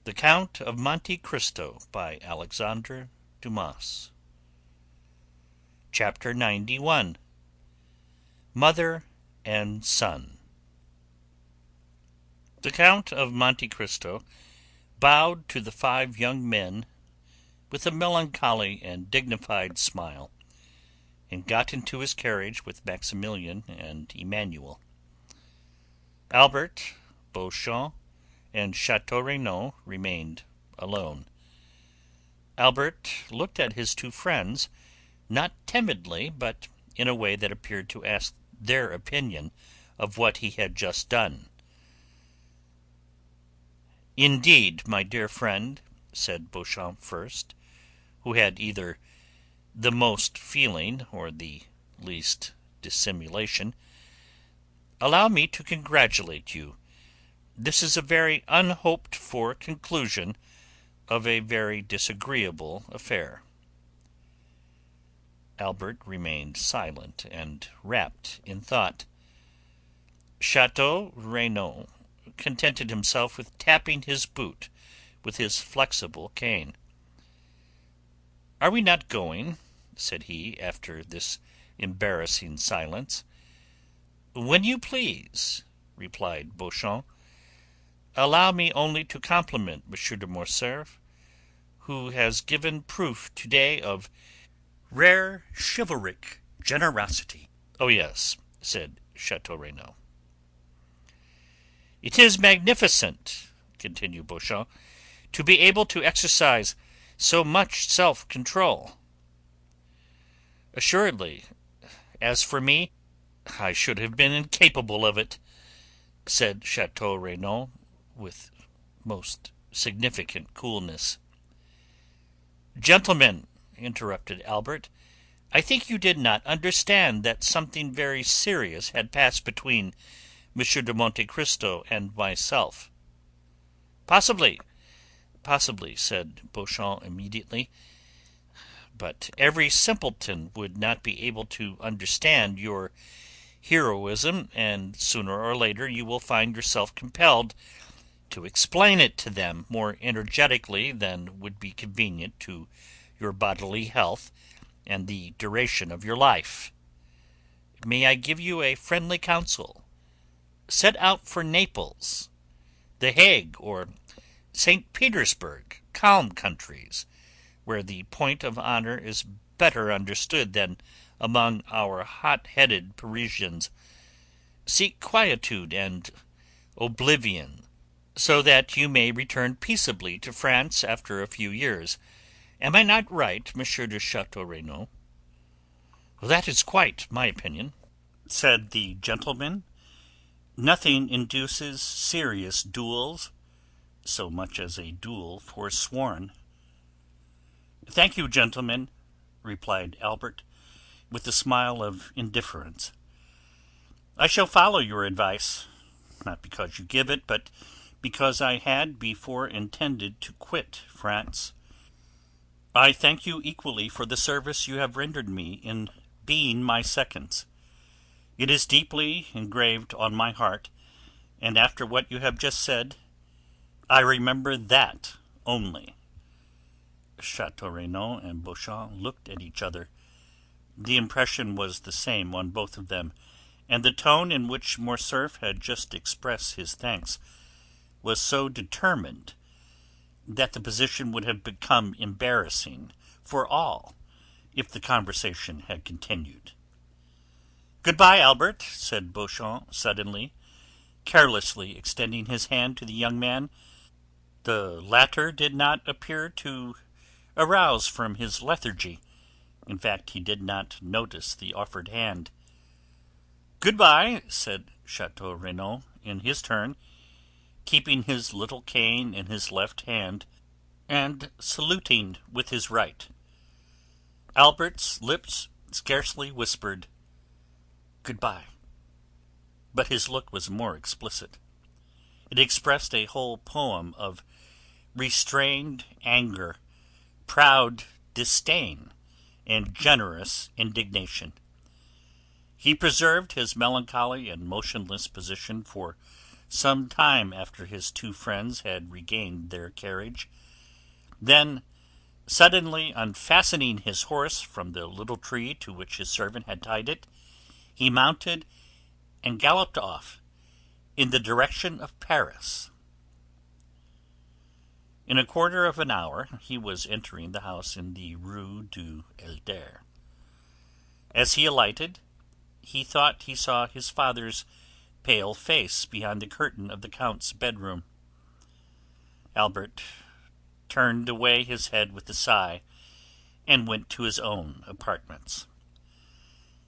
The Count of Monte Cristo by Alexandre Dumas. Chapter 91. Mother and Son. The Count of Monte Cristo bowed to the five young men with a melancholy and dignified smile, and got into his carriage with Maximilian and Emmanuel. Albert, Beauchamp, and Chateau Renaud remained alone. Albert looked at his two friends, not timidly, but in a way that appeared to ask their opinion of what he had just done. "Indeed, my dear friend," said Beauchamp first, who had either the most feeling or the least dissimulation, "allow me to congratulate you. This is a very unhoped-for conclusion of a very disagreeable affair." Albert remained silent and wrapped in thought. Chateau Renaud contented himself with tapping his boot with his flexible cane. "Are we not going?" said he, after this embarrassing silence. "When you please," replied Beauchamp. "Allow me only to compliment Monsieur de Morcerf, who has given proof to-day of rare chivalric generosity." "Oh, yes," said Chateau Renaud. "It is magnificent," continued Beauchamp, "to be able to exercise so much self-control." "Assuredly. As for me, I should have been incapable of it," said Chateau Renaud, with most significant coolness. "Gentlemen," interrupted Albert, "I think you did not understand that something very serious had passed between Monsieur de Monte Cristo and myself." "Possibly, said Beauchamp immediately. "But every simpleton would not be able to understand your heroism, and sooner or later you will find yourself compelled to explain it to them more energetically than would be convenient to your bodily health and the duration of your life. May I give you a friendly counsel? Set out for Naples, The Hague, or St. Petersburg, calm countries, where the point of honour is better understood than among our hot-headed Parisians. Seek quietude and oblivion, so that you may return peaceably to France after a few years. Am I not right, Monsieur de Chateau Renaud?" "That is quite my opinion," said the gentleman. "Nothing induces serious duels so much as a duel forsworn." "Thank you, gentlemen," replied Albert, with a smile of indifference. "I shall follow your advice, not because you give it, but because I had before intended to quit France. I thank you equally for the service you have rendered me in being my seconds. It is deeply engraved on my heart, and after what you have just said, I remember that only." Chateau Renaud and Beauchamp looked at each other. The impression was the same on both of them, and the tone in which Morcerf had just expressed his thanks was so determined that the position would have become embarrassing for all if the conversation had continued. "Good-bye, Albert," said Beauchamp suddenly, carelessly extending his hand to the young man. The latter did not appear to arouse from his lethargy. In fact, he did not notice the offered hand. "Good-bye," said Chateau Renaud in his turn, keeping his little cane in his left hand and saluting with his right. Albert's lips scarcely whispered "Good-bye," but his look was more explicit. It expressed a whole poem of restrained anger, proud disdain, and generous indignation. He preserved his melancholy and motionless position for some time after his two friends had regained their carriage. Then, suddenly unfastening his horse from the little tree to which his servant had tied it, he mounted and galloped off in the direction of Paris. In a quarter of an hour he was entering the house in the Rue du Helder. As he alighted, he thought he saw his father's pale face behind the curtain of the Count's bedroom. Albert turned away his head with a sigh, and went to his own apartments.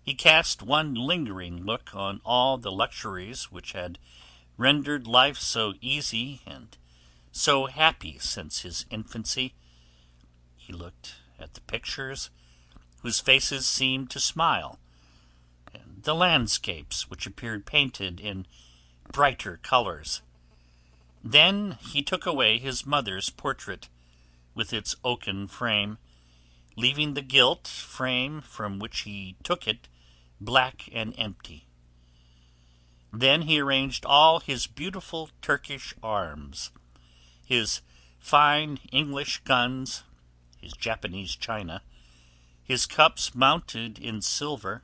He cast one lingering look on all the luxuries which had rendered life so easy and so happy since his infancy. He looked at the pictures, whose faces seemed to smile, and the landscapes which appeared painted in brighter colours. Then he took away his mother's portrait, with its oaken frame, leaving the gilt frame from which he took it black and empty. Then he arranged all his beautiful Turkish arms, his fine English guns, his Japanese china, his cups mounted in silver,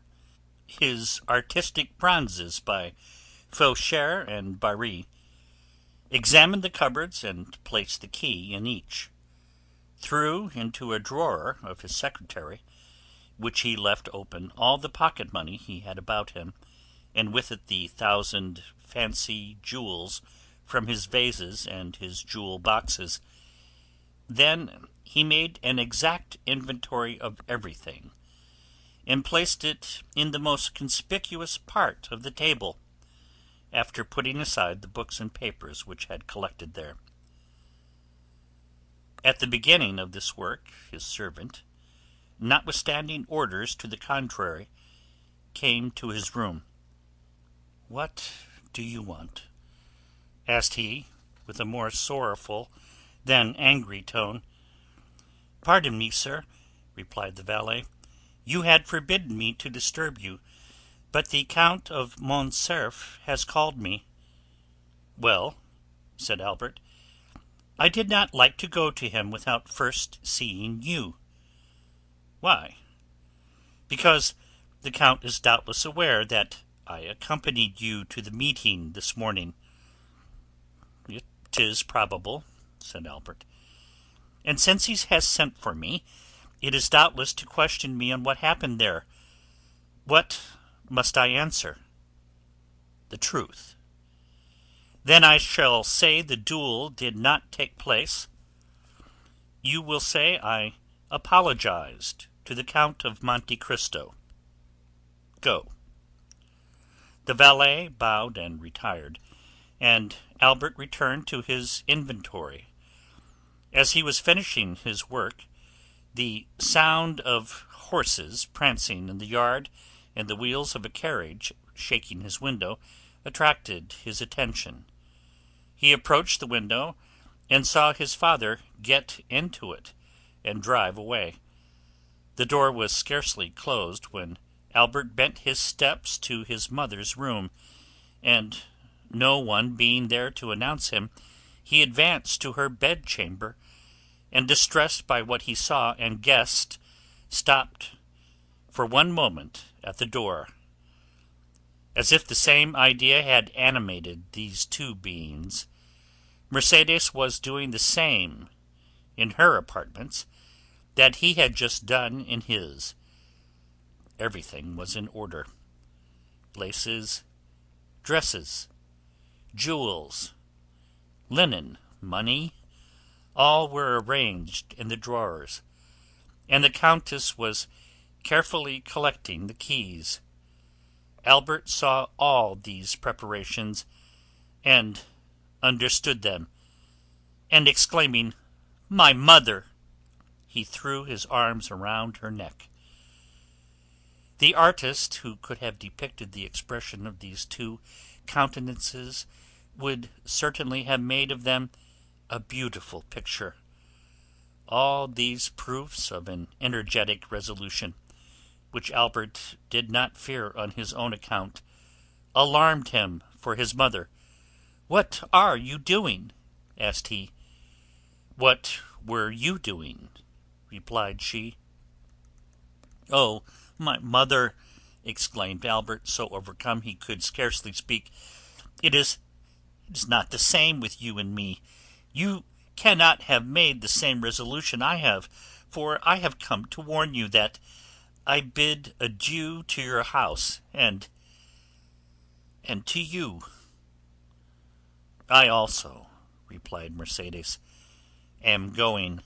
his artistic bronzes by Faucher and Barye, examined the cupboards and placed the key in each, threw into a drawer of his secretary, which he left open, all the pocket money he had about him, and with it the 1,000 fancy jewels from his vases and his jewel boxes. Then he made an exact inventory of everything, and placed it in the most conspicuous part of the table, after putting aside the books and papers which had collected there. At the beginning of this work, his servant, notwithstanding orders to the contrary, came to his room. "What do you want?" asked he, with a more sorrowful than angry tone. "Pardon me, sir," replied the valet. "You had forbidden me to disturb you, but the Count of Morcerf has called me." "Well," said Albert, "I did not like to go to him without first seeing you." "Why?" "Because the Count is doubtless aware that I accompanied you to the meeting this morning." "It is probable," said Albert. "And since he has sent for me, it is doubtless to question me on what happened there. What must I answer?" "The truth." "Then I shall say the duel did not take place?" "You will say I apologized to the Count of Monte Cristo. Go." The valet bowed and retired, and Albert returned to his inventory. As he was finishing his work, the sound of horses prancing in the yard and the wheels of a carriage shaking his window attracted his attention. He approached the window and saw his father get into it and drive away. The door was scarcely closed when Albert bent his steps to his mother's room, and, no one being there to announce him, he advanced to her bedchamber, and, distressed by what he saw and guessed, stopped for one moment at the door. As if the same idea had animated these two beings, Mercedes was doing the same in her apartments that he had just done in his. Everything was in order. Laces, dresses, jewels, linen, money, all were arranged in the drawers, and the Countess was carefully collecting the keys. Albert saw all these preparations, and understood them, and exclaiming, "My mother!" he threw his arms around her neck. The artist who could have depicted the expression of these two countenances would certainly have made of them a beautiful picture. All these proofs of an energetic resolution, which Albert did not fear on his own account, alarmed him for his mother, "What are you doing?" asked he. "What were you doing?" replied she. "Oh, my mother!" exclaimed Albert, so overcome he could scarcely speak. It is not the same with you and me. You cannot have made the same resolution I have, for I have come to warn you that I bid adieu to your house and to you." "I also," replied Mercedes, "am going,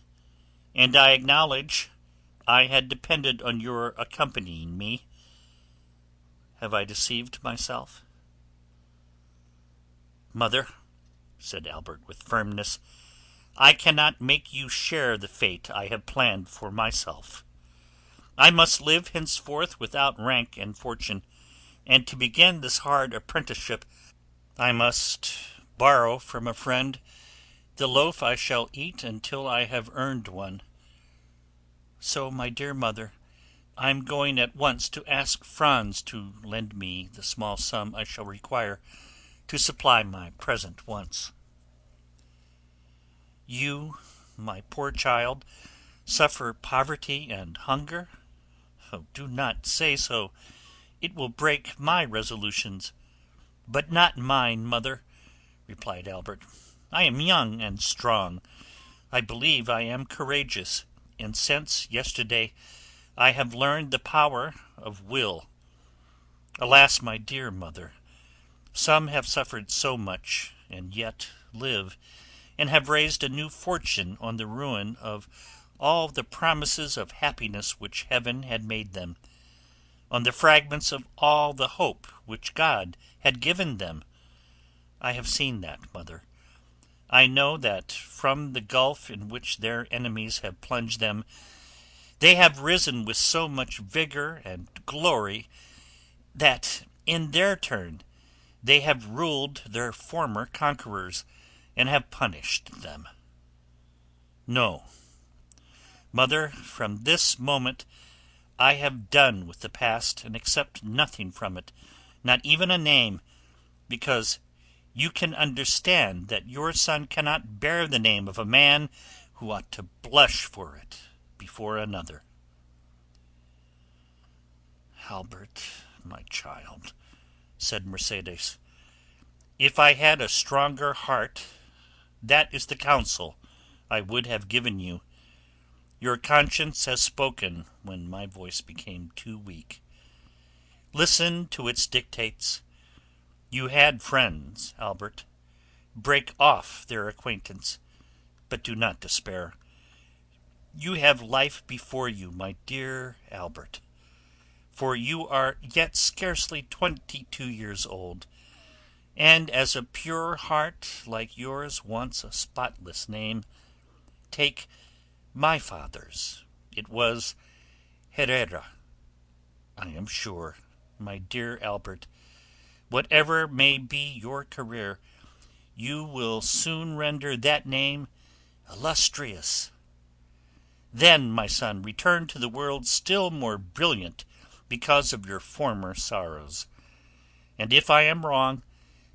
and I acknowledge I had depended on your accompanying me. Have I deceived myself?" "Mother," said Albert with firmness, "I cannot make you share the fate I have planned for myself. I must live henceforth without rank and fortune, and to begin this hard apprenticeship I must borrow from a friend the loaf I shall eat until I have earned one. So, my dear mother, I am going at once to ask Franz to lend me the small sum I shall require to supply my present wants." "You, my poor child, suffer poverty and hunger? Oh, do not say so. It will break my resolutions." "But not mine, mother," replied Albert. "I am young and strong. I believe I am courageous, and since yesterday I have learned the power of will. Alas, my dear mother, some have suffered so much and yet live, and have raised a new fortune on the ruin of all the promises of happiness which heaven had made them, on the fragments of all the hope which God had given them. I have seen that, mother. I know that from the gulf in which their enemies have plunged them, they have risen with so much vigour and glory that in their turn they have ruled their former conquerors, and have punished them. No, mother, from this moment I have done with the past, and accept nothing from it, not even a name, because you can understand that your son cannot bear the name of a man who ought to blush for it before another." "Albert, my child," said Mercedes, "if I had a stronger heart, that is the counsel I would have given you. Your conscience has spoken when my voice became too weak. Listen to its dictates. You had friends, Albert. Break off their acquaintance, but do not despair. You have life before you, my dear Albert, for you are yet scarcely 22 years old, and as a pure heart like yours wants a spotless name, take my father's. It was Herrera. I am sure, my dear Albert, whatever may be your career, you will soon render that name illustrious. Then, my son, return to the world still more brilliant because of your former sorrows. And if I am wrong,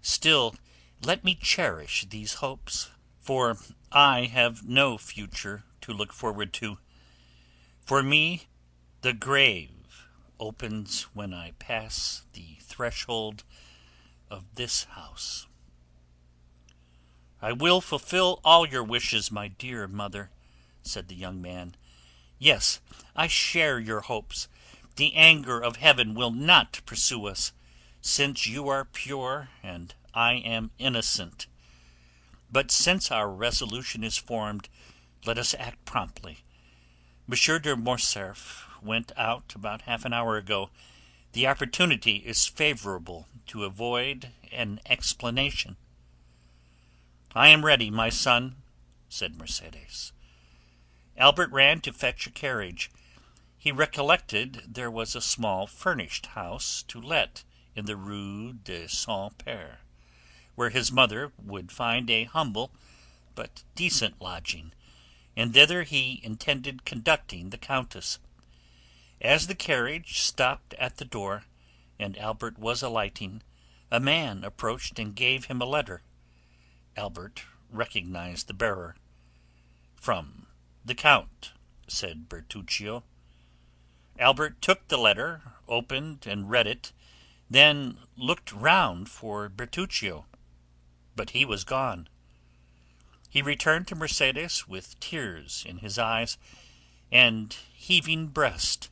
still let me cherish these hopes, for I have no future to look forward to. For me, the grave opens when I pass the threshold of this house." "I will fulfill all your wishes, my dear mother," said the young man. "Yes, I share your hopes. The anger of heaven will not pursue us, since you are pure and I am innocent. But since our resolution is formed, let us act promptly. Monsieur de Morcerf went out about half an hour ago. The opportunity is favourable to avoid an explanation." "I am ready, my son," said Mercedes. Albert ran to fetch a carriage. He recollected there was a small furnished house to let in the Rue de Saint-Père, where his mother would find a humble but decent lodging, and thither he intended conducting the Countess. As the carriage stopped at the door, and Albert was alighting, a man approached and gave him a letter. Albert recognized the bearer. "From the Count," said Bertuccio. Albert took the letter, opened and read it, then looked round for Bertuccio. But he was gone. He returned to Mercedes with tears in his eyes and heaving breast,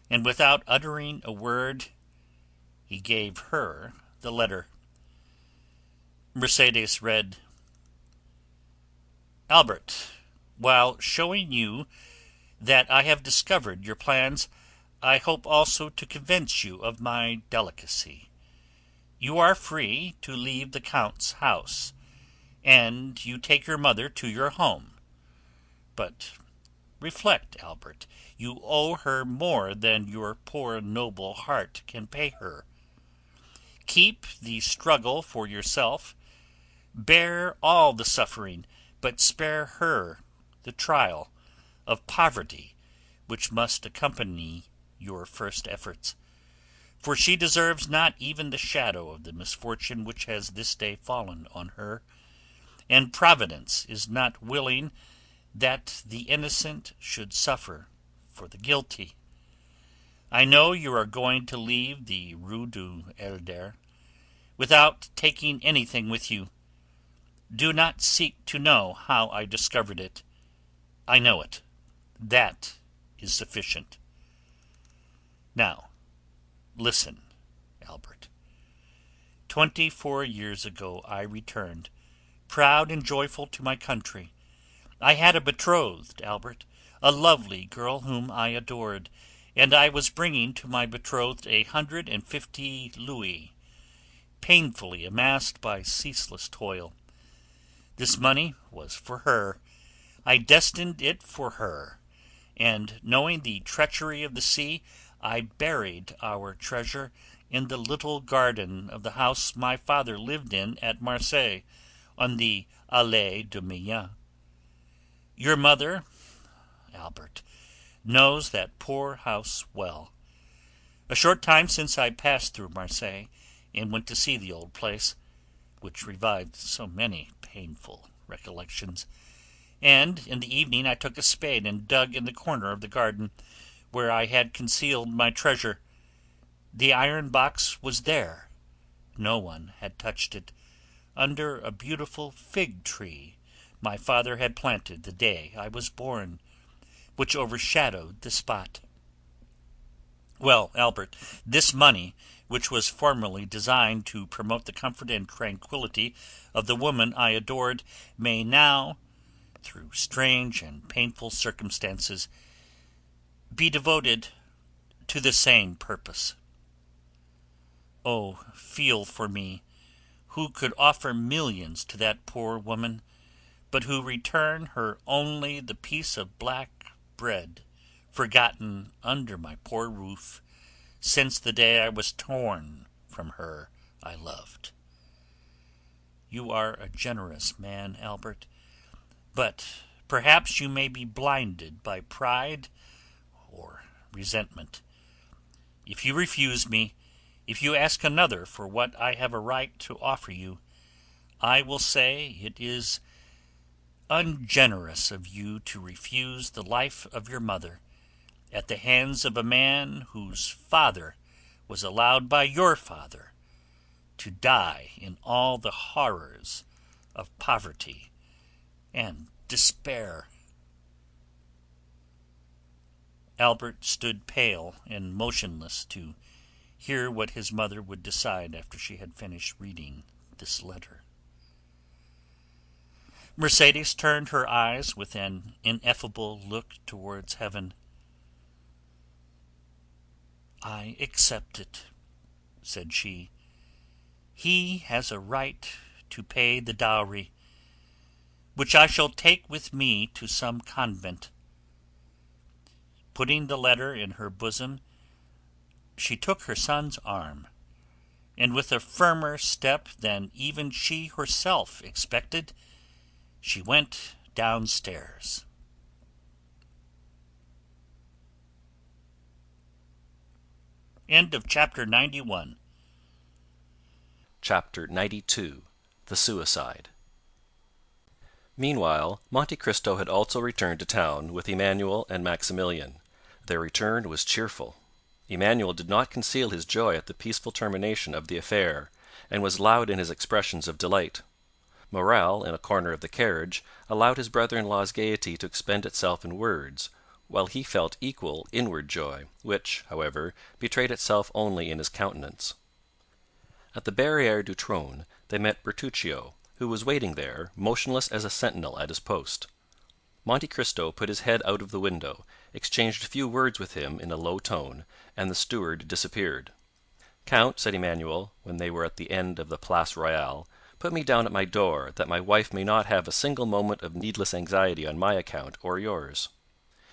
and without uttering a word, he gave her the letter. Mercedes read: "Albert, while showing you that I have discovered your plans, I hope also to convince you of my delicacy. You are free to leave the Count's house, and you take your mother to your home. But reflect, Albert, you owe her more than your poor noble heart can pay her. Keep the struggle for yourself, bear all the suffering, but spare her the trial of poverty which must accompany your first efforts, for she deserves not even the shadow of the misfortune which has this day fallen on her, and Providence is not willing that the innocent should suffer for the guilty. I know you are going to leave the Rue du Helder without taking anything with you. Do not seek to know how I discovered it. I know it. That is sufficient. Now, listen, Albert. 24 years ago I returned, proud and joyful, to my country. I had a betrothed, Albert, a lovely girl whom I adored, and I was bringing to my betrothed 150 louis, painfully amassed by ceaseless toil. This money was for her. I destined it for her, and knowing the treachery of the sea, I buried our treasure in the little garden of the house my father lived in at Marseilles, on the Allée de Meilhan. Your mother, Albert, knows that poor house well. A short time since I passed through Marseilles, and went to see the old place, which revived so many painful recollections, and in the evening I took a spade and dug in the corner of the garden where I had concealed my treasure. The iron box was there. No one had touched it, under a beautiful fig tree my father had planted the day I was born, which overshadowed the spot. Well, Albert, this money, which was formerly designed to promote the comfort and tranquillity of the woman I adored, may now, through strange and painful circumstances, be devoted to the same purpose. Oh, feel for me, who could offer millions to that poor woman, but who return her only the piece of black bread forgotten under my poor roof since the day I was torn from her I loved. You are a generous man, Albert, but perhaps you may be blinded by pride or resentment. If you refuse me, if you ask another for what I have a right to offer you, I will say it is ungenerous of you to refuse the life of your mother at the hands of a man whose father was allowed by your father to die in all the horrors of poverty and despair." Albert stood pale and motionless to hear what his mother would decide after she had finished reading this letter. Mercedes turned her eyes with an ineffable look towards heaven. "I accept it," said she. "He has a right to pay the dowry, which I shall take with me to some convent." Putting the letter in her bosom, she took her son's arm, and with a firmer step than even she herself expected, she went downstairs. End of chapter 91. Chapter 92. The Suicide. Meanwhile, Monte Cristo had also returned to town with Emmanuel and Maximilian. Their return was cheerful. Emmanuel did not conceal his joy at the peaceful termination of the affair, and was loud in his expressions of delight. Morrel, in a corner of the carriage, allowed his brother-in-law's gaiety to expend itself in words, while he felt equal inward joy, which, however, betrayed itself only in his countenance. At the Barrière du Trône they met Bertuccio, who was waiting there, motionless as a sentinel at his post. Monte Cristo put his head out of the window, exchanged a few words with him in a low tone, and the steward disappeared. "Count," said Emmanuel, when they were at the end of the Place Royale, "put me down at my door, that my wife may not have a single moment of needless anxiety on my account or yours.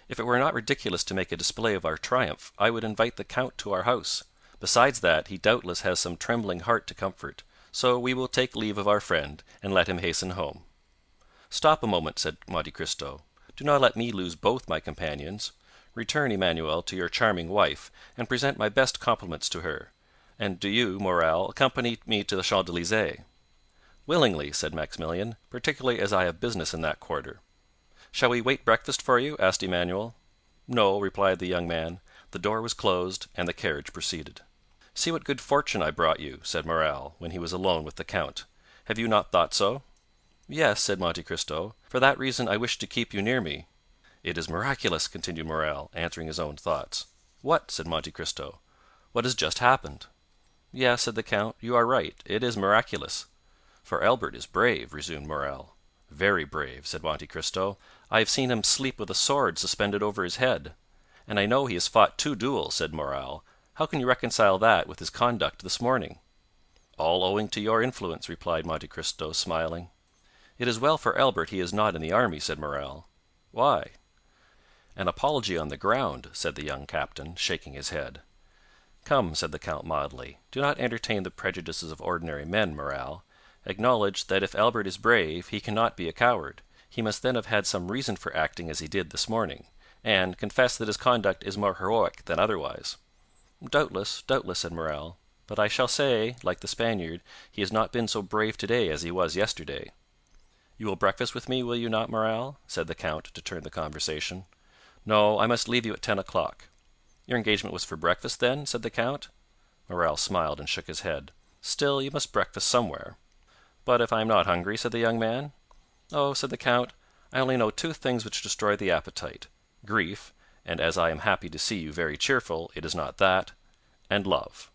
If it were not ridiculous to make a display of our triumph, I would invite the count to our house. Besides that, he doubtless has some trembling heart to comfort, so we will take leave of our friend, and let him hasten home." "Stop a moment," said Monte Cristo. "Do not let me lose both my companions. Return, Emmanuel, to your charming wife, and present my best compliments to her. And do you, Morrel, accompany me to the Champs Élysées." "Willingly," said Maximilian, "particularly as I have business in that quarter." "Shall we wait breakfast for you?" asked Emmanuel. "No," replied the young man. The door was closed, and the carriage proceeded. "See what good fortune I brought you," said Morrel, when he was alone with the count. "Have you not thought so?" "Yes," said Monte Cristo. "For that reason I wished to keep you near me." "It is miraculous," continued Morrel, answering his own thoughts. "What?" said Monte Cristo. "What has just happened." "Yes," said the count, "you are right; it is miraculous." "For Albert is brave," resumed Morrel. "Very brave," said Monte Cristo. "I have seen him sleep with a sword suspended over his head." "And I know he has fought 2 duels," said Morrel. "How can you reconcile that with his conduct this morning?" "All owing to your influence," replied Monte Cristo, smiling. "It is well for Albert he is not in the army," said Morrel. "Why?" "An apology on the ground," said the young captain, shaking his head. "Come," said the count mildly, "do not entertain the prejudices of ordinary men, Morrel. Acknowledge that if Albert is brave, he cannot be a coward. He must then have had some reason for acting as he did this morning, and confess that his conduct is more heroic than otherwise." "Doubtless, doubtless," said Morrel; "but I shall say, like the Spaniard, he has not been so brave today as he was yesterday." "You will breakfast with me, will you not, Morrel?" said the count, to turn the conversation. "No, I must leave you at 10 o'clock." "Your engagement was for breakfast, then?" said the count. Morrel smiled and shook his head. "Still, you must breakfast somewhere." "But if I am not hungry?" said the young man. "Oh," said the count, "I only know 2 things which destroy the appetite: grief, and as I am happy to see you very cheerful, it is not that, and love.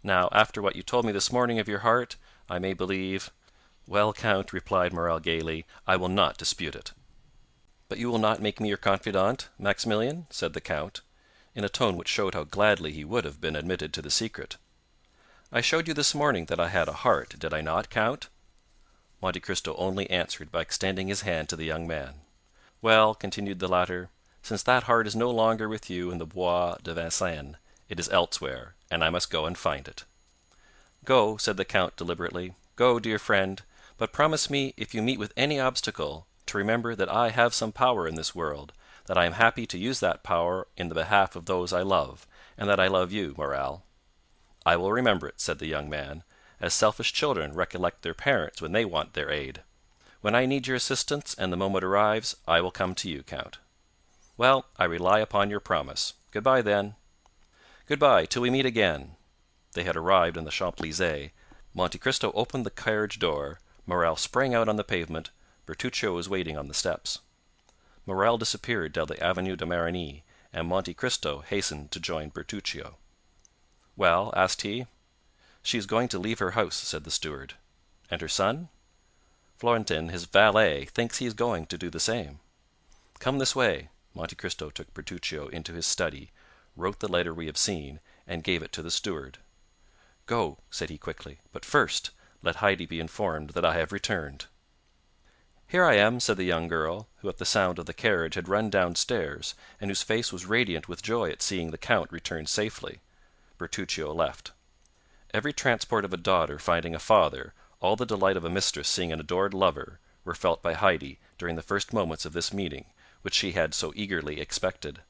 Now, after what you told me this morning of your heart, I may believe—" "Well, count," replied Morrel gaily, "I will not dispute it." "But you will not make me your confidant, Maximilian?" said the count, in a tone which showed how gladly he would have been admitted to the secret. "I showed you this morning that I had a heart, did I not, count?" Monte Cristo only answered by extending his hand to the young man. "Well," continued the latter, "since that heart is no longer with you in the Bois de Vincennes, it is elsewhere, and I must go and find it." "Go," said the count deliberately, "go, dear friend, but promise me, if you meet with any obstacle, to remember that I have some power in this world, that I am happy to use that power in the behalf of those I love, and that I love you, Morrel." "I will remember it," said the young man, "as selfish children recollect their parents when they want their aid. When I need your assistance, and the moment arrives, I will come to you, count." "Well, I rely upon your promise. Goodbye, then." "Goodbye, till we meet again." They had arrived in the Champs Élysées. Monte Cristo opened the carriage door, Morrel sprang out on the pavement, Bertuccio was waiting on the steps. Morrel disappeared down the Avenue de Marigny, and Monte Cristo hastened to join Bertuccio. "Well?" asked he. "She is going to leave her house," said the steward. "And her son?" "Florentin, his valet, thinks he is going to do the same." "Come this way." Monte Cristo took Bertuccio into his study, wrote the letter we have seen, and gave it to the steward. "Go," said he quickly; "but first, let Haydée be informed that I have returned." "Here I am," said the young girl, who at the sound of the carriage had run downstairs, and whose face was radiant with joy at seeing the count return safely. Bertuccio left. Every transport of a daughter finding a father, all the delight of a mistress seeing an adored lover, were felt by Haydée during the first moments of this meeting, which she had so eagerly expected.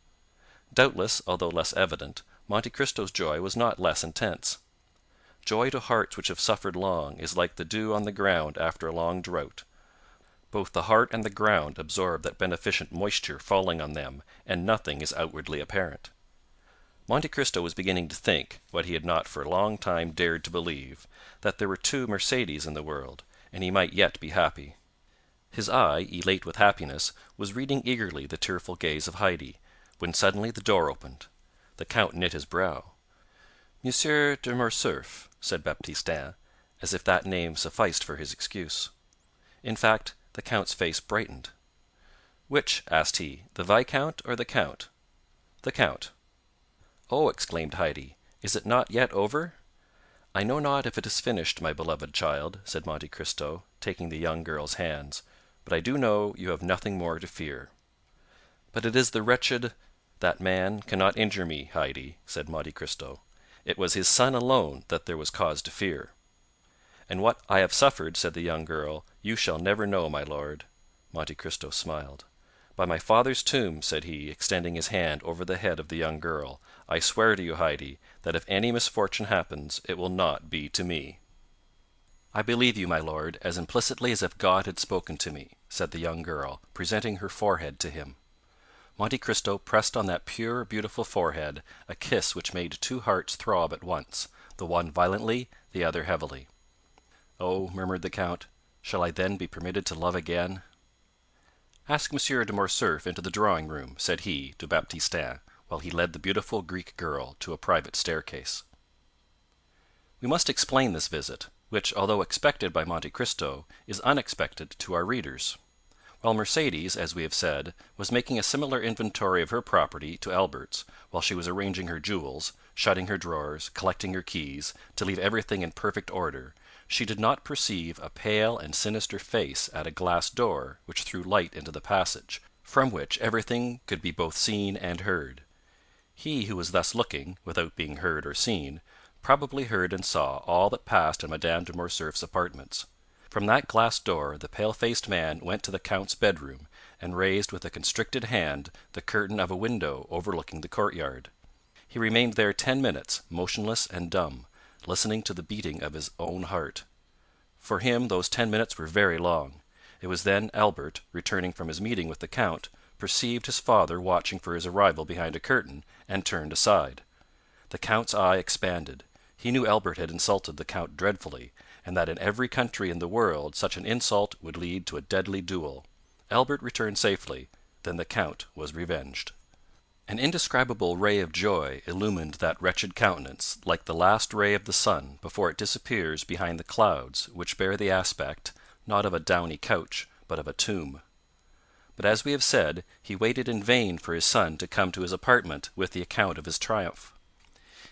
Doubtless, although less evident, Monte Cristo's joy was not less intense. Joy to hearts which have suffered long is like the dew on the ground after a long drought. Both the heart and the ground absorb that beneficent moisture falling on them, and nothing is outwardly apparent. Monte Cristo was beginning to think, what he had not for a long time dared to believe, that there were two Mercedes in the world, and he might yet be happy. His eye, elate with happiness, was reading eagerly the tearful gaze of Heidi, when suddenly the door opened. The count knit his brow. "Monsieur de Morcerf," said Baptistin, as if that name sufficed for his excuse. In fact, the count's face brightened. "Which?" asked he, "the viscount or the count?" "The count." "Oh!" exclaimed Heidi, "is it not yet over?" "I know not if it is finished, my beloved child," said Monte Cristo, taking the young girl's hands, "but I do know you have nothing more to fear." "But it is the wretched—" "That man cannot injure me, Heidi," said Monte Cristo. "It was his son alone that there was cause to fear." "And what I have suffered," said the young girl, "you shall never know, my lord." Monte Cristo smiled. "By my father's tomb," said he, extending his hand over the head of the young girl, "I swear to you, Heidi, that if any misfortune happens, it will not be to me." "I believe you, my lord, as implicitly as if God had spoken to me," said the young girl, presenting her forehead to him. Monte Cristo pressed on that pure, beautiful forehead a kiss which made two hearts throb at once, the one violently, the other heavily. "Oh," murmured the count, "shall I then be permitted to love again?" "Ask Monsieur de Morcerf into the drawing room," said he to Baptistin, while he led the beautiful Greek girl to a private staircase. We must explain this visit, which, although expected by Monte Cristo, is unexpected to our readers. While Mercédès, as we have said, was making a similar inventory of her property to Albert's, while she was arranging her jewels, shutting her drawers, collecting her keys, to leave everything in perfect order, she did not perceive a pale and sinister face at a glass door which threw light into the passage, from which everything could be both seen and heard. He who was thus looking, without being heard or seen, probably heard and saw all that passed in Madame de Morcerf's apartments. From that glass door the pale-faced man went to the count's bedroom, and raised with a constricted hand the curtain of a window overlooking the courtyard. He remained there 10 minutes, motionless and dumb, listening to the beating of his own heart. For him those 10 minutes were very long. It was then Albert, returning from his meeting with the count, perceived his father watching for his arrival behind a curtain, and turned aside. The count's eye expanded. He knew Albert had insulted the count dreadfully, and that in every country in the world such an insult would lead to a deadly duel. Albert returned safely. Then the count was revenged. An indescribable ray of joy illumined that wretched countenance, like the last ray of the sun before it disappears behind the clouds which bear the aspect, not of a downy couch, but of a tomb. But as we have said, he waited in vain for his son to come to his apartment with the account of his triumph.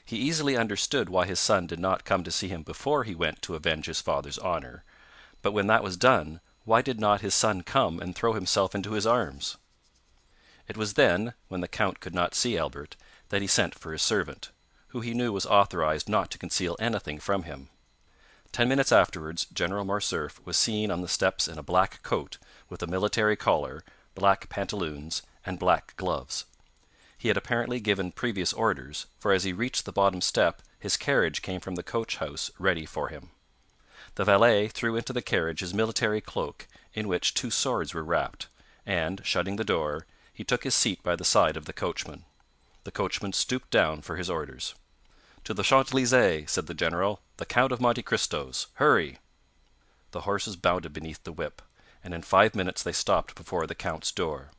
He easily understood why his son did not come to see him before he went to avenge his father's honor; but when that was done, why did not his son come and throw himself into his arms? It was then, when the count could not see Albert, that he sent for his servant, who he knew was authorized not to conceal anything from him. 10 minutes afterwards General Morcerf was seen on the steps in a black coat, with a military collar, black pantaloons, and black gloves. He had apparently given previous orders, for as he reached the bottom step his carriage came from the coach-house ready for him. The valet threw into the carriage his military cloak, in which 2 swords were wrapped, and, shutting the door, he took his seat by the side of the coachman. The coachman stooped down for his orders. "To the Champs-Élysées," said the general. "The Count of Monte Cristo's. Hurry!" The horses bounded beneath the whip, and in 5 minutes they stopped before the count's door.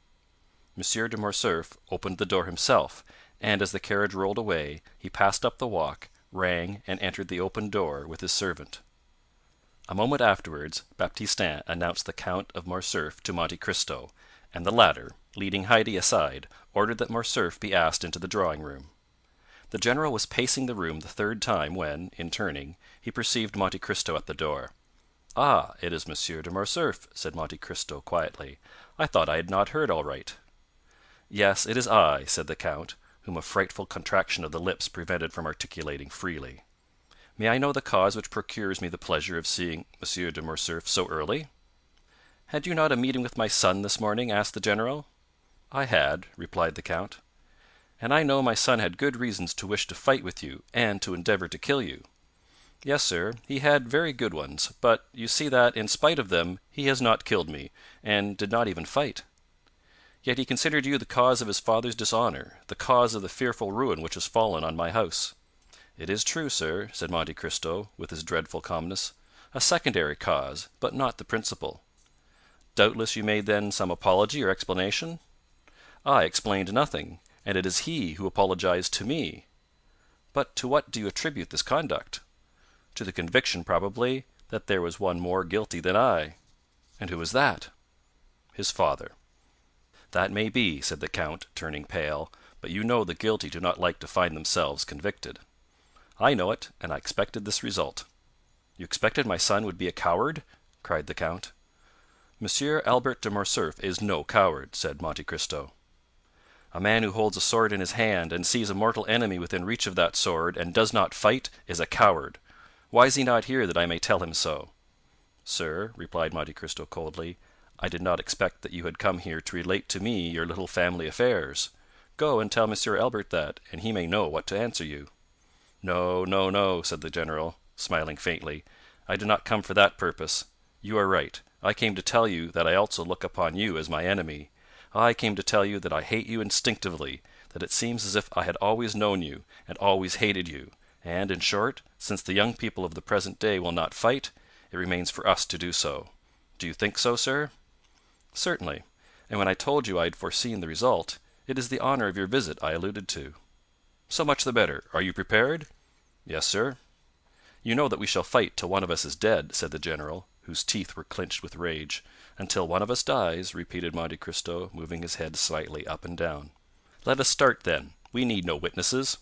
Monsieur de Morcerf opened the door himself, and as the carriage rolled away, he passed up the walk, rang, and entered the open door with his servant. A moment afterwards, Baptistin announced the Count of Morcerf to Monte Cristo, and the latter, leading Heidi aside, ordered that Morcerf be asked into the drawing-room. The general was pacing the room the 3rd time when, in turning, he perceived Monte Cristo at the door. "Ah, it is Monsieur de Morcerf," said Monte Cristo quietly. "I thought I had not heard aright." "Yes, it is I," said the count, whom a frightful contraction of the lips prevented from articulating freely. "May I know the cause which procures me the pleasure of seeing Monsieur de Morcerf so early?" "Had you not a meeting with my son this morning?" asked the general. "I had," replied the count. "And I know my son had good reasons to wish to fight with you, and to endeavor to kill you." Yes, sir, he had very good ones, but you see that, in spite of them, he has not killed me, and did not even fight. Yet he considered you the cause of his father's dishonour, the cause of the fearful ruin which has fallen on my house. It is true, sir, said Monte Cristo, with his dreadful calmness, a secondary cause, but not the principal. Doubtless you made then some apology or explanation? I explained nothing, and it is he who apologized to me. But to what do you attribute this conduct? To the conviction, probably, that there was one more guilty than I. And who was that? His father. That may be, said the count, turning pale, but you know the guilty do not like to find themselves convicted. I know it, and I expected this result. You expected my son would be a coward? Cried the count. Monsieur Albert de Morcerf is no coward, said Monte Cristo. A man who holds a sword in his hand and sees a mortal enemy within reach of that sword and does not fight is a coward. Why is he not here that I may tell him so? Sir, replied Monte Cristo coldly, I did not expect that you had come here to relate to me your little family affairs. Go and tell Monsieur Albert that, and he may know what to answer you. No, no, no, said the general, smiling faintly. I did not come for that purpose. You are right. I came to tell you that I also look upon you as my enemy. I came to tell you that I hate you instinctively, that it seems as if I had always known you, and always hated you, and, in short, since the young people of the present day will not fight, it remains for us to do so. Do you think so, sir? Certainly. And when I told you I had foreseen the result, it is the honor of your visit I alluded to. So much the better. Are you prepared? Yes, sir. You know that we shall fight till one of us is dead, said the general, whose teeth were clenched with rage. Until one of us dies, repeated Monte Cristo, moving his head slightly up and down. Let us start, then. We need no witnesses.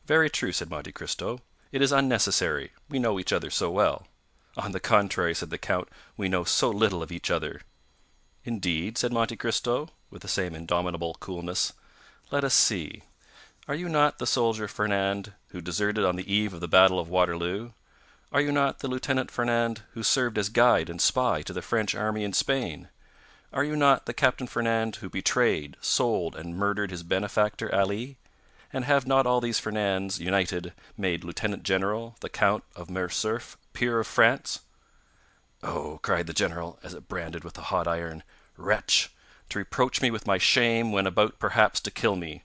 Very true, said Monte Cristo. It is unnecessary. We know each other so well. On the contrary, said the count, we know so little of each other. Indeed, said Monte Cristo, with the same indomitable coolness. Let us see. Are you not the soldier Fernand, who deserted on the eve of the battle of Waterloo? Are you not the Lieutenant Fernand, who served as guide and spy to the French army in Spain? Are you not the Captain Fernand who betrayed, sold, and murdered his benefactor Ali? And have not all these Fernands, united, made Lieutenant General the Count of Morcerf, peer of France? Oh, cried the general, as it branded with a hot iron, wretch! To reproach me with my shame when about perhaps to kill me!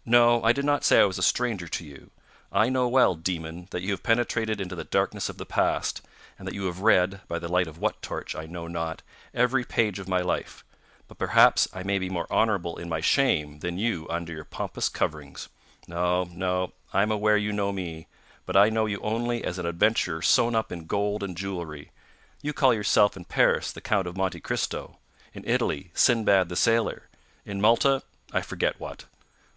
No, I did not say I was a stranger to you. I know well, demon, that you have penetrated into the darkness of the past, and that you have read, by the light of what torch I know not, every page of my life. But perhaps I may be more honorable in my shame than you under your pompous coverings. No, no, I am aware you know me, but I know you only as an adventurer sewn up in gold and jewelry. You call yourself in Paris the Count of Monte Cristo, in Italy Sinbad the Sailor, in Malta I forget what.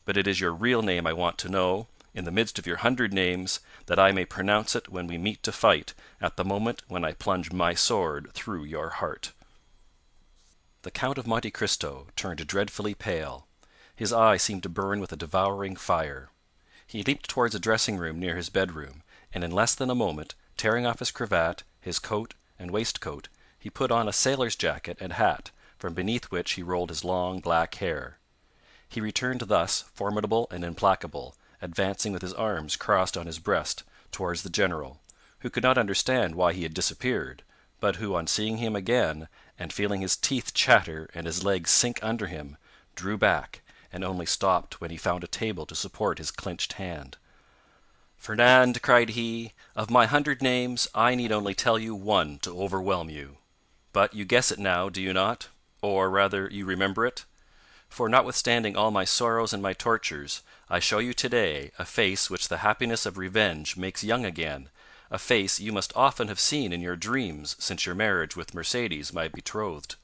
But it is your real name I want to know, in the midst of your 100 names, that I may pronounce it when we meet to fight, at the moment when I plunge my sword through your heart. The Count of Monte Cristo turned dreadfully pale. His eye seemed to burn with a devouring fire. He leaped towards a dressing-room near his bedroom, and in less than a moment, tearing off his cravat, his coat, and waistcoat, he put on a sailor's jacket and hat, from beneath which he rolled his long black hair. He returned thus, formidable and implacable, advancing with his arms crossed on his breast, towards the general, who could not understand why he had disappeared, but who, on seeing him again, and feeling his teeth chatter and his legs sink under him, drew back, and only stopped when he found a table to support his clenched hand. "Fernand," cried he, "of my 100 names, I need only tell you one to overwhelm you. But you guess it now, do you not? Or, rather, you remember it? For, notwithstanding all my sorrows and my tortures, I show you today a face which the happiness of revenge makes young again, a face you must often have seen in your dreams since your marriage with Mercédès, my betrothed."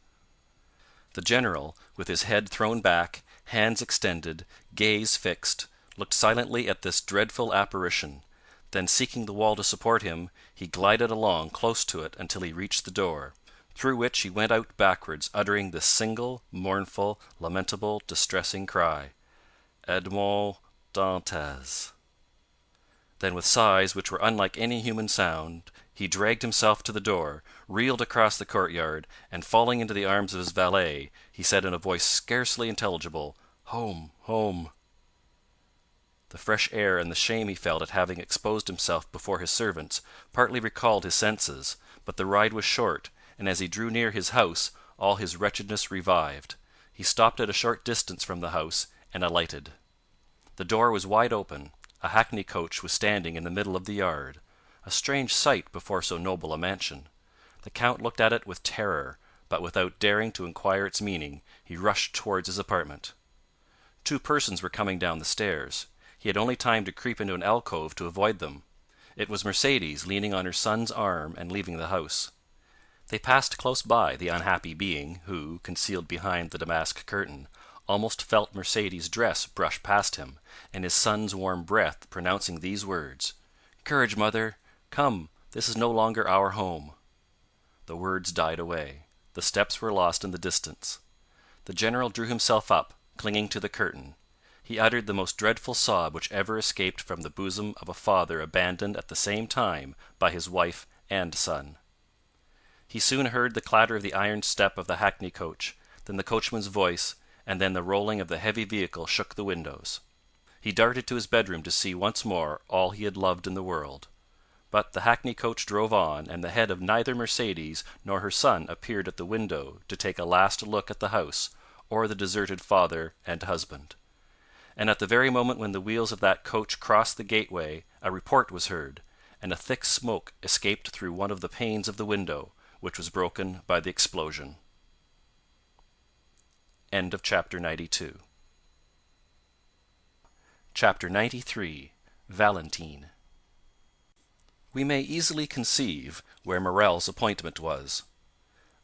The general, with his head thrown back, hands extended, gaze fixed, looked silently at this dreadful apparition; then, seeking the wall to support him, he glided along close to it until he reached the door, through which he went out backwards, uttering this single, mournful, lamentable, distressing cry, "Edmond Dantès." Then, with sighs which were unlike any human sound, he dragged himself to the door, reeled across the courtyard, and falling into the arms of his valet, he said in a voice scarcely intelligible, "Home, home." The fresh air and the shame he felt at having exposed himself before his servants partly recalled his senses, but the ride was short, and as he drew near his house all his wretchedness revived. He stopped at a short distance from the house and alighted. The door was wide open. A hackney coach was standing in the middle of the yard, a strange sight before so noble a mansion. The Count looked at it with terror, but without daring to inquire its meaning, he rushed towards his apartment. Two persons were coming down the stairs. He had only time to creep into an alcove to avoid them. It was Mercedes leaning on her son's arm and leaving the house. They passed close by the unhappy being, who, concealed behind the damask curtain, almost felt Mercedes's dress brush past him, and his son's warm breath pronouncing these words: "Courage, mother! Come, this is no longer our home." The words died away. The steps were lost in the distance. The general drew himself up, clinging to the curtain. He uttered the most dreadful sob which ever escaped from the bosom of a father abandoned at the same time by his wife and son. He soon heard the clatter of the iron step of the hackney coach, then the coachman's voice, and then the rolling of the heavy vehicle shook the windows. He darted to his bedroom to see once more all he had loved in the world. But the hackney coach drove on, and the head of neither Mercedes nor her son appeared at the window to take a last look at the house, or the deserted father and husband. And at the very moment when the wheels of that coach crossed the gateway, a report was heard, and a thick smoke escaped through one of the panes of the window, which was broken by the explosion. End of chapter 92. Chapter 93. Valentine. We may easily conceive where Morel's appointment was.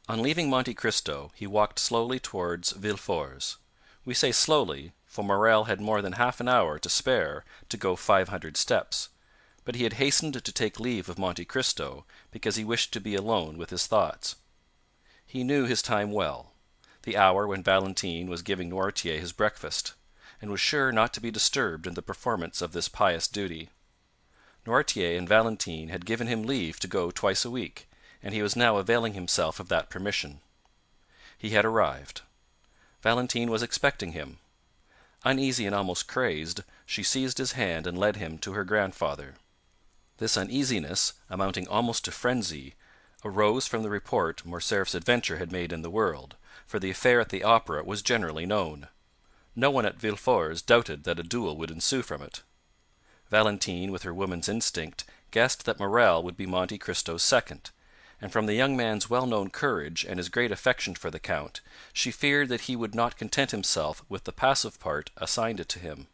On leaving Monte Cristo he walked slowly towards Villefort's. We say slowly, for Morel had more than half an hour to spare to go 500 steps, but he had hastened to take leave of Monte Cristo because he wished to be alone with his thoughts. He knew his time well, the hour when Valentine was giving Noirtier his breakfast, and was sure not to be disturbed in the performance of this pious duty. Noirtier and Valentine had given him leave to go twice a week, and he was now availing himself of that permission. He had arrived. Valentine was expecting him. Uneasy and almost crazed, she seized his hand and led him to her grandfather. This uneasiness, amounting almost to frenzy, arose from the report Morcerf's adventure had made in the world, for the affair at the Opera was generally known. No one at Villefort's doubted that a duel would ensue from it. Valentine, with her woman's instinct, guessed that Morel would be Monte Cristo's second, and from the young man's well-known courage and his great affection for the Count, she feared that he would not content himself with the passive part assigned to him.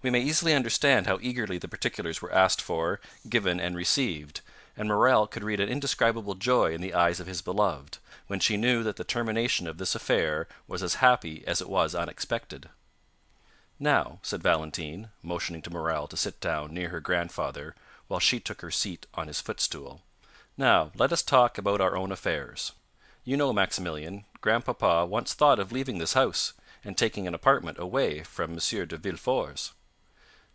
We may easily understand how eagerly the particulars were asked for, given, and received, and Morel could read an indescribable joy in the eyes of his beloved, when she knew that the termination of this affair was as happy as it was unexpected. "Now," said Valentine, motioning to Morel to sit down near her grandfather, while she took her seat on his footstool, "now let us talk about our own affairs. You know, Maximilien, grandpapa once thought of leaving this house, and taking an apartment away from Monsieur de Villefort's."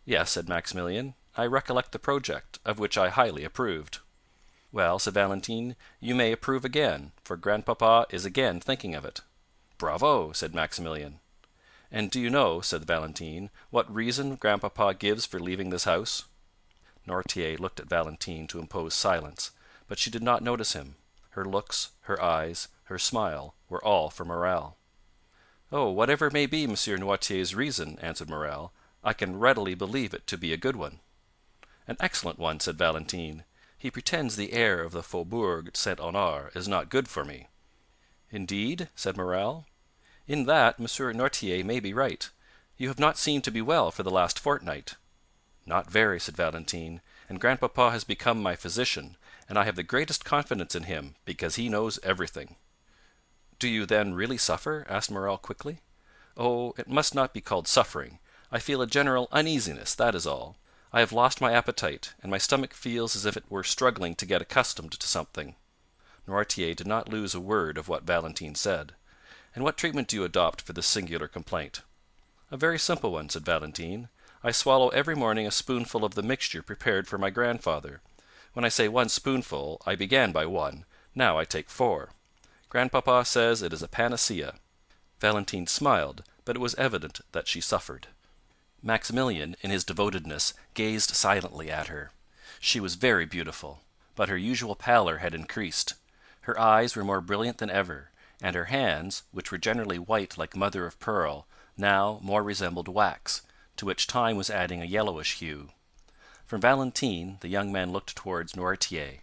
"Yes," said Maximilien, "I recollect the project, of which I highly approved." "Well," said Valentine, "you may approve again, for grandpapa is again thinking of it." "Bravo!" said Maximilien. "And do you know," said Valentine, "what reason grandpapa gives for leaving this house?" Noirtier looked at Valentine to impose silence, but she did not notice him. Her looks, her eyes, her smile, were all for Morel. "Oh, whatever may be Monsieur Noirtier's reason," answered Morel, "I can readily believe it to be a good one." "An excellent one," said Valentine. "He pretends the air of the Faubourg Saint Honore is not good for me." "Indeed?" said Morel. "In that Monsieur Noirtier may be right. You have not seemed to be well for the last fortnight." "Not very," said Valentine, "and grandpapa has become my physician, and I have the greatest confidence in him, because he knows everything." "Do you, then, really suffer?" asked Morel quickly. "Oh, it must not be called suffering. I feel a general uneasiness, that is all. I have lost my appetite, and my stomach feels as if it were struggling to get accustomed to something." Noirtier did not lose a word of what Valentine said. "And what treatment do you adopt for this singular complaint?" "A very simple one," said Valentine. "I swallow every morning a spoonful of the mixture prepared for my grandfather. When I say 1 spoonful, I began by 1, now I take 4. Grandpapa says it is a panacea." Valentine smiled, but it was evident that she suffered. Maximilian, in his devotedness, gazed silently at her. She was very beautiful, but her usual pallor had increased. Her eyes were more brilliant than ever, and her hands, which were generally white like mother of pearl, now more resembled wax, to which time was adding a yellowish hue. From Valentine the young man looked towards Noirtier.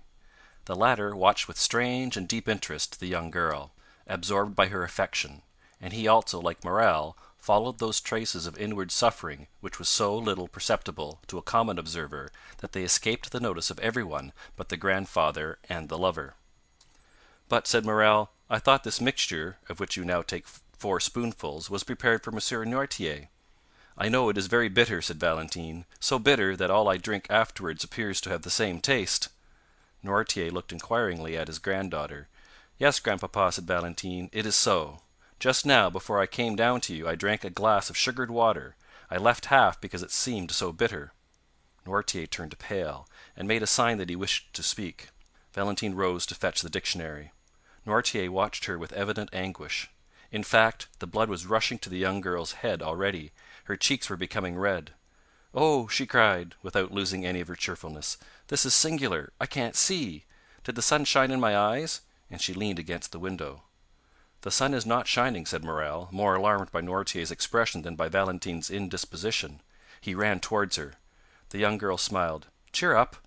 The latter watched with strange and deep interest the young girl, absorbed by her affection, and he also, like Morel, followed those traces of inward suffering which was so little perceptible to a common observer that they escaped the notice of everyone but the grandfather and the lover. "But," said Morel, "I thought this mixture, of which you now take 4 spoonfuls, was prepared for Monsieur Noirtier." "I know it is very bitter," said Valentine, "so bitter that all I drink afterwards appears to have the same taste." Noirtier looked inquiringly at his granddaughter. "Yes, grandpapa," said Valentine, "it is so. Just now, before I came down to you, I drank a glass of sugared water. I left half because it seemed so bitter." Noirtier turned pale, and made a sign that he wished to speak. Valentine rose to fetch the dictionary. Noirtier watched her with evident anguish. In fact, the blood was rushing to the young girl's head already. Her cheeks were becoming red. "Oh!" she cried, without losing any of her cheerfulness, "this is singular! I can't see! Did the sun shine in my eyes?" And she leaned against the window. "The sun is not shining," said Morel, more alarmed by Noirtier's expression than by Valentine's indisposition. He ran towards her. The young girl smiled. "Cheer up,"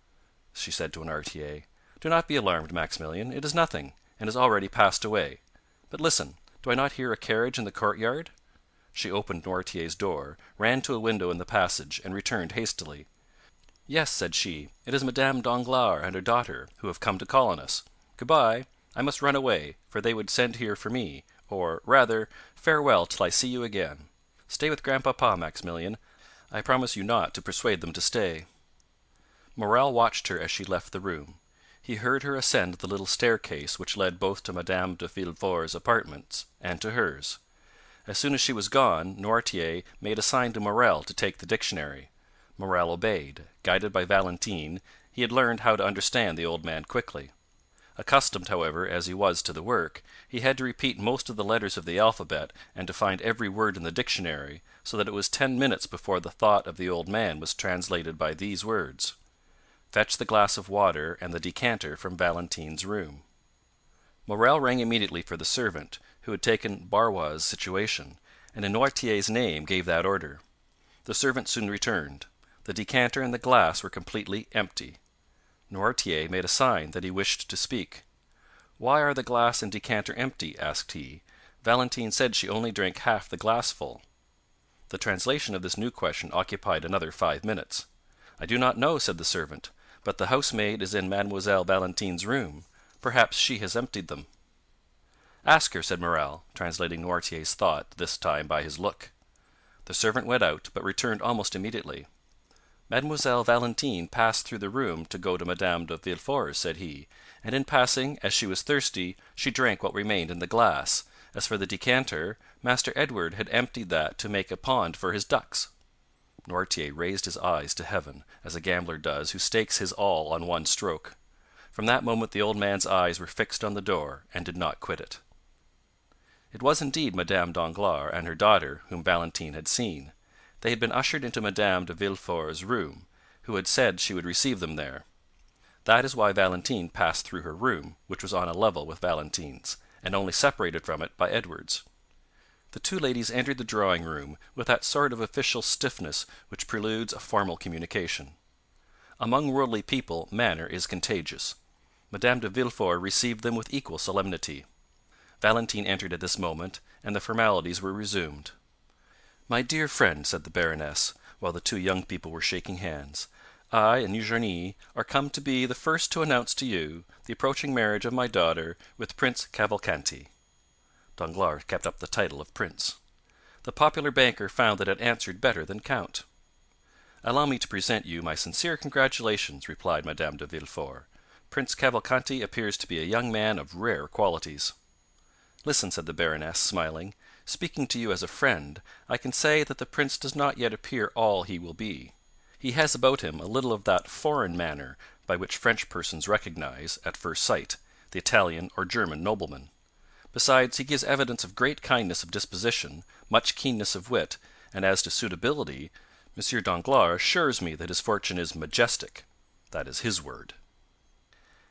she said to Noirtier. "Do not be alarmed, Maximilian. It is nothing, and has already passed away. But listen, do I not hear a carriage in the courtyard?" She opened Noirtier's door, ran to a window in the passage, and returned hastily. "Yes," said she, "it is Madame Danglars and her daughter, who have come to call on us. Good bye. I must run away, for they would send here for me; or, rather, farewell till I see you again. Stay with grandpapa, Maximilian. I promise you not to persuade them to stay." Morel watched her as she left the room. He heard her ascend the little staircase which led both to Madame de Villefort's apartments and to hers. As soon as she was gone, Noirtier made a sign to Morel to take the dictionary. Morel obeyed. Guided by Valentine, he had learned how to understand the old man quickly. Accustomed, however, as he was to the work, he had to repeat most of the letters of the alphabet and to find every word in the dictionary, so that it was 10 minutes before the thought of the old man was translated by these words: "Fetch the glass of water and the decanter from Valentine's room." Morel rang immediately for the servant, who had taken Barrois's situation, and in Noirtier's name gave that order. The servant soon returned. The decanter and the glass were completely empty. Noirtier made a sign that he wished to speak. "Why are the glass and decanter empty?" asked he. "Valentine said she only drank half the glassful." The translation of this new question occupied another 5 minutes. "I do not know," said the servant, "but the housemaid is in Mademoiselle Valentine's room. Perhaps she has emptied them." "Ask her," said Morel, translating Noirtier's thought, this time by his look. The servant went out, but returned almost immediately. "Mademoiselle Valentine passed through the room to go to Madame de Villefort's," said he, "and in passing, as she was thirsty, she drank what remained in the glass. As for the decanter, Master Edward had emptied that to make a pond for his ducks." Noirtier raised his eyes to heaven, as a gambler does who stakes his all on one stroke. From that moment the old man's eyes were fixed on the door, and did not quit it. It was indeed Madame Danglars and her daughter whom Valentine had seen. They had been ushered into Madame de Villefort's room, who had said she would receive them there. That is why Valentine passed through her room, which was on a level with Valentine's, and only separated from it by Edward's. The two ladies entered the drawing room with that sort of official stiffness which preludes a formal communication. Among worldly people manner is contagious. Madame de Villefort received them with equal solemnity. Valentine entered at this moment, and the formalities were resumed. "My dear friend," said the Baroness, while the two young people were shaking hands, "I and Eugenie are come to be the first to announce to you the approaching marriage of my daughter with Prince Cavalcanti." Danglars kept up the title of Prince. The popular banker found that it answered better than Count. "Allow me to present you my sincere congratulations," replied Madame de Villefort. "Prince Cavalcanti appears to be a young man of rare qualities." "Listen," said the Baroness, smiling. "Speaking to you as a friend, I can say that the prince does not yet appear all he will be. He has about him a little of that foreign manner by which French persons recognize, at first sight, the Italian or German nobleman. Besides, he gives evidence of great kindness of disposition, much keenness of wit, and as to suitability, Monsieur Danglars assures me that his fortune is majestic. That is his word."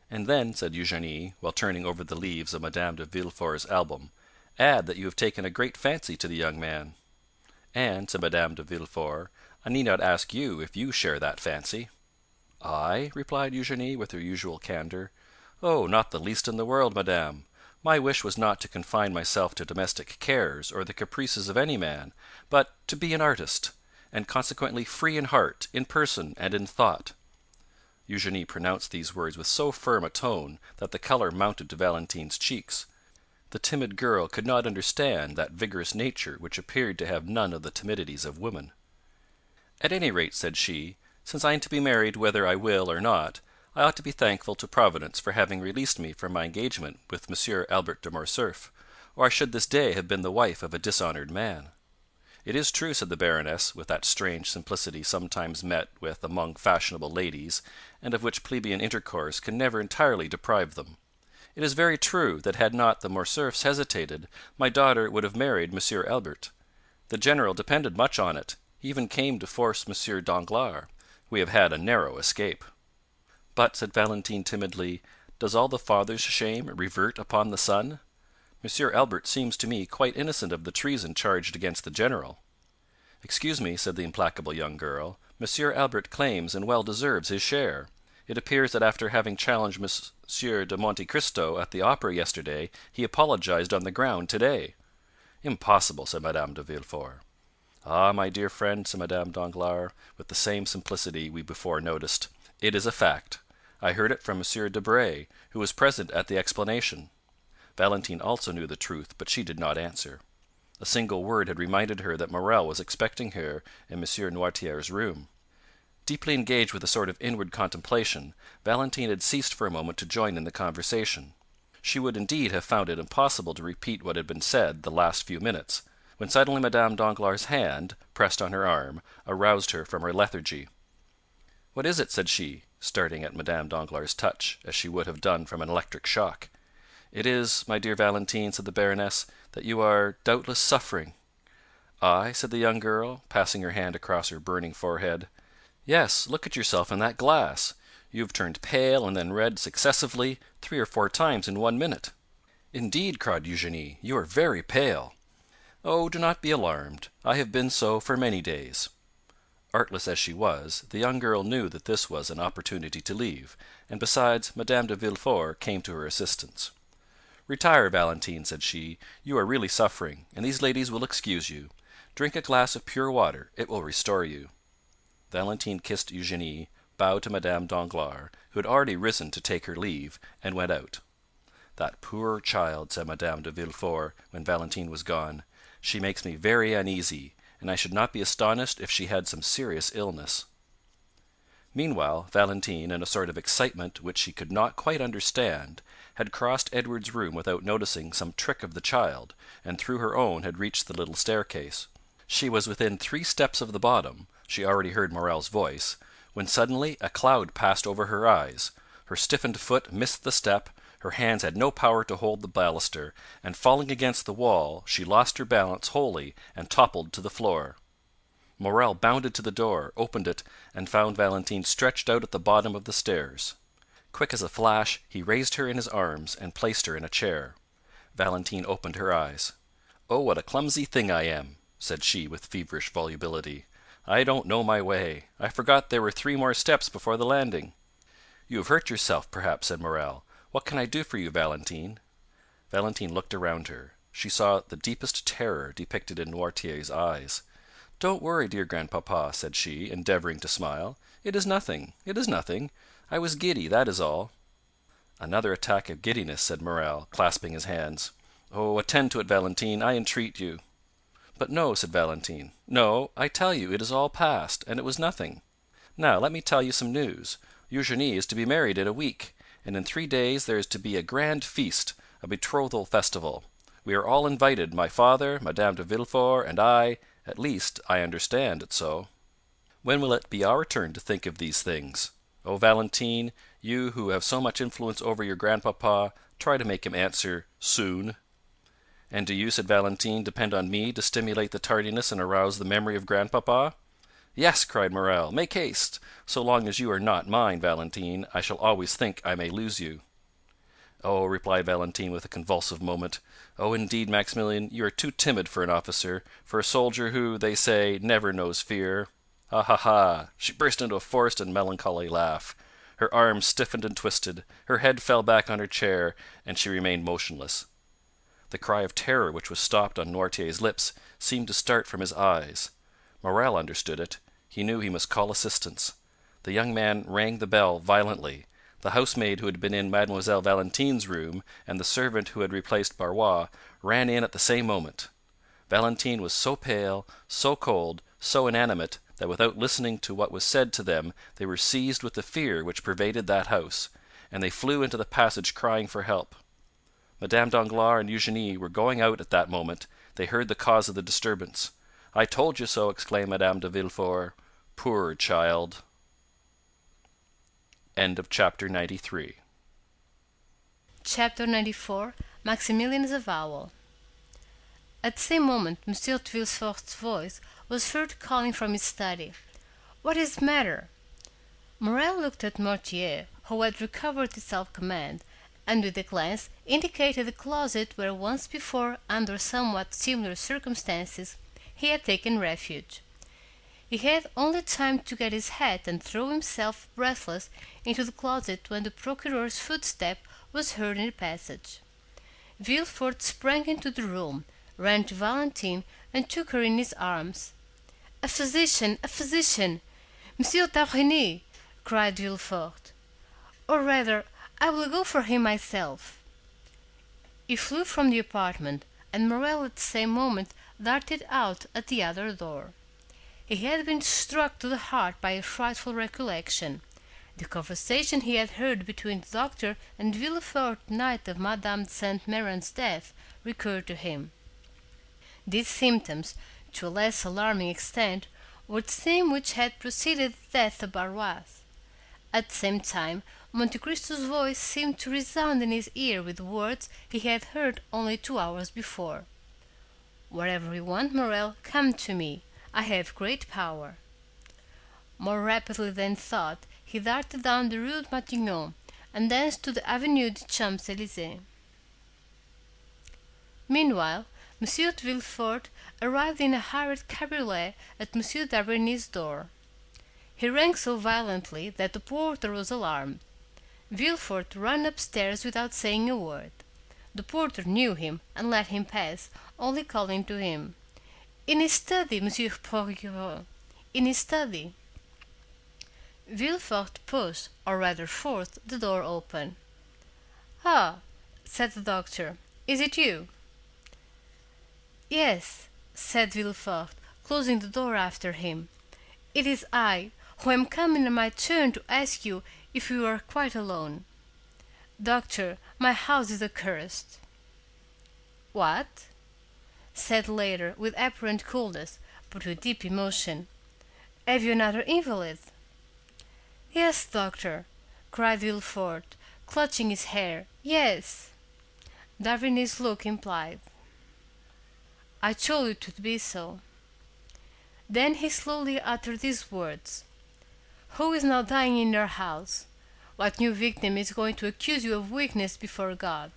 "And then," said Eugénie, while turning over the leaves of Madame de Villefort's album, "add that you have taken a great fancy to the young man." "And," said Madame de Villefort, "I need not ask you if you share that fancy." "I?" replied Eugénie, with her usual candor. "Oh, not the least in the world, madame. My wish was not to confine myself to domestic cares or the caprices of any man, but to be an artist, and consequently free in heart, in person, and in thought." Eugénie pronounced these words with so firm a tone that the color mounted to Valentine's cheeks. The timid girl could not understand that vigorous nature which appeared to have none of the timidities of women. "At any rate," said she, "since I am to be married whether I will or not, I ought to be thankful to Providence for having released me from my engagement with Monsieur Albert de Morcerf, or I should this day have been the wife of a dishonored man." "It is true," said the Baroness, with that strange simplicity sometimes met with among fashionable ladies, and of which plebeian intercourse can never entirely deprive them. "It is very true that had not the Morcerfs hesitated, my daughter would have married Monsieur Albert. The general depended much on it; he even came to force Monsieur Danglars. We have had a narrow escape." "But," said Valentine timidly, "does all the father's shame revert upon the son? Monsieur Albert seems to me quite innocent of the treason charged against the general." "Excuse me," said the implacable young girl, "Monsieur Albert claims and well deserves his share. It appears that after having challenged Monsieur de Monte Cristo at the Opera yesterday, he apologized on the ground today." "Impossible," said Madame de Villefort. "Ah, my dear friend," said Madame Danglars, with the same simplicity we before noticed, "it is a fact. I heard it from Monsieur Debray, who was present at the explanation." Valentine also knew the truth, but she did not answer. A single word had reminded her that Morrel was expecting her in Monsieur Noirtier's room. Deeply engaged with a sort of inward contemplation, Valentine had ceased for a moment to join in the conversation. She would indeed have found it impossible to repeat what had been said the last few minutes, when suddenly Madame Danglars' hand, pressed on her arm, aroused her from her lethargy. "What is it?" said she, starting at Madame Danglars' touch, as she would have done from an electric shock. "It is, my dear Valentine," said the Baroness, "that you are doubtless suffering." "I?" said the young girl, passing her hand across her burning forehead. "Yes, look at yourself in that glass. You have turned pale and then red successively 3 or 4 times in 1 minute." "Indeed," cried Eugénie, "you are very pale." "Oh, do not be alarmed; I have been so for many days." Artless as she was, the young girl knew that this was an opportunity to leave, and besides, Madame de Villefort came to her assistance. "Retire, Valentine," said she; "you are really suffering, and these ladies will excuse you. Drink a glass of pure water; it will restore you." Valentine kissed Eugénie, bowed to Madame Danglars, who had already risen to take her leave, and went out. "That poor child," said Madame de Villefort, when Valentine was gone; "she makes me very uneasy, and I should not be astonished if she had some serious illness." Meanwhile, Valentine, in a sort of excitement which she could not quite understand, had crossed Edward's room without noticing some trick of the child, and through her own had reached the little staircase. She was within 3 steps of the bottom, she already heard Morrel's voice, when suddenly a cloud passed over her eyes, her stiffened foot missed the step, her hands had no power to hold the baluster, and falling against the wall, she lost her balance wholly and toppled to the floor. Morrel bounded to the door, opened it, and found Valentine stretched out at the bottom of the stairs. Quick as a flash, he raised her in his arms and placed her in a chair. Valentine opened her eyes. "Oh, what a clumsy thing I am!" said she with feverish volubility. "I don't know my way. I forgot there were 3 more steps before the landing." "You have hurt yourself, perhaps," said Morrel. "What can I do for you, Valentine?" Valentine looked around her. She saw the deepest terror depicted in Noirtier's eyes. "Don't worry, dear grandpapa," said she, endeavoring to smile. "It is nothing, it is nothing. I was giddy, that is all." "Another attack of giddiness," said Morrel, clasping his hands. "Oh, attend to it, Valentine, I entreat you." "But no," said Valentine. "No, I tell you it is all past, and it was nothing. Now let me tell you some news. Eugénie is to be married in a week, and in 3 days there is to be a grand feast, a betrothal festival. We are all invited, my father, Madame de Villefort, and I; at least, I understand it so. When will it be our turn to think of these things? Oh, Valentine, you who have so much influence over your grandpapa, try to make him answer 'soon.'" "And do you," said Valentine, "depend on me to stimulate the tardiness and arouse the memory of grandpapa?" "Yes," cried Morel, "make haste. So long as you are not mine, Valentine, I shall always think I may lose you." "Oh," replied Valentine, with a convulsive movement, "oh, indeed, Maximilian, you are too timid for an officer, for a soldier who, they say, never knows fear. Ha, ha, ha!" She burst into a forced and melancholy laugh. Her arms stiffened and twisted, her head fell back on her chair, and she remained motionless. The cry of terror which was stopped on Noirtier's lips seemed to start from his eyes. Morel understood it. He knew he must call assistance. The young man rang the bell violently. The housemaid who had been in Mademoiselle Valentine's room, and the servant who had replaced Barrois, ran in at the same moment. Valentine was so pale, so cold, so inanimate, that without listening to what was said to them they were seized with the fear which pervaded that house, and they flew into the passage crying for help. Madame Danglars and Eugenie were going out at that moment; they heard the cause of the disturbance. "I told you so!" exclaimed Madame de Villefort. "Poor child!" Chapter 93. Chapter 94. Maximilian's avowal. At the same moment Monsieur de Villefort's voice was heard calling from his study. "What is the matter?" Morel looked at Noirtier, who had recovered his self-command, and with a glance indicated the closet where once before, under somewhat similar circumstances, he had taken refuge. He had only time to get his hat and throw himself breathless into the closet when the procuror's footstep was heard in the passage. Villefort sprang into the room, ran to Valentine, and took her in his arms. "A physician! A physician! Monsieur d'Avrigny!" cried Villefort. "Or rather, I will go for him myself." He flew from the apartment, and Morel at the same moment darted out at the other door. He had been struck to the heart by a frightful recollection. The conversation he had heard between the doctor and Villefort the night of Madame de Saint Méran's death recurred to him. These symptoms, to a less alarming extent, were the same which had preceded the death of Barrois. At the same time, Monte Cristo's voice seemed to resound in his ear with words he had heard only 2 hours before. "Whatever you want, Morel, come to me. I have great power." More rapidly than thought, he darted down the Rue Matignon, and thence to the Avenue des Champs-Élysées. Meanwhile, Monsieur de Villefort arrived in a hired cabriolet at Monsieur d'Avrigny's door. He rang so violently that the porter was alarmed. Villefort ran upstairs without saying a word. The porter knew him, and let him pass, only calling to him, "In his study, Monsieur Procureur, in his study." Villefort pushed, or rather forced, the door open. "Ah," said the doctor, "is it you?" "Yes," said Villefort, closing the door after him. "It is I, who am coming in my turn to ask you if you are quite alone. Doctor, my house is accursed." "What?" said the latter, with apparent coolness, but with deep emotion. "Have you another invalid?" "Yes, doctor," cried Villefort, clutching his hair, "yes." D'Avrigny's look implied, "I told you to be so." Then he slowly uttered these words: "Who is now dying in your house? What new victim is going to accuse you of weakness before God?"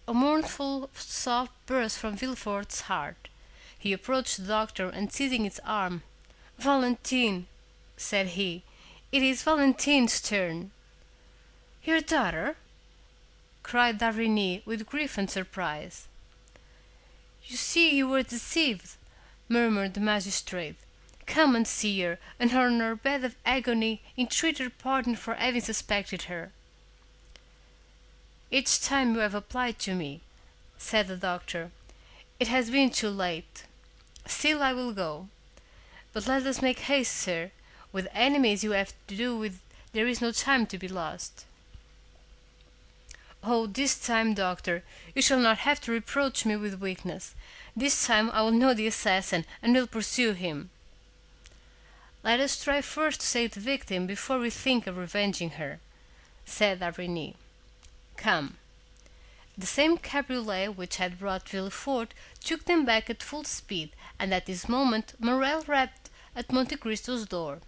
A mournful sob burst from Villefort's heart. He approached the doctor, and seizing his arm, "Valentine," said he, "it is Valentine's turn." "Your daughter?" cried d'Avrigny, with grief and surprise. "You see you were deceived," murmured the magistrate. "Come and see her, and on her bed of agony entreat her pardon for having suspected her." "Each time you have applied to me," said the doctor, "it has been too late. Still I will go. But let us make haste, sir. With enemies you have to do with there is no time to be lost." "Oh, this time, doctor, you shall not have to reproach me with weakness. This time I will know the assassin, and will pursue him." "Let us try first to save the victim before we think of revenging her," said d'Avrigny. "Come." The same cabriolet which had brought Villefort took them back at full speed, and at this moment Morel rapped at Monte Cristo's door.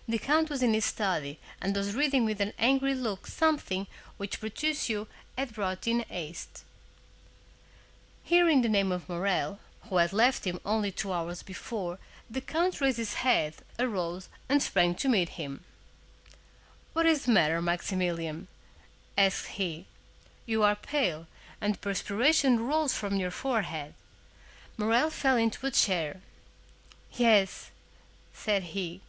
The Count was in his study, and was reading with an angry look something which Bertuccio had brought in haste. Hearing the name of Morrel, who had left him only 2 hours before, the Count raised his head, arose, and sprang to meet him. "What is the matter, Maximilian?" asked he. "You are pale, and perspiration rolls from your forehead." Morrel fell into a chair. "Yes," said he,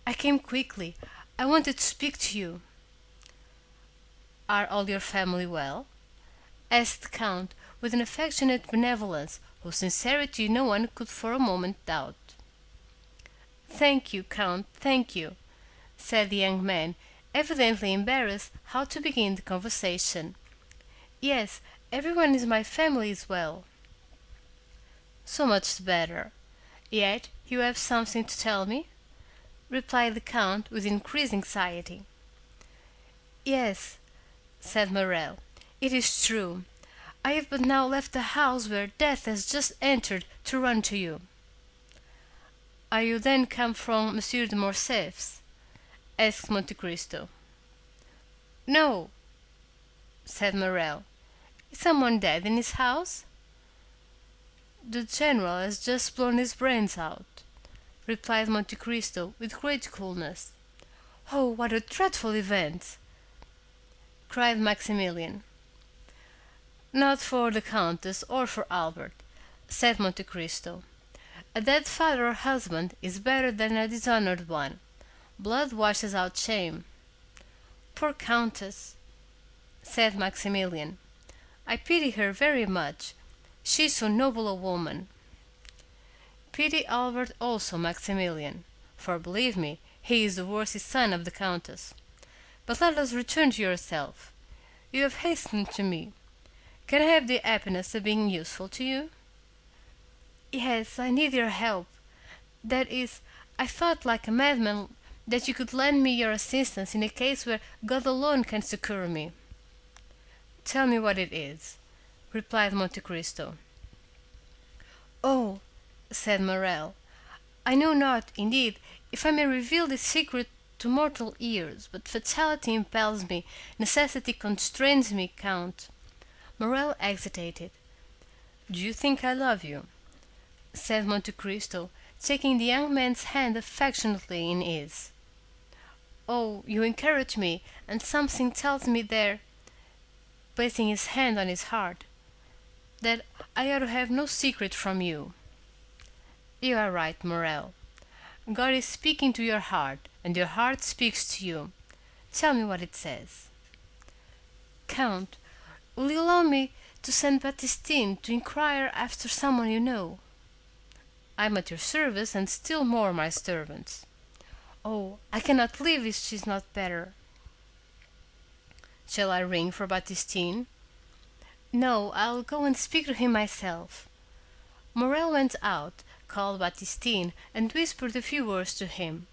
"I came quickly. I wanted to speak to you." "Are all your family well?" asked the Count, with an affectionate benevolence whose sincerity no one could for a moment doubt. "Thank you, Count, thank you," said the young man, evidently embarrassed how to begin the conversation. "Yes, everyone in my family is well." "So much the better. Yet you have something to tell me?" replied the Count with increased anxiety. "Yes," said Morrel, "it is true. I have but now left the house where death has just entered to run to you." "Are you then come from Monsieur de Morcerf's?" asked Monte Cristo. "No," said Morrel. "Is someone dead in his house?" "The general has just blown his brains out," replied Monte Cristo with great coolness. "Oh, what a dreadful event!" cried Maximilian. "Not for the Countess or for Albert," said Monte Cristo. "A dead father or husband is better than a dishonored one. Blood washes out shame." "Poor Countess!" said Maximilian. "I pity her very much. She is so noble a woman." "Pity Albert also, Maximilian, for believe me, he is the worthy son of the Countess. But let us return to yourself. You have hastened to me. Can I have the happiness of being useful to you?" "Yes, I need your help. That is, I thought like a madman that you could lend me your assistance in a case where God alone can succor me." "Tell me what it is," replied Monte Cristo. "Oh," said Morrel, "I know not, indeed, if I may reveal this secret to mortal ears, but fatality impels me, necessity constrains me, Count." Morrel hesitated. "Do you think I love you?" said Monte Cristo, taking the young man's hand affectionately in his. "Oh, you encourage me, and something tells me there," placing his hand on his heart, "that I ought to have no secret from you." "You are right, Morrel. God is speaking to your heart, and your heart speaks to you. Tell me what it says." "Count, will you allow me to send Baptistine to inquire after someone you know?" "I am at your service, and still more my servants." "Oh, I cannot live if she is not better." "Shall I ring for Baptistine?" "No, I'll go and speak to him myself." Morrel went out, called Baptistine, and whispered a few words to him.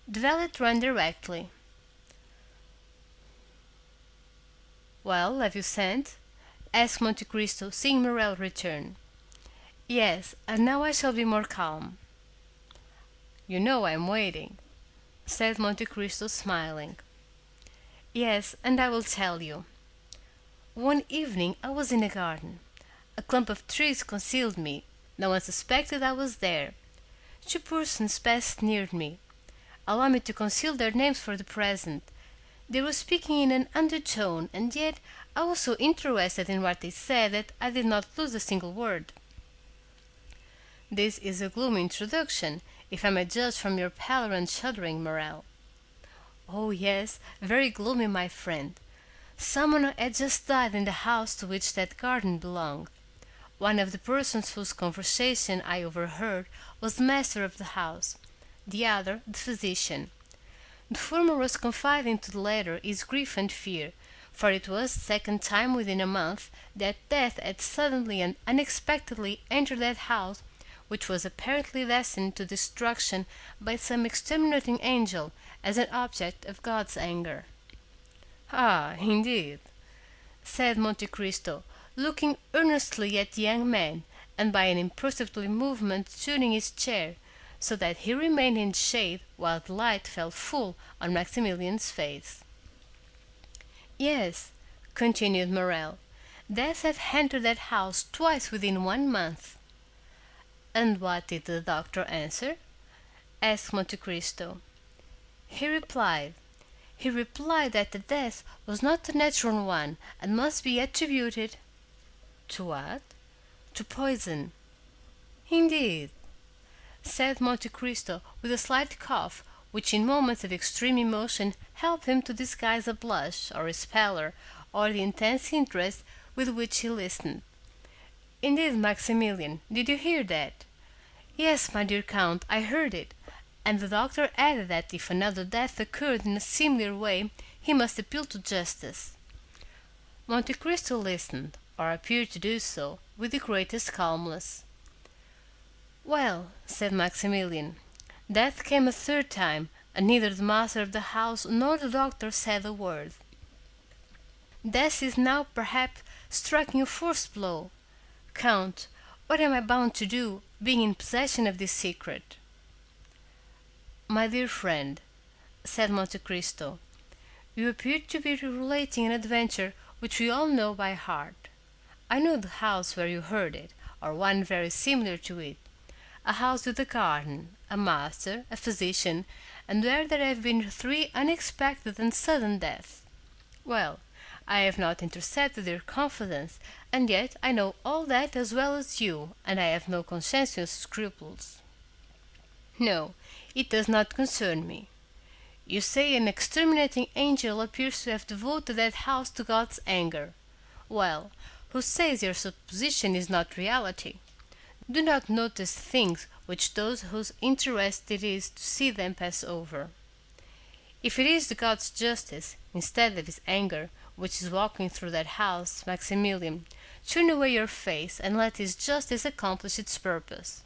The valet ran directly. "Well, have you sent?" asked Monte Cristo, seeing Morrel return. "Yes, and now I shall be more calm." "You know I am waiting," said Monte Cristo, smiling. "Yes, and I will tell you. One evening I was in a garden. A clump of trees concealed me. No one suspected I was there. Two persons passed near me. Allow me to conceal their names for the present. They were speaking in an undertone, and yet I was so interested in what they said that I did not lose a single word. This is a gloomy introduction, if I may judge from your pallor and shuddering, Morrel." "Oh, yes, very gloomy, my friend. Someone had just died in the house to which that garden belonged. One of the persons whose conversation I overheard was the master of the house, the other the physician. The former was confiding to the latter his grief and fear, for it was the second time within a month that death had suddenly and unexpectedly entered that house, which was apparently destined to destruction by some exterminating angel, as an object of God's anger." "Ah, indeed," said Monte Cristo, looking earnestly at the young man, and by an imperceptible movement turning his chair, so that he remained in shade while the light fell full on Maximilian's face. "Yes," continued Morel, "death had entered that house twice within 1 month." "And what did the doctor answer?" asked Monte Cristo. He replied that the death was not a natural one, and must be attributed—" "To what?" "To poison." "Indeed," said Monte Cristo with a slight cough, which in moments of extreme emotion helped him to disguise a blush, or his pallor, or the intense interest with which he listened. "Indeed, Maximilian, did you hear that?" "Yes, my dear count, I heard it." And the doctor added that if another death occurred in a similar way, he must appeal to justice. Monte Cristo listened, or appeared to do so, with the greatest calmness. "Well," said Maximilian, "death came a third time, and neither the master of the house nor the doctor said a word. Death is now perhaps striking a fourth blow. Count, what am I bound to do, being in possession of this secret?" "My dear friend," said Monte Cristo, "you appear to be relating an adventure which we all know by heart. I know the house where you heard it, or one very similar to it, a house with a garden, a master, a physician, and where there have been 3 unexpected and sudden deaths. Well, I have not intercepted your confidence, and yet I know all that as well as you, and I have no conscientious scruples. No, it does not concern me. You say an exterminating angel appears to have devoted that house to God's anger. Well, who says your supposition is not reality? Do not notice things which those whose interest it is to see them pass over. If it is the God's justice, instead of his anger, which is walking through that house, Maximilian, turn away your face and let his justice accomplish its purpose."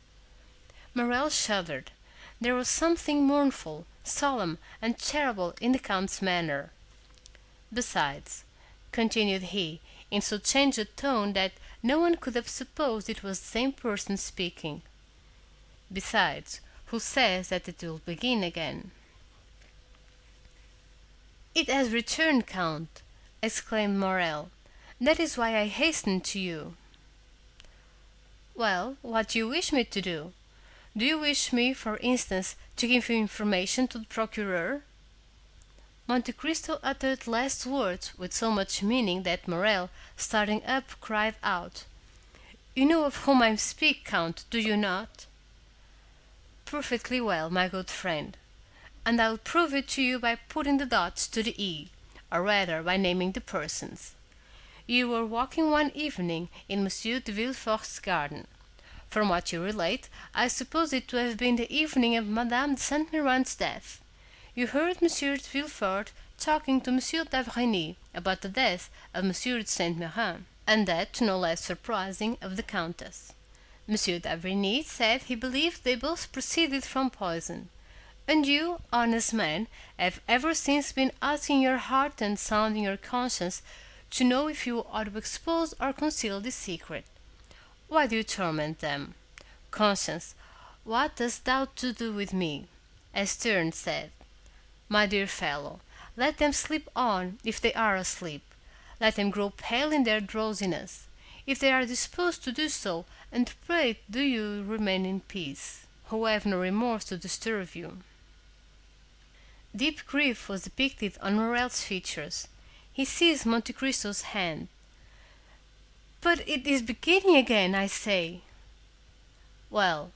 Morrel shuddered. There was something mournful, solemn, and terrible in the count's manner. "Besides," continued he, in so changed a tone that no one could have supposed it was the same person speaking, "besides, who says that it will begin again?" "It has returned, Count," exclaimed Morrel. "That is why I hastened to you." "Well, what do you wish me to do? Do you wish me, for instance, to give information to the procureur?" Monte Cristo uttered the last words with so much meaning that Morrel, starting up, cried out, "You know of whom I speak, Count, do you not?" "Perfectly well, my good friend, and I will prove it to you by putting the dots to the i, or rather by naming the persons. You were walking one evening in Monsieur de Villefort's garden. From what you relate, I suppose it to have been the evening of Madame de Saint Méran's death. You heard Monsieur de Villefort talking to Monsieur d'Avrigny about the death of Monsieur de Saint Méran, and that, no less surprising, of the Countess. Monsieur d'Avrigny said he believed they both proceeded from poison. And you, honest man, have ever since been asking your heart and sounding your conscience to know if you ought to expose or conceal this secret. Why do you torment them? Conscience, what hast thou to do with me? As Sterne said, my dear fellow, let them sleep on if they are asleep. Let them grow pale in their drowsiness, if they are disposed to do so, and pray do you remain in peace, who have no remorse to disturb you." Deep grief was depicted on Morrel's features. He seized Monte Cristo's hand. "But it is beginning again, I say." "Well,"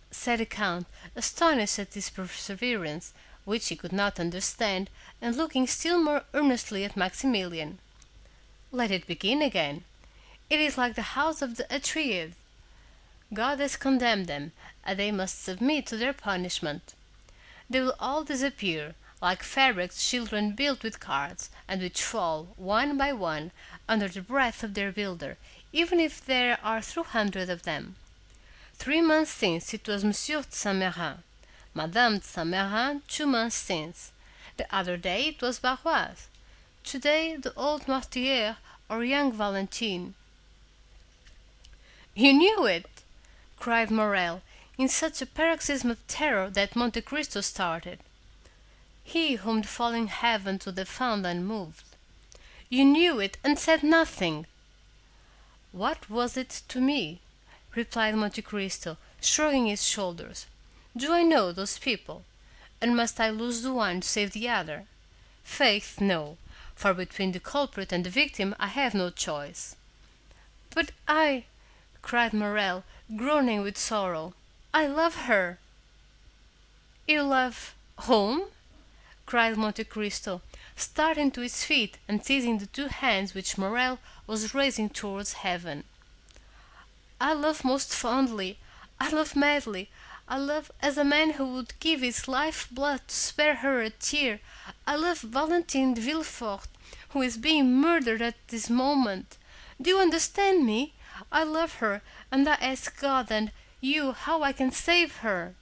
said the count, astonished at this perseverance, which he could not understand, and looking still more earnestly at Maximilian, "let it begin again. It is like the house of the Atrides. God has condemned them, and they must submit to their punishment. They will all disappear, like fabrics children build with cards, and which fall, one by one, under the breath of their builder, even if there are 300 of them. 3 months since it was Monsieur de Saint Méran, Madame de Saint Méran 2 months since. The other day it was Barroise. Today the old Mortier or young Valentine." "You knew it!" cried Morrel, in such a paroxysm of terror that Monte Cristo started. He whom the falling heavens would have found unmoved. You knew it and said nothing. What was it to me? Replied Monte Cristo, shrugging his shoulders. Do I know those people? And must I lose the one to save the other? Faith, no, for between the culprit and the victim I have no choice. But I, cried Morrel, groaning with sorrow, I love her. You love whom? Cried Monte Cristo, starting to his feet and seizing the two hands which Morrel was raising towards heaven. I love most fondly, I love madly, I love as a man who would give his life blood to spare her a tear. I love Valentine de Villefort, who is being murdered at this moment. Do you understand me? I love her, and I ask God and you how I can save her.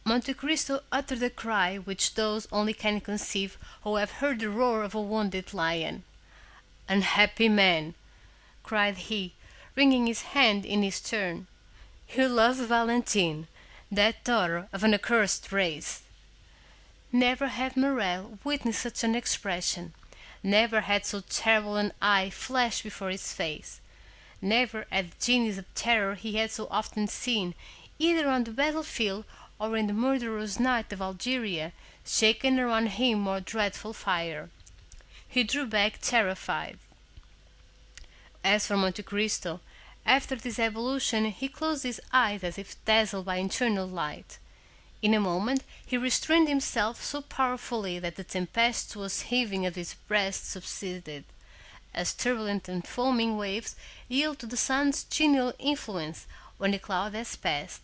Monte Cristo uttered a cry which those only can conceive who have heard the roar of a wounded lion. Unhappy man! Cried he, wringing his hand in his turn. You love Valentine, that daughter of an accursed race. Never had Morrel witnessed such an expression. Never had so terrible an eye flashed before his face. Never had the genius of terror he had so often seen, either on the battlefield or in the murderous night of Algeria, shaken around him more dreadful fire. He drew back terrified. As for Monte Cristo, after this evolution he closed his eyes as if dazzled by internal light. In a moment he restrained himself so powerfully that the tempestuous heaving of his breast subsided, as turbulent and foaming waves yield to the sun's genial influence when the cloud has passed.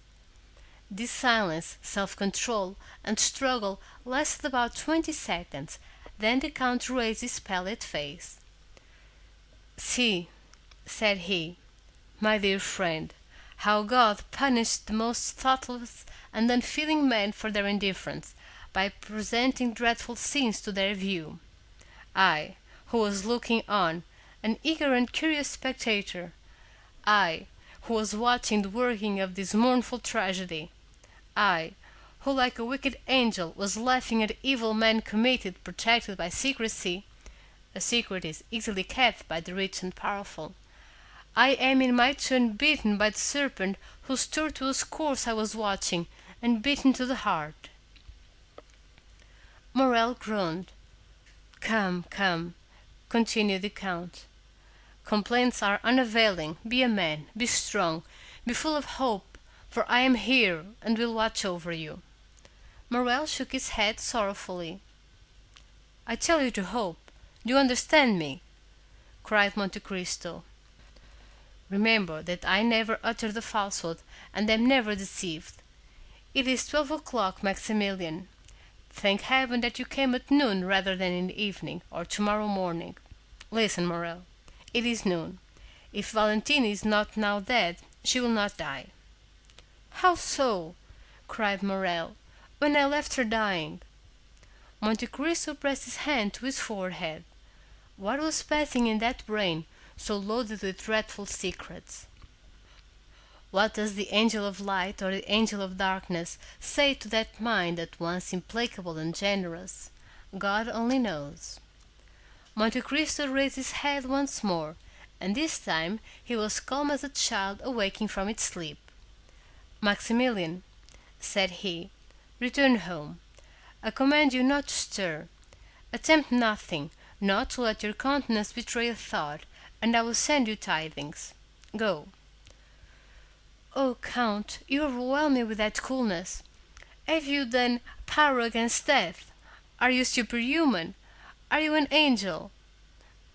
This silence, self-control, and struggle lasted about 20 seconds, then the Count raised his pallid face. "See," said he, "my dear friend, how God punished the most thoughtless and unfeeling men for their indifference, by presenting dreadful scenes to their view. I, who was looking on, an eager and curious spectator, I, who was watching the working of this mournful tragedy, I, who like a wicked angel was laughing at evil men committed, protected by secrecy, a secret is easily kept by the rich and powerful, I am in my turn beaten by the serpent whose tortuous course I was watching, and beaten to the heart." Morrel groaned. "Come, come," continued the Count. "Complaints are unavailing. Be a man, be strong, be full of hope, for I am here, and will watch over you." Morrel shook his head sorrowfully. "I tell you to hope. Do you understand me?" cried Monte Cristo. "Remember that I never uttered a falsehood, and am never deceived. It is 12 o'clock, Maximilian. Thank heaven that you came at noon rather than in the evening, or tomorrow morning. Listen, Morrel. It is noon. If Valentine is not now dead, she will not die." "How so?" cried Morrel. "When I left her dying." Monte Cristo pressed his hand to his forehead. What was passing in that brain, so loaded with dreadful secrets? What does the angel of light or the angel of darkness say to that mind at once implacable and generous? God only knows. Monte Cristo raised his head once more, and this time he was calm as a child awaking from its sleep. "Maximilian," said he, "return home. I command you not to stir. Attempt nothing, not to let your countenance betray a thought, and I will send you tidings. Go." "Oh, Count, you overwhelm me with that coolness. Have you, then, power against death? Are you superhuman? Are you an angel?"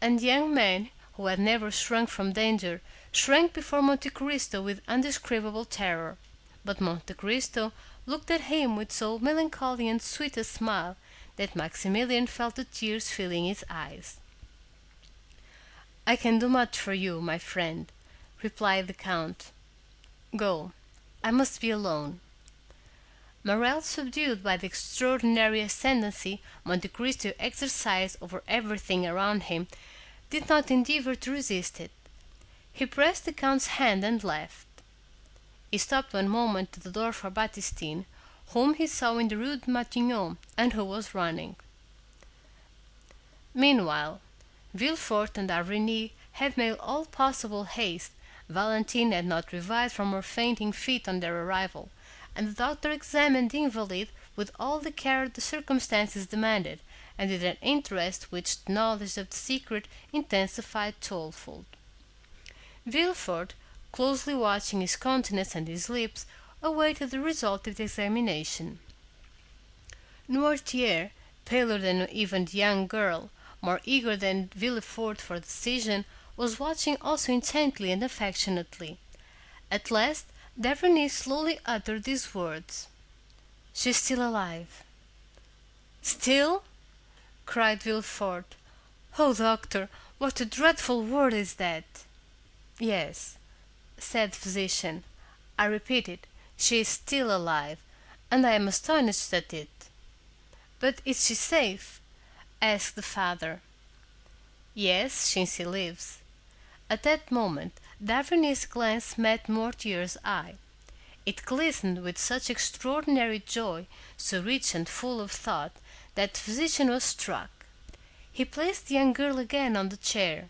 And the young man, who had never shrunk from danger, shrank before Monte Cristo with undescribable terror. But Monte Cristo looked at him with so melancholy and sweet a smile that Maximilian felt the tears filling his eyes. "I can do much for you, my friend," replied the Count. "Go. I must be alone." Morrel, subdued by the extraordinary ascendancy Monte Cristo exercised over everything around him, did not endeavor to resist it. He pressed the Count's hand and left. He stopped one moment at the door for Baptistine, whom he saw in the Rue de Matignon, and who was running. Meanwhile, Villefort and d'Avrigny had made all possible haste. Valentine had not revived from her fainting fit on their arrival, and the doctor examined the invalid with all the care the circumstances demanded, and with an interest which the knowledge of the secret intensified twofold. Villefort, closely watching his countenance and his lips, awaited the result of the examination. Noirtier, paler than even the young girl, more eager than Villefort for decision, was watching also intently and affectionately. At last, d'Avrigny slowly uttered these words: "She is still alive." "Still?" cried Villefort. "Oh, doctor, what a dreadful word is that!" "Yes," said the physician, "I repeat it, she is still alive, and I am astonished at it." "But is she safe?" asked the father. "Yes, since he lives." At that moment, d'Avrigny's glance met Noirtier's eye. It glistened with such extraordinary joy, so rich and full of thought, that the physician was struck. He placed the young girl again on the chair.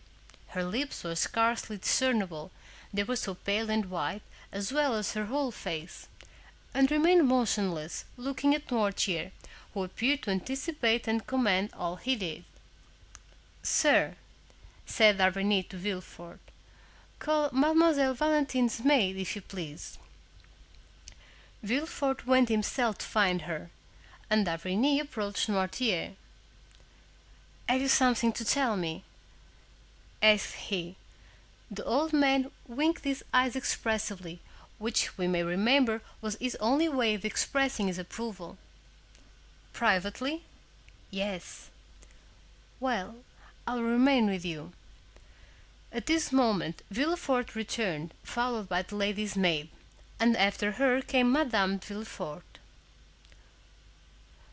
Her lips were scarcely discernible, they were so pale and white, as well as her whole face, and remained motionless, looking at Noirtier, who appeared to anticipate and command all he did. "Sir," said d'Avrigny to Villefort, "call Mademoiselle Valentine's maid, if you please." Villefort went himself to find her, and d'Avrigny approached Noirtier. "Have you something to tell me?" asked he. The old man winked his eyes expressively, which we may remember was his only way of expressing his approval. "Privately?" "Yes." "Well, I'll remain with you." At this moment Villefort returned, followed by the lady's maid, and after her came Madame de Villefort.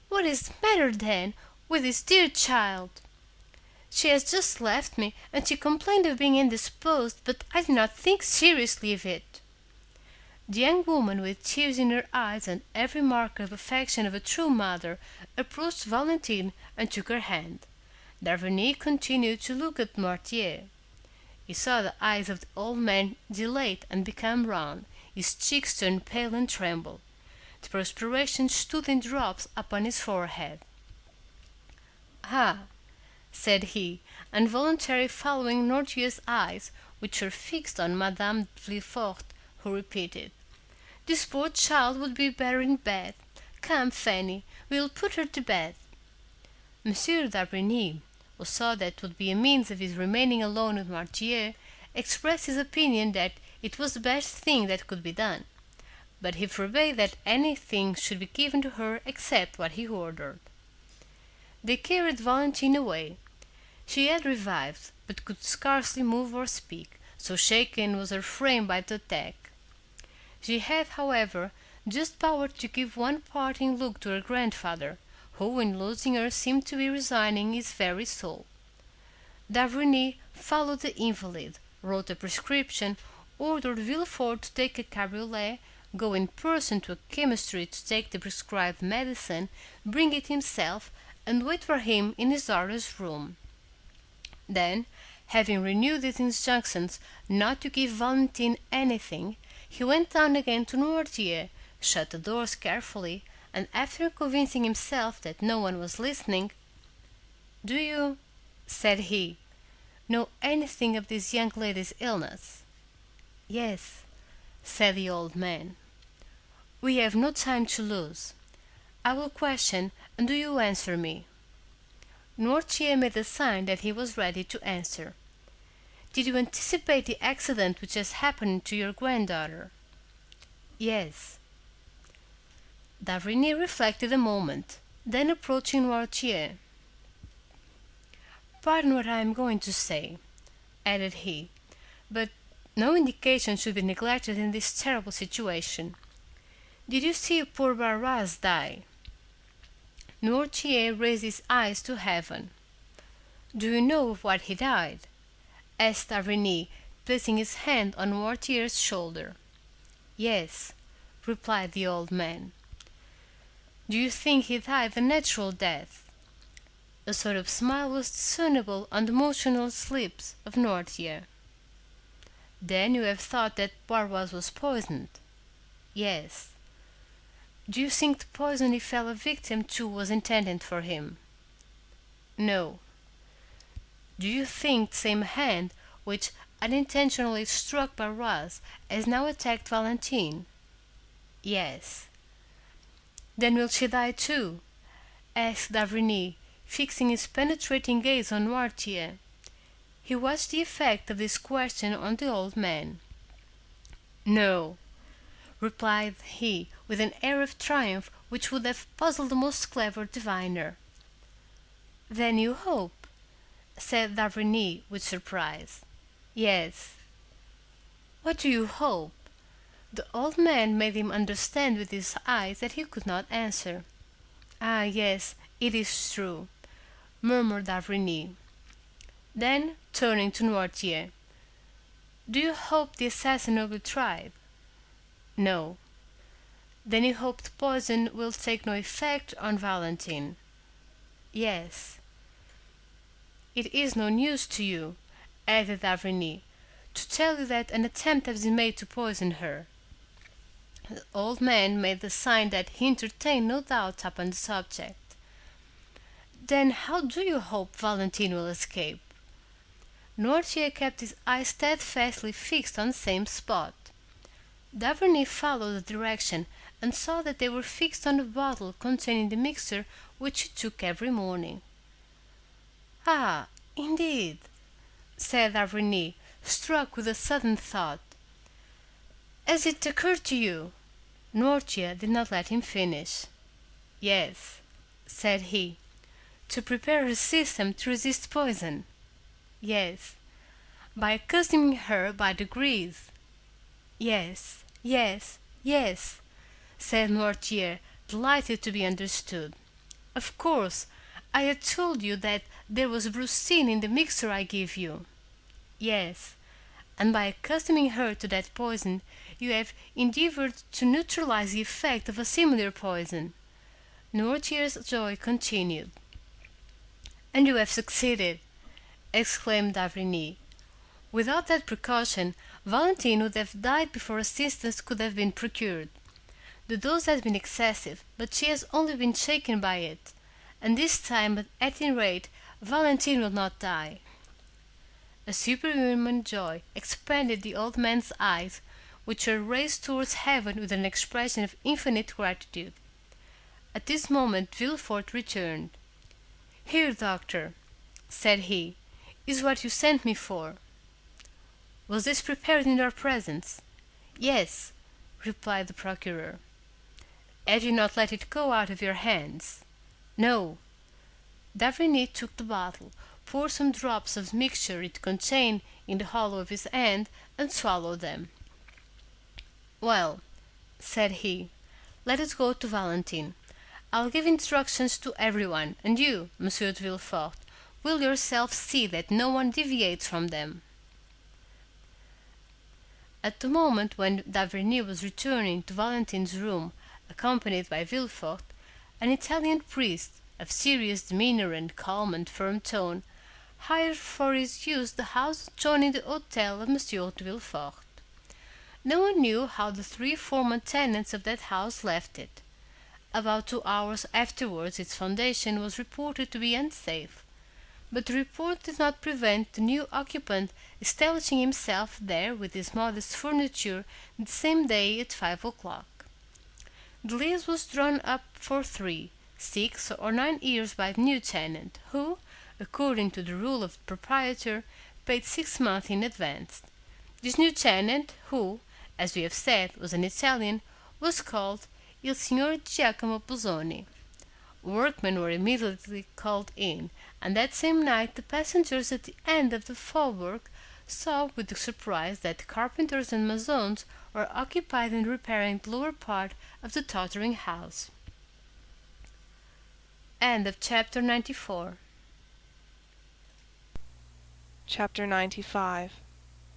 "What is the matter, then, with this dear child?" "She has just left me, and she complained of being indisposed, but I did not think seriously of it." The young woman, with tears in her eyes and every mark of affection of a true mother, approached Valentine and took her hand. d'Avrigny continued to look at Noirtier. He saw the eyes of the old man dilate and become round, his cheeks turn pale and tremble. The perspiration stood in drops upon his forehead. "Ah!" said he, involuntarily following Noirtier's eyes, which were fixed on Madame de Villefort, who repeated: "This poor child would be better in bed. Come, Fanny, we will put her to bed." Monsieur d'Avrigny, who saw that would be a means of his remaining alone with Noirtier, expressed his opinion that it was the best thing that could be done, but he forbade that anything should be given to her except what he ordered. They carried Valentine away. She had revived, but could scarcely move or speak, so shaken was her frame by the attack. She had, however, just power to give one parting look to her grandfather, who in losing her seemed to be resigning his very soul. d'Avrigny followed the invalid, wrote a prescription, ordered Villefort to take a cabriolet, go in person to a chemistry to take the prescribed medicine, bring it himself, and wait for him in his daughter's room. Then, having renewed his injunctions not to give Valentine anything, he went down again to Noirtier, shut the doors carefully, and after convincing himself that no one was listening, "Do you," said he, "know anything of this young lady's illness?" "Yes," said the old man. "We have no time to lose. I will question, and do you answer me." Noirtier made a sign that he was ready to answer. "Did you anticipate the accident which has happened to your granddaughter?" "Yes." d'Avrigny reflected a moment, then approaching Noirtier: "Pardon what I am going to say," added he, "but no indication should be neglected in this terrible situation. Did you see poor Barras die?" Noirtier raised his eyes to heaven. "Do you know of what he died?" asked d'Avrigny, placing his hand on Noirtier's shoulder. Yes, replied the old man. Do you think he died a natural death? A sort of smile was discernible on the motionless lips of Noirtier. Then you have thought that Barrois was poisoned? Yes. Do you think the poison he fell a victim to was intended for him? No. Do you think the same hand which unintentionally struck Barrois has now attacked Valentine? Yes. Then will she die too? Asked d'Avrigny, fixing his penetrating gaze on Noirtier. He watched the effect of this question on the old man. No, replied he, with an air of triumph which would have puzzled the most clever diviner. Then you hope? Said d'Avrigny with surprise. Yes. What do you hope? The old man made him understand with his eyes that he could not answer. Ah, yes, it is true, murmured d'Avrigny. Then, turning to Noirtier, do you hope the assassin will be tried? No. Then you hope the poison will take no effect on Valentine? Yes. It is no news to you, added d'Avrigny, to tell you that an attempt has been made to poison her. The old man made the sign that he entertained no doubt upon the subject. Then how do you hope Valentine will escape? Noirtier kept his eyes steadfastly fixed on the same spot. d'Avrigny followed the direction, and saw that they were fixed on the bottle containing the mixture which he took every morning. Ah, indeed, said d'Avrigny, struck with a sudden thought. Has it occurred to you? Noirtier did not let him finish. Yes, said he, to prepare her system to resist poison. Yes, by accustoming her by degrees. Yes, yes, yes, said Noirtier, delighted to be understood. Of course, I had told you that there was brucine in the mixture I gave you. Yes, and by accustoming her to that poison, you have endeavored to neutralize the effect of a similar poison. Noirtier's joy continued. And you have succeeded, exclaimed d'Avrigny. Without that precaution, Valentine would have died before assistance could have been procured. The dose has been excessive, but she has only been shaken by it, and this time, at any rate, Valentine will not die. A superhuman joy expanded the old man's eyes, which were raised towards heaven with an expression of infinite gratitude. At this moment Villefort returned. "Here, doctor," said he, "is what you sent me for." "Was this prepared in your presence?" "Yes," replied the procureur. "Had you not let it go out of your hands?" "No." d'Avrigny took the bottle, poured some drops of the mixture it contained in the hollow of his hand, and swallowed them. "Well," said he, "let us go to Valentine. I'll give instructions to everyone, and you, Monsieur de Villefort, will yourself see that no one deviates from them." At the moment when d'Avrigny was returning to Valentine's room, accompanied by Villefort, an Italian priest, of serious demeanor and calm and firm tone, hired for his use the house adjoining the hotel of Monsieur de Villefort. No one knew how the 3 former tenants of that house left it. About 2 hours afterwards its foundation was reported to be unsafe, but the report did not prevent the new occupant establishing himself there with his modest furniture the same day at 5 o'clock. The lease was drawn up for 3, 6, or 9 years by the new tenant, who, according to the rule of the proprietor, paid 6 months in advance. This new tenant, who, as we have said, was an Italian, was called Il Signor Giacomo Busoni. Workmen were immediately called in, and that same night the passengers at the end of the faubourg saw with surprise that the carpenters and masons were occupied in repairing the lower part of the tottering house. Chapter 95.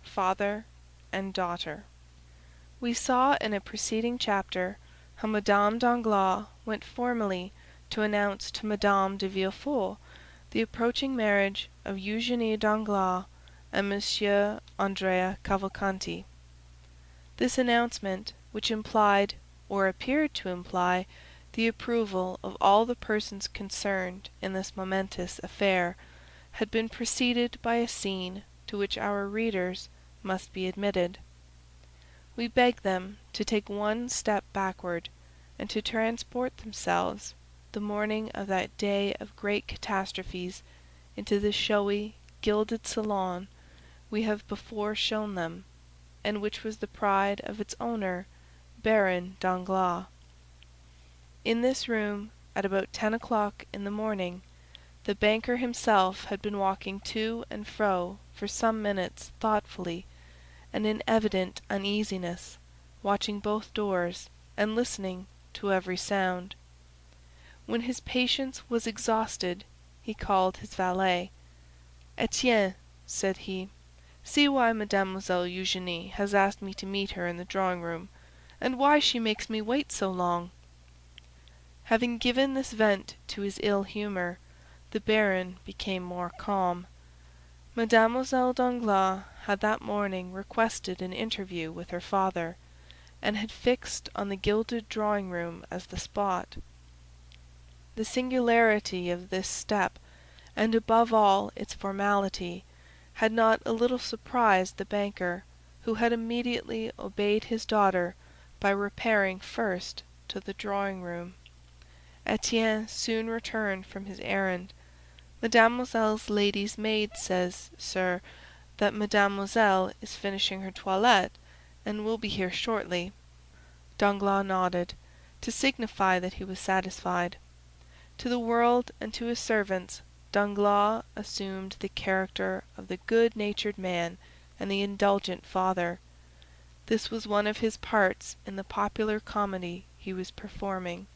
Father and Daughter. We saw in a preceding chapter how Madame Danglars went formally to announce to Madame de Villefort the approaching marriage of Eugénie Danglars and Monsieur Andrea Cavalcanti. This announcement, which implied, or appeared to imply, the approval of all the persons concerned in this momentous affair, had been preceded by a scene to which our readers must be admitted. We beg them to take one step backward, and to transport themselves, the morning of that day of great catastrophes, into the showy, gilded salon we have before shown them, and which was the pride of its owner, Baron Danglars. In this room, at about 10 o'clock in the morning, the banker himself had been walking to and fro for some minutes thoughtfully, and in evident uneasiness, watching both doors and listening to every sound. When his patience was exhausted, he called his valet. "Etienne," said he, "see why Mademoiselle Eugénie has asked me to meet her in the drawing-room, and why she makes me wait so long." Having given this vent to his ill humor, the Baron became more calm. Mademoiselle Danglars had that morning requested an interview with her father, and had fixed on the gilded drawing-room as the spot. The singularity of this step, and above all its formality, had not a little surprised the banker, who had immediately obeyed his daughter by repairing first to the drawing-room. Etienne soon returned from his errand. "Mademoiselle's lady's maid says, sir, that Mademoiselle is finishing her toilette, and will be here shortly." Danglars nodded, to signify that he was satisfied. To the world and to his servants, Danglars assumed the character of the good-natured man and the indulgent father. This was one of his parts in the popular comedy he was performing,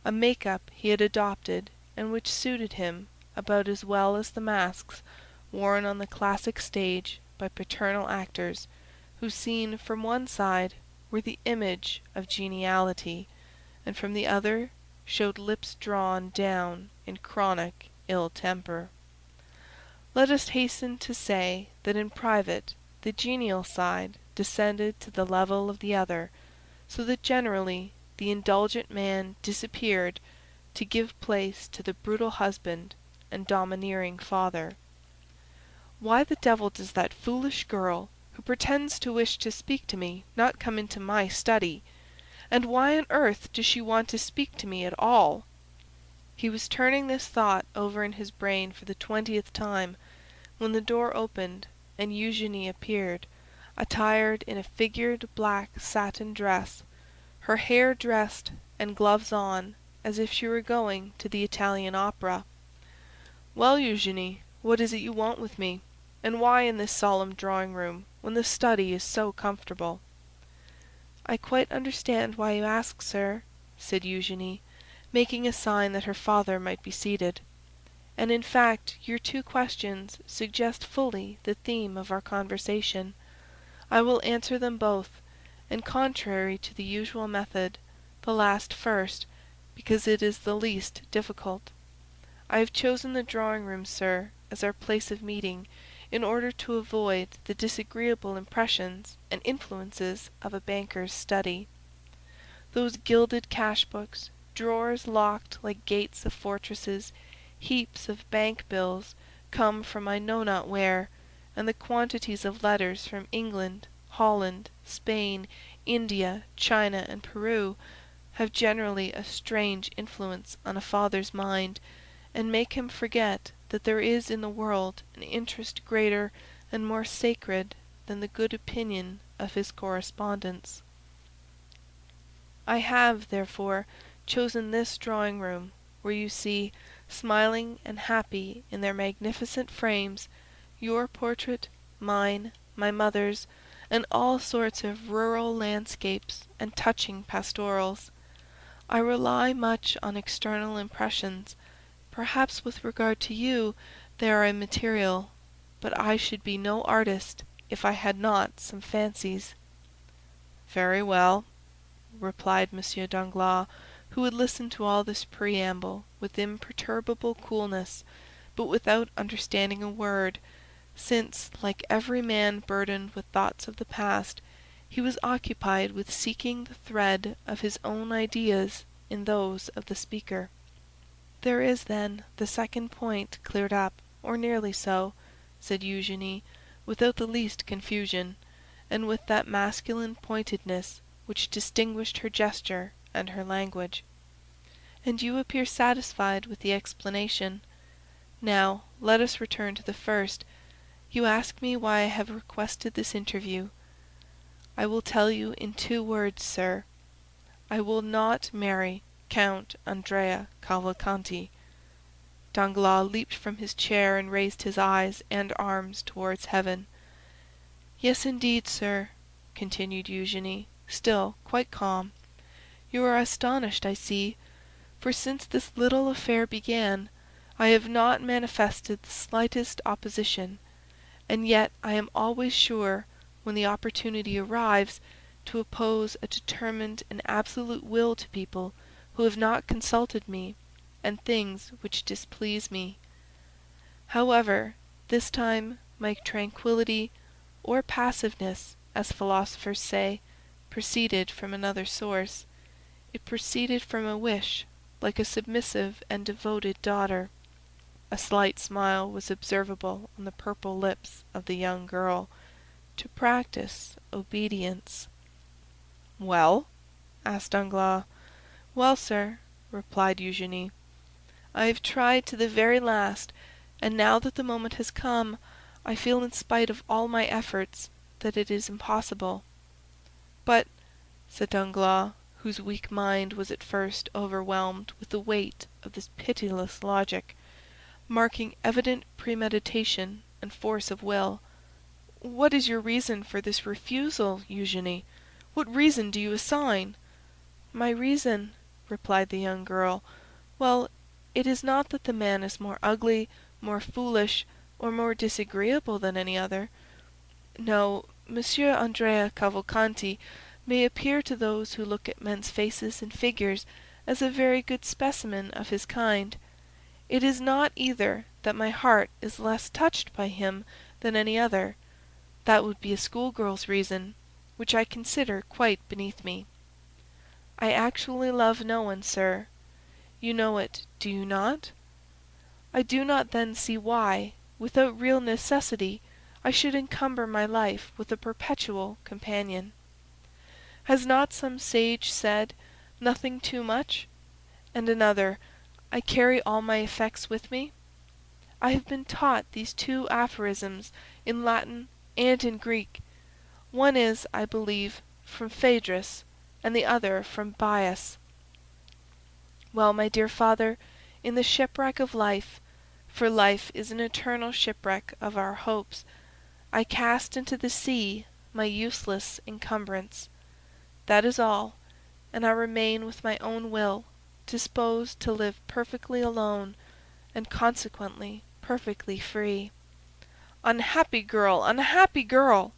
a make-up he had adopted and which suited him about as well as the masks worn on the classic stage by paternal actors who, seen from one side, were the image of geniality, and from the other showed lips drawn down in chronic ill-temper. Let us hasten to say that in private the genial side descended to the level of the other, so that generally the indulgent man disappeared to give place to the brutal husband and domineering father. "Why the devil does that foolish girl, who pretends to wish to speak to me, not come into my study? And why on earth does she want to speak to me at all?" He was turning this thought over in his brain for the 20th time, when the door opened and Eugénie appeared, attired in a figured black satin dress, her hair dressed and gloves on, as if she were going to the Italian opera. "Well, Eugénie, what is it you want with me? And why in this solemn drawing-room, when the study is so comfortable?" "I quite understand why you ask, sir," said Eugénie, making a sign that her father might be seated. "And in fact your two questions suggest fully the theme of our conversation. I will answer them both, and contrary to the usual method, the last first, because it is the least difficult. I have chosen the drawing-room, sir, as our place of meeting, in order to avoid the disagreeable impressions and influences of a banker's study. Those gilded cash-books, drawers locked like gates of fortresses, heaps of bank-bills come from I know not where, and the quantities of letters from England, Holland, Spain, India, China, and Peru, have generally a strange influence on a father's mind, and make him forget that there is in the world an interest greater and more sacred than the good opinion of his correspondents. I have, therefore, chosen this drawing-room, where you see, smiling and happy in their magnificent frames, your portrait, mine, my mother's, and all sorts of rural landscapes and touching pastorals. I rely much on external impressions. Perhaps with regard to you they are immaterial, but I should be no artist if I had not some fancies." "Very well," replied M. Danglars, who had listened to all this preamble with imperturbable coolness, but without understanding a word, since, like every man burdened with thoughts of the past, he was occupied with seeking the thread of his own ideas in those of the speaker. "There is, then, the second point cleared up, or nearly so," said Eugénie, without the least confusion, and with that masculine pointedness which distinguished her gesture and her language. "And you appear satisfied with the explanation. Now let us return to the first. You ask me why I have requested this interview. I will tell you in 2 words, sir. I will not marry Count Andrea Cavalcanti." Danglars leaped from his chair and raised his eyes and arms towards heaven. "Yes, indeed, sir," continued Eugénie, still quite calm. "You are astonished, I see, for since this little affair began, I have not manifested the slightest opposition, and yet I am always sure, when the opportunity arrives, to oppose a determined and absolute will to people who have not consulted me, and things which displease me. However, this time my tranquillity, or passiveness, as philosophers say, proceeded from another source. It proceeded from a wish, like a submissive and devoted daughter." A slight smile was observable on the purple lips of the young girl, "to practice obedience." "Well?" asked Danglars. "Well, sir," replied Eugénie, "I have tried to the very last, and now that the moment has come, I feel in spite of all my efforts that it is impossible." "But," said Danglars, whose weak mind was at first overwhelmed with the weight of this pitiless logic, marking evident premeditation and force of will, "what is your reason for this refusal, Eugénie? What reason do you assign?" "My reason," replied the young girl, "well, it is not that the man is more ugly, more foolish, or more disagreeable than any other. No, Monsieur Andrea Cavalcanti may appear to those who look at men's faces and figures as a very good specimen of his kind. It is not either that my heart is less touched by him than any other. That would be a schoolgirl's reason, which I consider quite beneath me. I actually love no one, sir. You know it, do you not? I do not then see why, without real necessity, I should encumber my life with a perpetual companion. Has not some sage said, 'Nothing too much'? And another, 'I carry all my effects with me'? I have been taught these 2 aphorisms in Latin and in Greek. One is, I believe, from Phaedrus, and the other from Bias. Well, my dear father, in the shipwreck of life, for life is an eternal shipwreck of our hopes, I cast into the sea my useless encumbrance. That is all, and I remain with my own will, disposed to live perfectly alone, and consequently perfectly free." "Unhappy girl, unhappy girl!"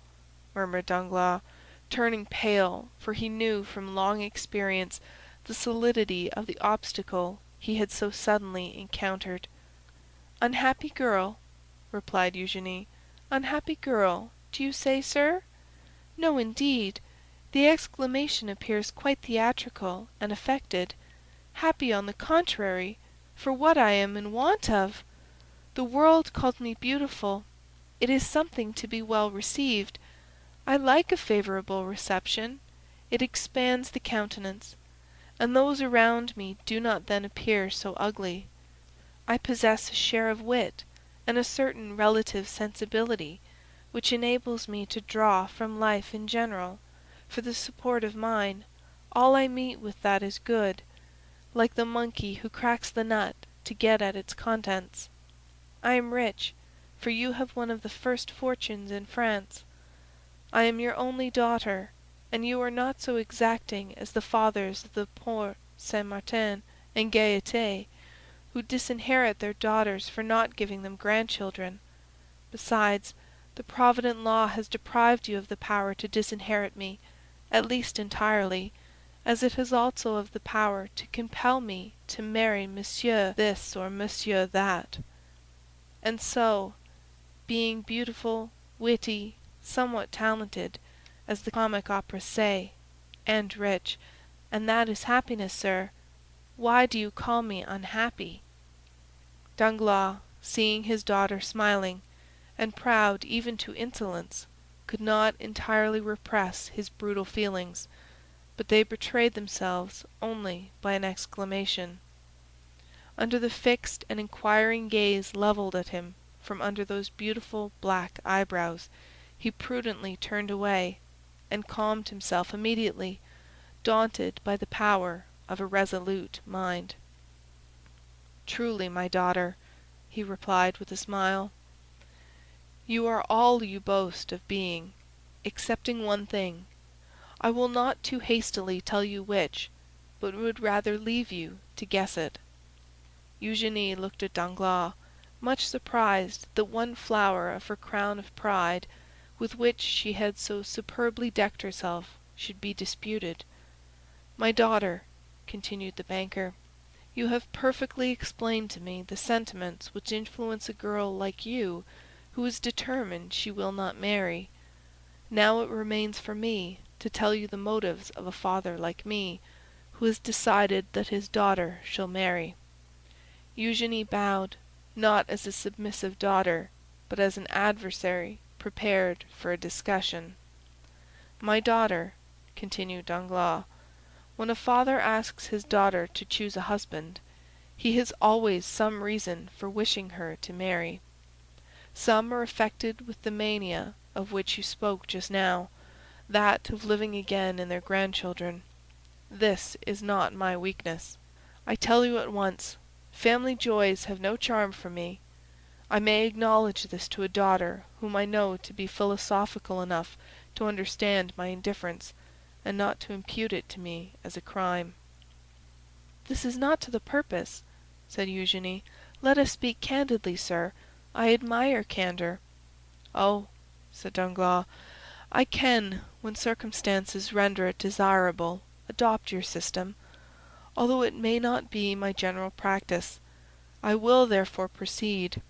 murmured Danglars, turning pale, for he knew from long experience the solidity of the obstacle he had so suddenly encountered. "Unhappy girl," replied Eugénie. "Unhappy girl, do you say, sir? No, indeed. The exclamation appears quite theatrical and affected. Happy, on the contrary, for what I am in want of. The world called me beautiful. It is something to be well received. I like a favorable reception. It expands the countenance, and those around me do not then appear so ugly. I possess a share of wit and a certain relative sensibility, which enables me to draw from life in general, for the support of mine, all I meet with that is good, like the monkey who cracks the nut to get at its contents. I am rich, for you have one of the first fortunes in France. I am your only daughter, and you are not so exacting as the fathers of the Porte Saint Martin and Gaieté, who disinherit their daughters for not giving them grandchildren. Besides, the provident law has deprived you of the power to disinherit me, at least entirely, as it has also of the power to compel me to marry Monsieur this or Monsieur that. And so, being beautiful, witty, somewhat talented, as the comic operas say, and rich, and that is happiness, sir, why do you call me unhappy?" Danglars, seeing his daughter smiling, and proud even to insolence, could not entirely repress his brutal feelings, but they betrayed themselves only by an exclamation. Under the fixed and inquiring gaze levelled at him from under those beautiful black eyebrows, he prudently turned away, and calmed himself immediately, daunted by the power of a resolute mind. "Truly, my daughter," he replied with a smile, "you are all you boast of being, excepting one thing. I will not too hastily tell you which, but would rather leave you to guess it." Eugénie looked at Danglars, much surprised that one flower of her crown of pride, with which she had so superbly decked herself, should be disputed. "My daughter," continued the banker, "you have perfectly explained to me the sentiments which influence a girl like you who is determined she will not marry. Now it remains for me to tell you the motives of a father like me, who has decided that his daughter shall marry." Eugénie bowed, not as a submissive daughter, but as an adversary prepared for a discussion. "My daughter," continued Danglars, "when a father asks his daughter to choose a husband, he has always some reason for wishing her to marry. Some are affected with the mania of which you spoke just now, that of living again in their grandchildren. This is not my weakness. I tell you at once, family joys have no charm for me. I may acknowledge this to a daughter whom I know to be philosophical enough to understand my indifference, and not to impute it to me as a crime." "This is not to the purpose," said Eugénie. "Let us speak candidly, sir. I admire candor." "Oh," said Danglars, "I can, when circumstances render it desirable, adopt your system, although it may not be my general practice. I will therefore proceed.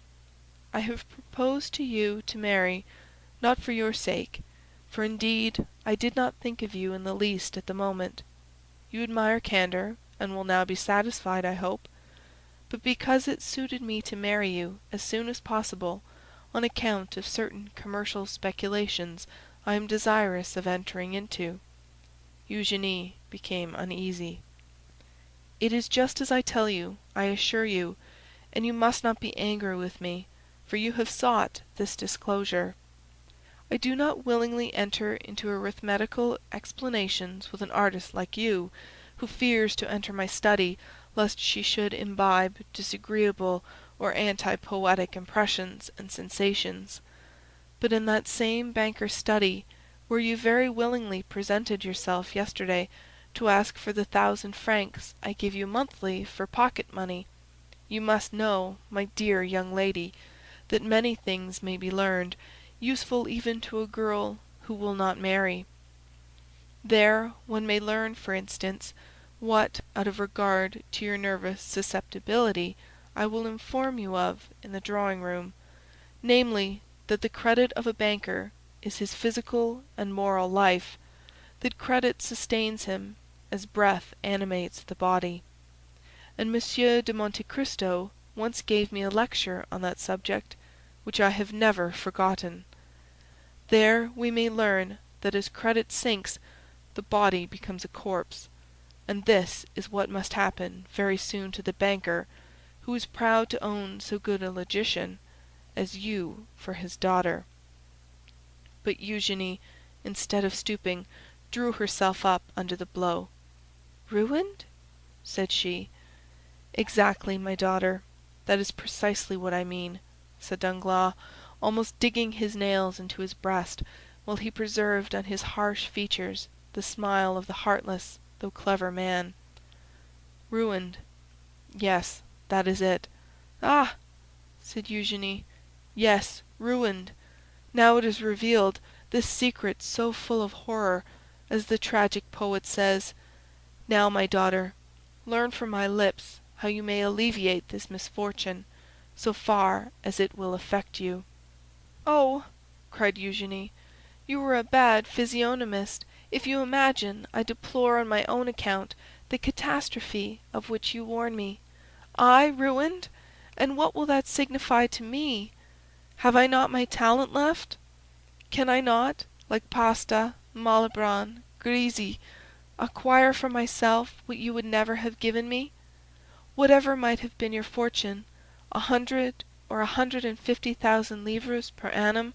I have proposed to you to marry, not for your sake, for indeed I did not think of you in the least at the moment. You admire candor, and will now be satisfied, I hope, but because it suited me to marry you as soon as possible, on account of certain commercial speculations I am desirous of entering into." Eugénie became uneasy. "It is just as I tell you, I assure you, and you must not be angry with me, for you have sought this disclosure. I do not willingly enter into arithmetical explanations with an artist like you, who fears to enter my study lest she should imbibe disagreeable or anti-poetic impressions and sensations. But in that same banker's study, where you very willingly presented yourself yesterday to ask for the 1,000 francs I give you monthly for pocket money, you must know, my dear young lady, that many things may be learned, useful even to a girl who will not marry. There one may learn, for instance, what, out of regard to your nervous susceptibility, I will inform you of in the drawing-room, namely, that the credit of a banker is his physical and moral life, that credit sustains him as breath animates the body. And Monsieur de Monte Cristo once gave me a lecture on that subject, which I have never forgotten. There we may learn that as credit sinks, the body becomes a corpse, and this is what must happen very soon to the banker, who is proud to own so good a logician as you for his daughter." But Eugénie, instead of stooping, drew herself up under the blow. "Ruined?" said she. "Exactly, my daughter. That is precisely what I mean," said Danglars, almost digging his nails into his breast, while he preserved on his harsh features the smile of the heartless though clever man. "Ruined. Yes, that is it." "Ah!" said Eugénie. "Yes, ruined. Now it is revealed, this secret so full of horror, as the tragic poet says. Now, my daughter, learn from my lips how you may alleviate this misfortune, so far as it will affect you." "Oh," cried Eugenie, "you are a bad physiognomist if you imagine I deplore on my own account the catastrophe of which you warn me. I ruined! And what will that signify to me? Have I not my talent left? Can I not, like Pasta, Malibran, Grisi, acquire for myself what you would never have given me? Whatever might have been your fortune, 100 or 150,000 livres per annum,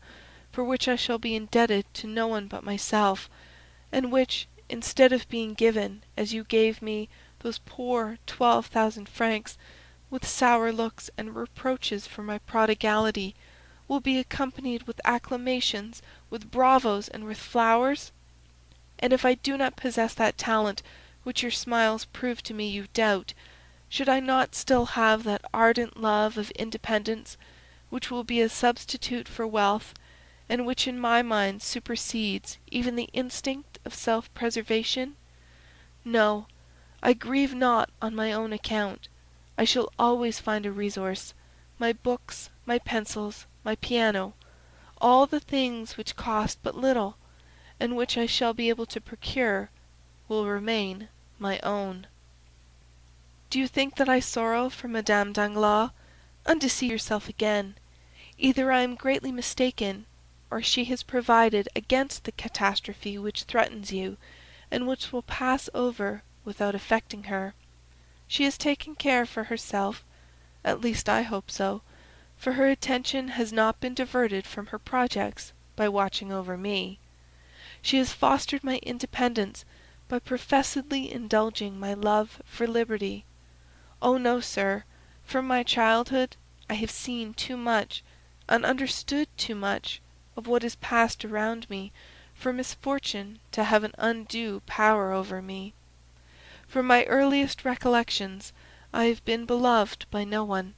for which I shall be indebted to no one but myself, and which, instead of being given as you gave me those poor 12,000 francs, with sour looks and reproaches for my prodigality, will be accompanied with acclamations, with bravos, and with flowers? And if I do not possess that talent which your smiles prove to me you doubt, should I not still have that ardent love of independence which will be a substitute for wealth, and which in my mind supersedes even the instinct of self-preservation? No, I grieve not on my own account. I shall always find a resource. My books, my pencils, my piano, all the things which cost but little, and which I shall be able to procure, will remain my own. Do you think that I sorrow for Madame Danglars? Undeceive yourself again. Either I am greatly mistaken, or she has provided against the catastrophe which threatens you, and which will pass over without affecting her. She has taken care for herself, at least I hope so, for her attention has not been diverted from her projects by watching over me. She has fostered my independence by professedly indulging my love for liberty. Oh no, sir, from my childhood I have seen too much, and understood too much, of what has passed around me, for misfortune to have an undue power over me. From my earliest recollections I have been beloved by no one,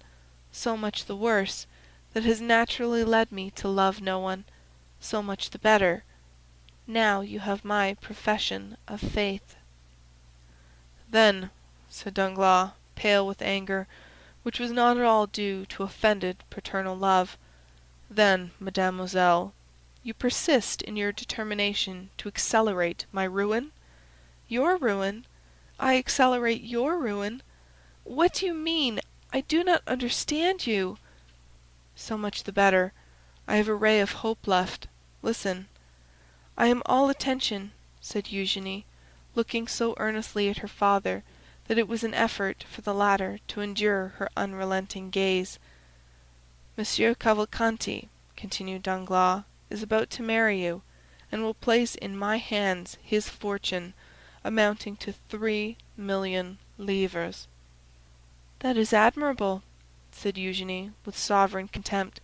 so much the worse, that has naturally led me to love no one, so much the better. Now you have my profession of faith." "Then," said Danglars, pale with anger, which was not at all due to offended paternal love, "then, mademoiselle, you persist in your determination to accelerate my ruin?" "Your ruin? I accelerate your ruin? What do you mean? I do not understand you." "So much the better. I have a ray of hope left. Listen." "I am all attention," said Eugenie, looking so earnestly at her father that it was an effort for the latter to endure her unrelenting gaze. "Monsieur Cavalcanti," continued Danglars, "is about to marry you, and will place in my hands his fortune, amounting to 3,000,000 livres." "That is admirable," said Eugenie with sovereign contempt,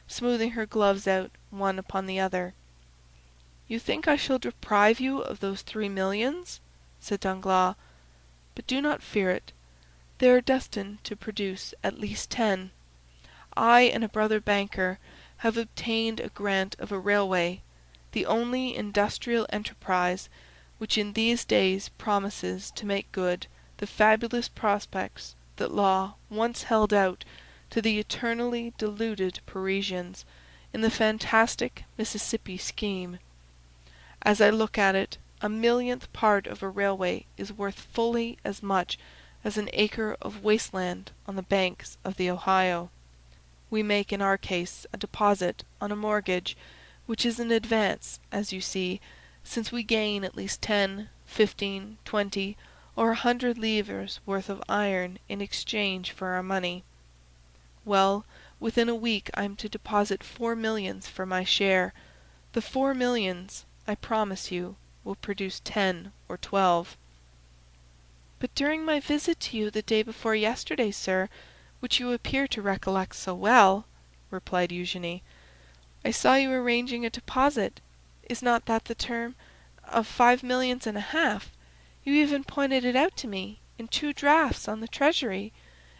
smoothing her gloves out one upon the other. "You think I shall deprive you of those 3 millions?" said Danglars. "But do not fear it. They are destined to produce at least 10. I and a brother banker have obtained a grant of a railway, the only industrial enterprise which in these days promises to make good the fabulous prospects that law once held out to the eternally deluded Parisians in the fantastic Mississippi scheme. As I look at it, a millionth part of a railway is worth fully as much as an acre of waste land on the banks of the Ohio. We make in our case a deposit on a mortgage, which is an advance, as you see, since we gain at least 10, 15, 20, or 100 livres worth of iron in exchange for our money. Well, within a week I am to deposit 4 millions for my share. The 4 millions, I promise you, will produce 10 or 12. "But during my visit to you the day before yesterday, sir, which you appear to recollect so well," replied Eugenie, "I saw you arranging a deposit, is not that the term, of 5 millions and a half. You even pointed it out to me in 2 drafts on the treasury,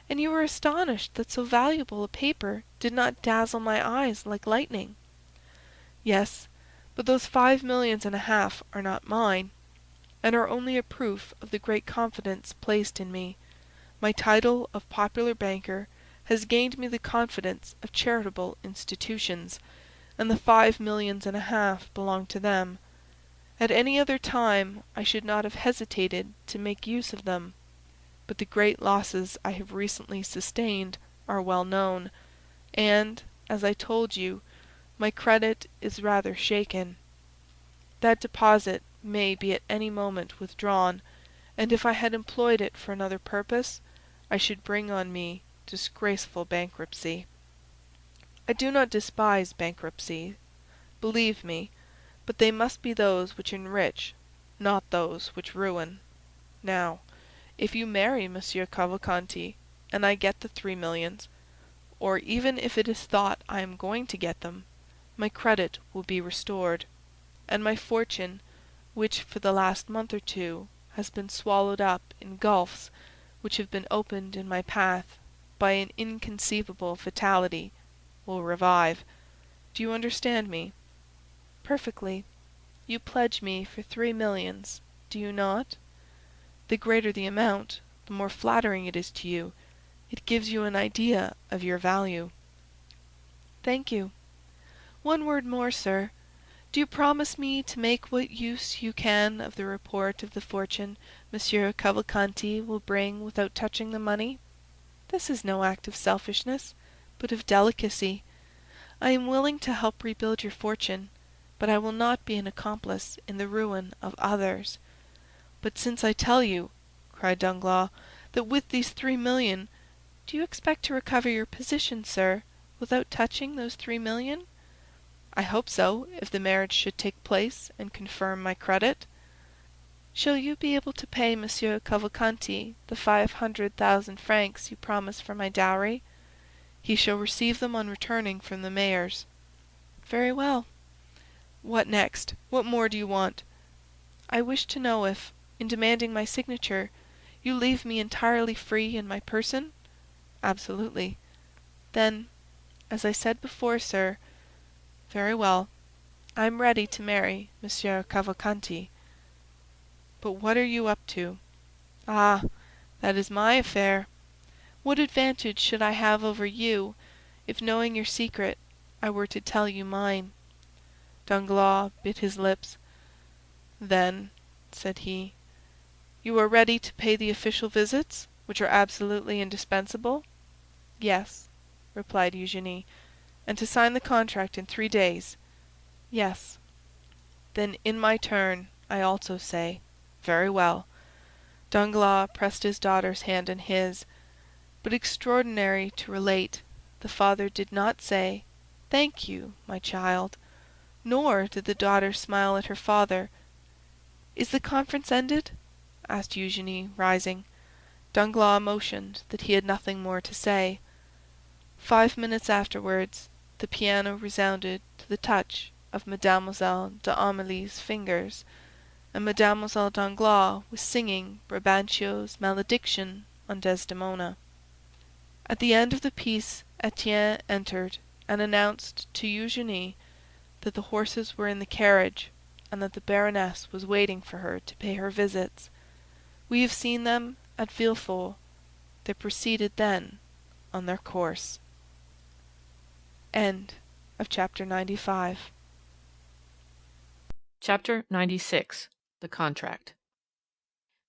and you were astonished that so valuable a paper did not dazzle my eyes like lightning." "Yes, but those 5 millions and a half are not mine. and are only a proof of the great confidence placed in me. My title of popular banker has gained me the confidence of charitable institutions, and the 5,500,000 belong to them. At any other time I should not have hesitated to make use of them, but the great losses I have recently sustained are well known, and, as I told you, my credit is rather shaken. That deposit may be at any moment withdrawn, and if I had employed it for another purpose, I should bring on me disgraceful bankruptcy. I do not despise bankruptcy, believe me, but they must be those which enrich, not those which ruin. Now, if you marry Monsieur Cavalcanti, and I get the 3 millions, or even if it is thought I am going to get them, my credit will be restored, and my fortune, which for the last month or two has been swallowed up in gulfs which have been opened in my path by an inconceivable fatality, will revive. Do you understand me?" "Perfectly. You pledge me for 3 millions, do you not? The greater the amount, the more flattering it is to you. It gives you an idea of your value." "Thank you. One word more, sir. Do you promise me to make what use you can of the report of the fortune Monsieur Cavalcanti will bring without touching the money? This is no act of selfishness, but of delicacy. I am willing to help rebuild your fortune, but I will not be an accomplice in the ruin of others." "But since I tell you," cried Danglars, "that with these 3 millions—" "Do you expect to recover your position, sir, without touching those 3 millions?" "I hope so, if the marriage should take place and confirm my credit." "Shall you be able to pay Monsieur Cavalcanti the 500,000 francs you promised for my dowry?" "He shall receive them on returning from the mayor's." "Very well." "What next? What more do you want?" "I wish to know if, in demanding my signature, you leave me entirely free in my person?" "Absolutely." "Then, as I said before, sir—" "Very well. I am ready to marry Monsieur Cavalcanti." "But what are you up to?" "Ah, that is my affair. What advantage should I have over you, if, knowing your secret, I were to tell you mine?" Danglars bit his lips. "Then," said he, "you are ready to pay the official visits, which are absolutely indispensable?" "Yes," replied Eugénie. "And to sign the contract in 3 days?" "Yes." "Then, in my turn, I also say, very well." Danglars pressed his daughter's hand in his, but extraordinary to relate, the father did not say, "Thank you, my child," nor did the daughter smile at her father. "Is the conference ended?" asked Eugénie, rising. Danglars motioned that he had nothing more to say. 5 minutes afterwards, the piano resounded to the touch of Mademoiselle d'Armilly's fingers, and Mademoiselle Danglars was singing Brabantio's Malediction on Desdemona. At the end of the piece Etienne entered and announced to Eugénie that the horses were in the carriage, and that the Baroness was waiting for her to pay her visits. We have seen them at Villefort. They proceeded then on their course. End of chapter 95. Chapter 96. The Contract.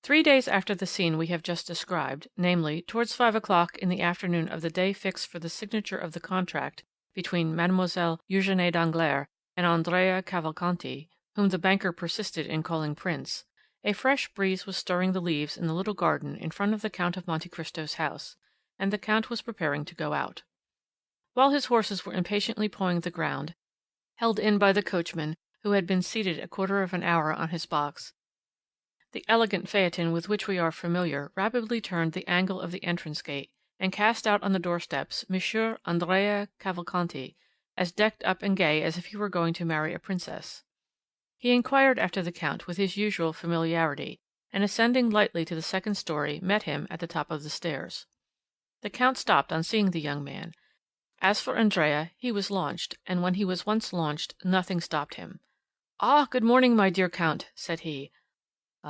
3 days after the scene we have just described, namely, towards 5 o'clock in the afternoon of the day fixed for the signature of the contract between Mademoiselle Eugénie Danglars and Andrea Cavalcanti, whom the banker persisted in calling Prince, a fresh breeze was stirring the leaves in the little garden in front of the Count of Monte Cristo's house, and the count was preparing to go out. While his horses were impatiently pawing the ground, held in by the coachman, who had been seated a quarter of an hour on his box, the elegant phaeton with which we are familiar rapidly turned the angle of the entrance gate, and cast out on the doorsteps Monsieur Andrea Cavalcanti, as decked up and gay as if he were going to marry a princess. He inquired after the count with his usual familiarity, and ascending lightly to the second story, met him at the top of the stairs. The count stopped on seeing the young man. As for Andrea, he was launched, and when he was once launched, nothing stopped him. "Ah, good morning, my dear count," said he.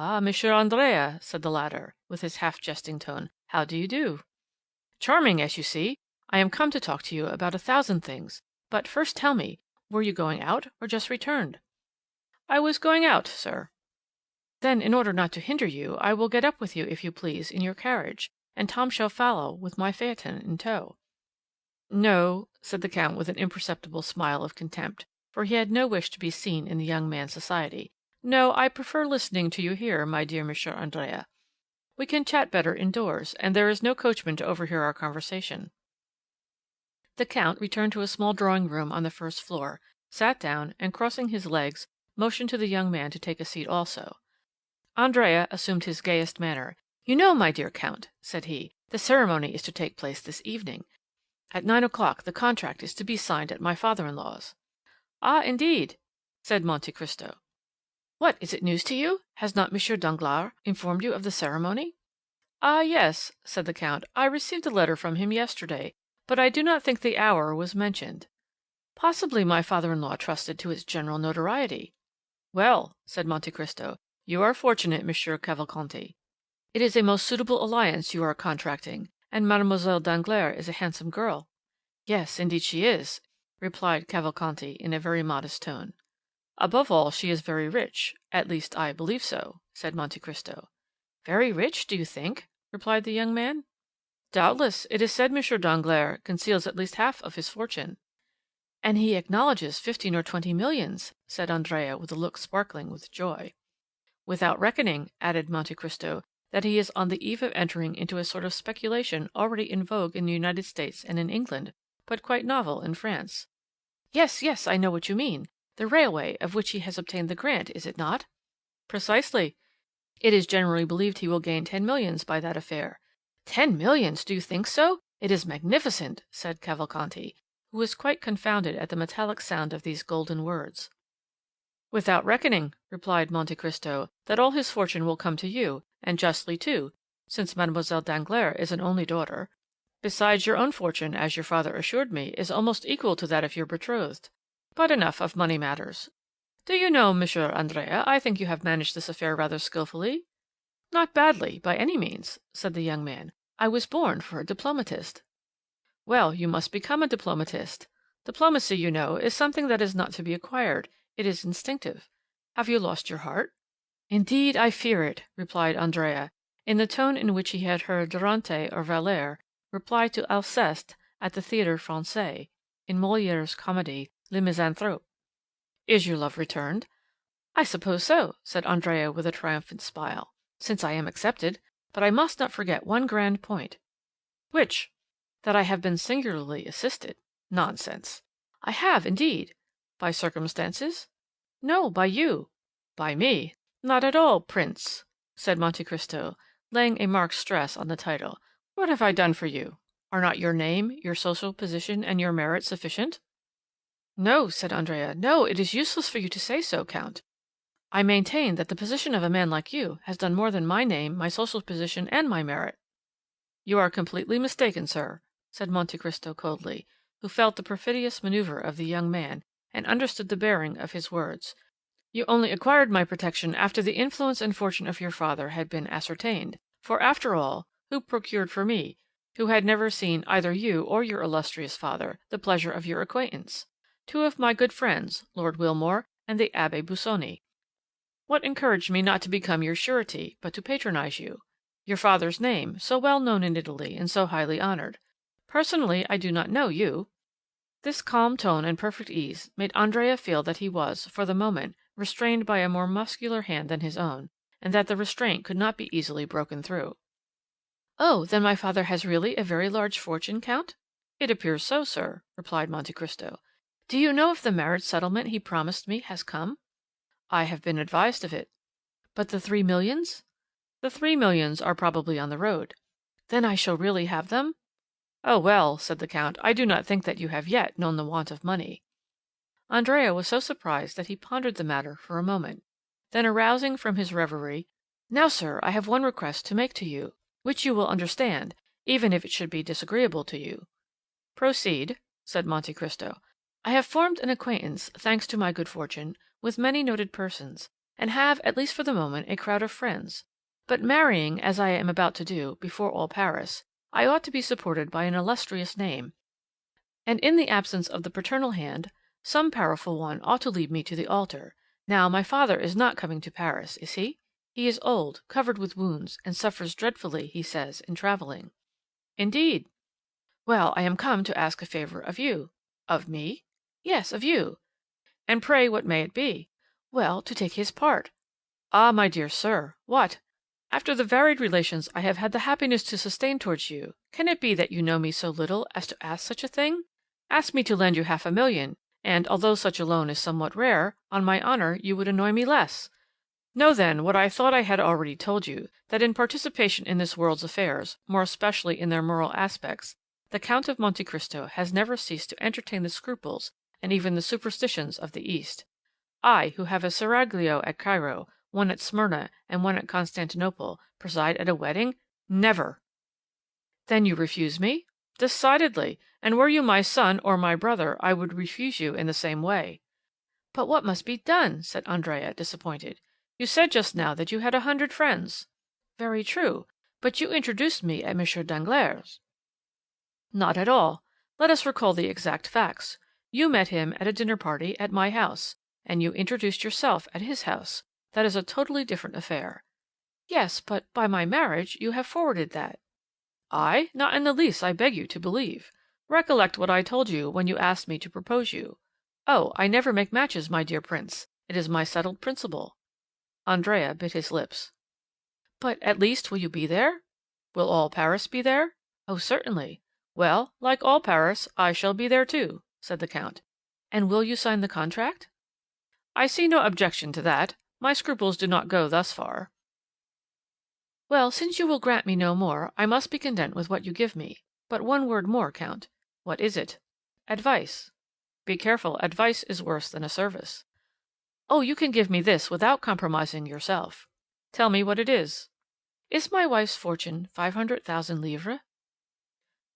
"Ah, Monsieur Andrea," said the latter, with his half-jesting tone, "how do you do?" "Charming, as you see. I am come to talk to you about 1,000 things. But first tell me, were you going out, or just returned?" "I was going out, sir." "Then, in order not to hinder you, I will get up with you, if you please, in your carriage, and Tom shall follow with my phaeton in tow." "No," said the Count with an imperceptible smile of contempt, for he had no wish to be seen in the young man's society. "No, I prefer listening to you here, my dear Monsieur Andrea. We can chat better indoors, and there is no coachman to overhear our conversation." The Count returned to a small drawing room on the first floor, sat down, and crossing his legs, motioned to the young man to take a seat also. Andrea assumed his gayest manner. "You know, my dear Count," said he, "the ceremony is to take place this evening. At 9 o'clock the contract is to be signed at my father-in-law's." "Ah, indeed," said Monte Cristo. "What, is it news to you? Has not Monsieur Danglars informed you of the ceremony?" "Ah, yes," said the Count, "I received a letter from him yesterday, but I do not think the hour was mentioned. Possibly my father-in-law trusted to its general notoriety." "Well," said Monte Cristo, "you are fortunate, Monsieur Cavalcanti. It is a most suitable alliance you are contracting, and Mademoiselle Danglars is a handsome girl." "Yes, indeed she is," replied Cavalcanti in a very modest tone. "Above all, she is very rich; at least, I believe so," said Monte Cristo. "Very rich, do you think?" replied the young man. "Doubtless; it is said Monsieur Danglars conceals at least half of his fortune." "And he acknowledges 15 or 20 millions," said Andrea with a look sparkling with joy. "Without reckoning," added Monte Cristo, "that he is on the eve of entering into a sort of speculation already in vogue in the United States and in England, but quite novel in France." "Yes, yes, I know what you mean. The railway, of which he has obtained the grant, is it not?" "Precisely. It is generally believed he will gain 10 millions by that affair." "10 millions! Do you think so? It is magnificent," said Cavalcanti, who was quite confounded at the metallic sound of these golden words. "Without reckoning," replied Monte Cristo, "that all his fortune will come to you, and justly too, since Mademoiselle Danglars is an only daughter. Besides, your own fortune, as your father assured me, is almost equal to that of your betrothed. But enough of money matters. Do you know, Monsieur Andrea, I think you have managed this affair rather skillfully?" "Not badly, by any means," said the young man. "I was born for a diplomatist." "Well, you must become a diplomatist. Diplomacy, you know, is something that is not to be acquired; it is instinctive. Have you lost your heart?" "Indeed, I fear it," replied Andrea, in the tone in which he had heard Durante or Valère reply to Alceste at the Théâtre Français, in Molière's comedy Le Misanthrope. "Is your love returned?" "I suppose so," said Andrea with a triumphant smile, "since I am accepted; but I must not forget one grand point." "Which?" "That I have been singularly assisted." "Nonsense!" "I have, indeed." "By circumstances?" "No, by you." "By me?" "Not at all, Prince," said Monte Cristo, laying a marked stress on the title. "What have I done for you? Are not your name, your social position, and your merit sufficient?" "No," said Andrea, "no, it is useless for you to say so, Count. I maintain that the position of a man like you has done more than my name, my social position, and my merit." "You are completely mistaken, sir," said Monte Cristo coldly, who felt the perfidious maneuver of the young man, and understood the bearing of his words. "You only acquired my protection after the influence and fortune of your father had been ascertained; for, after all, who procured for me, who had never seen either you or your illustrious father, the pleasure of your acquaintance? Two of my good friends, Lord Wilmore and the Abbé Busoni. What encouraged me not to become your surety, but to patronize you? Your father's name, so well known in Italy and so highly honored. Personally, I do not know you." This calm tone and perfect ease made Andrea feel that he was, for the moment, restrained by a more muscular hand than his own, and that the restraint could not be easily broken through. "Oh, then my father has really a very large fortune, Count?" "It appears so, sir," replied Monte Cristo. "Do you know if the marriage settlement he promised me has come?" "I have been advised of it." "But the 3 millions?" "The 3 millions are probably on the road." "Then I shall really have them?" "Oh, well," said the count, "I do not think that you have yet known the want of money." Andrea was so surprised that he pondered the matter for a moment. Then arousing from his reverie, "Now, sir, I have one request to make to you, which you will understand, even if it should be disagreeable to you." "Proceed," said Monte Cristo. "I have formed an acquaintance, thanks to my good fortune, with many noted persons, and have, at least for the moment, a crowd of friends. But marrying, as I am about to do, before all Paris, I ought to be supported by an illustrious name, and in the absence of the paternal hand, some powerful one ought to lead me to the altar. Now, my father is not coming to Paris, is he? He is old, covered with wounds, and suffers dreadfully, he says, in travelling. Indeed. Well, I am come to ask a favour of you. Of me? Yes, of you. And pray what may it be? Well, to take his part. Ah, my dear sir, what? After the varied relations I have had the happiness to sustain towards you, can it be that you know me so little as to ask such a thing? Ask me to lend you 500,000, and, although such a loan is somewhat rare, on my honour you would annoy me less. Know then what I thought I had already told you, that in participation in this world's affairs, more especially in their moral aspects, the Count of Monte Cristo has never ceased to entertain the scruples and even the superstitions of the East. I, who have a seraglio at Cairo, one at Smyrna, and one at Constantinople, preside at a wedding? Never! Then you refuse me? Decidedly, and were you my son or my brother, I would refuse you in the same way. But what must be done? Said Andrea, disappointed. You said just now that you had 100 friends. Very true, but you introduced me at Monsieur Danglars'. Not at all. Let us recall the exact facts. You met him at a dinner party at my house, and you introduced yourself at his house. That is a totally different affair. Yes, but by my marriage you have forwarded that. I? Not in the least, I beg you to believe. Recollect what I told you when you asked me to propose you. Oh, I never make matches, my dear prince. It is my settled principle. Andrea bit his lips. But at least will you be there? Will all Paris be there? Oh, certainly. Well, like all Paris, I shall be there too, said the Count. And will you sign the contract? I see no objection to that. My scruples do not go thus far. Well, since you will grant me no more, I must be content with what you give me. But one word more, Count. What is it? Advice. Be careful, advice is worse than a service. Oh, you can give me this without compromising yourself. Tell me what it is. Is my wife's fortune 500,000 livres?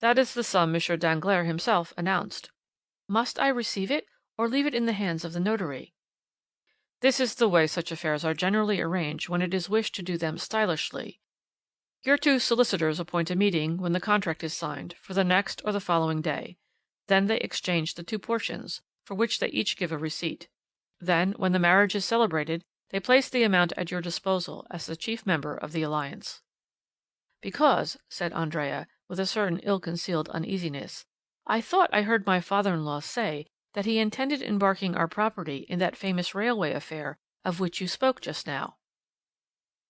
That is the sum M. Danglars himself announced. Must I receive it, or leave it in the hands of the notary? This is the way such affairs are generally arranged when it is wished to do them stylishly. Your two solicitors appoint a meeting, when the contract is signed, for the next or the following day. Then they exchange the two portions, for which they each give a receipt. Then, when the marriage is celebrated, they place the amount at your disposal as the chief member of the alliance. Because, said Andrea, with a certain ill-concealed uneasiness, I thought I heard my father-in-law say that he intended embarking our property in that famous railway affair of which you spoke just now.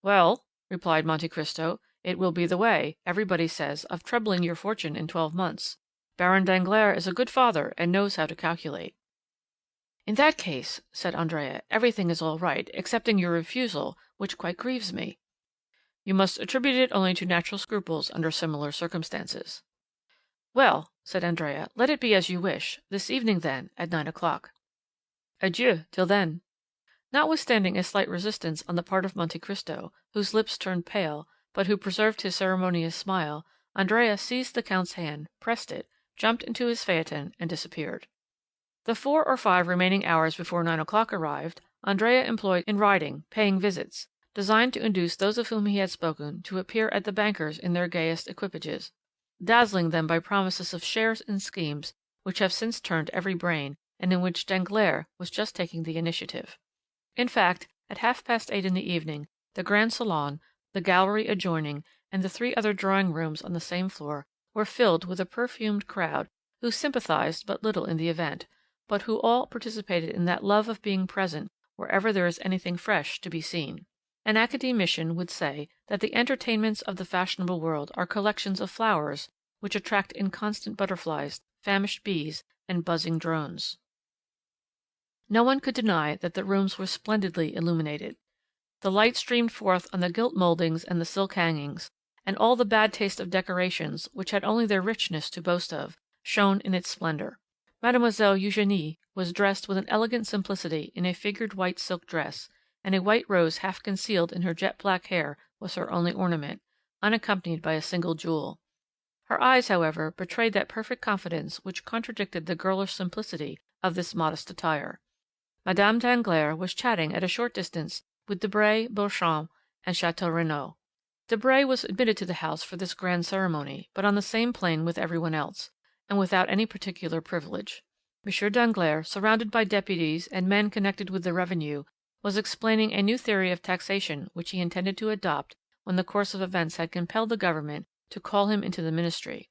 Well, replied Monte Cristo, it will be the way, everybody says, of trebling your fortune in 12 months. Baron Danglars is a good father and knows how to calculate. In that case, said Andrea, everything is all right, excepting your refusal, which quite grieves me. You must attribute it only to natural scruples under similar circumstances. Well, said Andrea, let it be as you wish. This evening, then, at 9 o'clock. Adieu, till then. Notwithstanding a slight resistance on the part of Monte Cristo, whose lips turned pale, but who preserved his ceremonious smile, Andrea seized the Count's hand, pressed it, jumped into his phaeton, and disappeared. The 4 or 5 remaining hours before 9 o'clock arrived, Andrea employed in riding, paying visits, designed to induce those of whom he had spoken to appear at the bankers in their gayest equipages, dazzling them by promises of shares and schemes which have since turned every brain, and in which Danglars was just taking the initiative. In fact, at 8:30 in the evening, the grand salon, the gallery adjoining, and the 3 other drawing-rooms on the same floor were filled with a perfumed crowd who sympathized but little in the event, but who all participated in that love of being present wherever there is anything fresh to be seen. An academician would say that the entertainments of the fashionable world are collections of flowers which attract inconstant butterflies, famished bees, and buzzing drones. No one could deny that the rooms were splendidly illuminated. The light streamed forth on the gilt mouldings and the silk hangings, and all the bad taste of decorations, which had only their richness to boast of, shone in its splendor. Mademoiselle Eugénie was dressed with an elegant simplicity in a figured white silk dress, and a white rose half concealed in her jet-black hair was her only ornament, unaccompanied by a single jewel. Her eyes, however, betrayed that perfect confidence which contradicted the girlish simplicity of this modest attire. Madame Danglars was chatting at a short distance with Debray, Beauchamp, and Château Renaud. Debray was admitted to the house for this grand ceremony, but on the same plane with everyone else, and without any particular privilege. M. Danglars, surrounded by deputies and men connected with the revenue, was explaining a new theory of taxation which he intended to adopt when the course of events had compelled the government to call him into the ministry.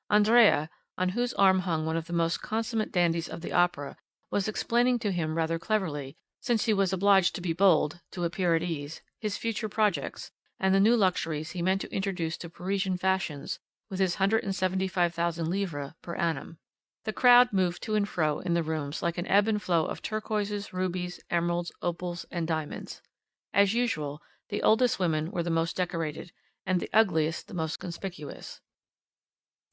Andrea, on whose arm hung one of the most consummate dandies of the opera, was explaining to him rather cleverly, since he was obliged to be bold, to appear at ease, his future projects, and the new luxuries he meant to introduce to Parisian fashions with his 175,000 livres per annum. The crowd moved to and fro in the rooms like an ebb and flow of turquoises, rubies, emeralds, opals, and diamonds. As usual, the oldest women were the most decorated, and the ugliest the most conspicuous.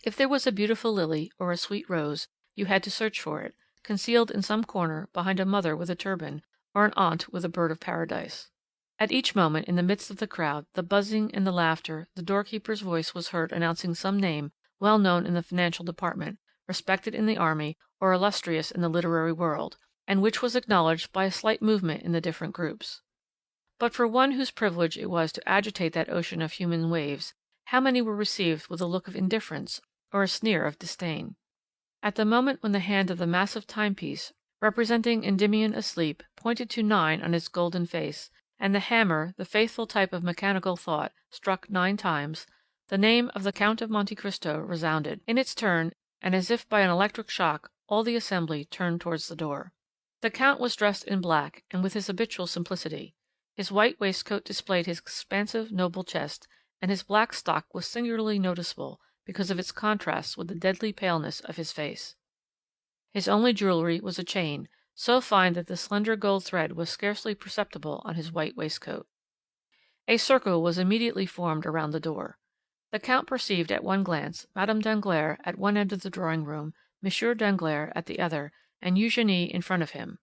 If there was a beautiful lily or a sweet rose, you had to search for it, concealed in some corner behind a mother with a turban, or an aunt with a bird of paradise. At each moment, in the midst of the crowd, the buzzing and the laughter, the doorkeeper's voice was heard announcing some name well known in the financial department, respected in the army, or illustrious in the literary world, and which was acknowledged by a slight movement in the different groups. But for one whose privilege it was to agitate that ocean of human waves, how many were received with a look of indifference or a sneer of disdain? At the moment when the hand of the massive timepiece, representing Endymion asleep, pointed to 9 on his golden face, and the hammer, the faithful type of mechanical thought, struck 9 times, the name of the Count of Monte Cristo resounded in its turn, and as if by an electric shock, all the assembly turned towards the door. The Count was dressed in black, and with his habitual simplicity. His white waistcoat displayed his expansive, noble chest, and his black stock was singularly noticeable because of its contrast with the deadly paleness of his face. His only jewellery was a chain, so fine that the slender gold thread was scarcely perceptible on his white waistcoat. A circle was immediately formed around the door. The Count perceived at one glance Madame Danglars at one end of the drawing-room, M. Danglars at the other, and Eugénie in front of him.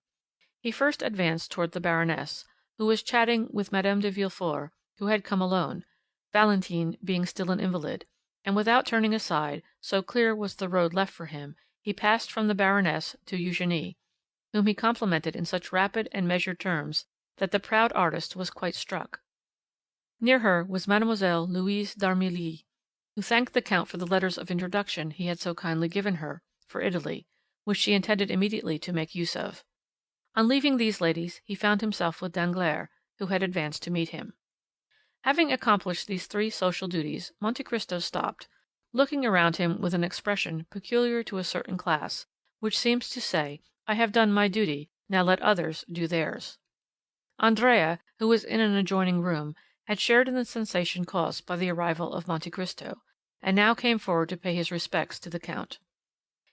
He first advanced toward the Baroness, who was chatting with Madame de Villefort, who had come alone, Valentine being still an invalid, and without turning aside, so clear was the road left for him, he passed from the Baroness to Eugénie, whom he complimented in such rapid and measured terms that the proud artist was quite struck. Near her was Mademoiselle Louise d'Armilly, who thanked the Count for the letters of introduction he had so kindly given her, for Italy, which she intended immediately to make use of. On leaving these ladies, he found himself with Danglars, who had advanced to meet him. Having accomplished these 3 social duties, Monte Cristo stopped, looking around him with an expression peculiar to a certain class, which seems to say, I have done my duty, now let others do theirs. Andrea, who was in an adjoining room, had shared in the sensation caused by the arrival of Monte Cristo, and now came forward to pay his respects to the Count.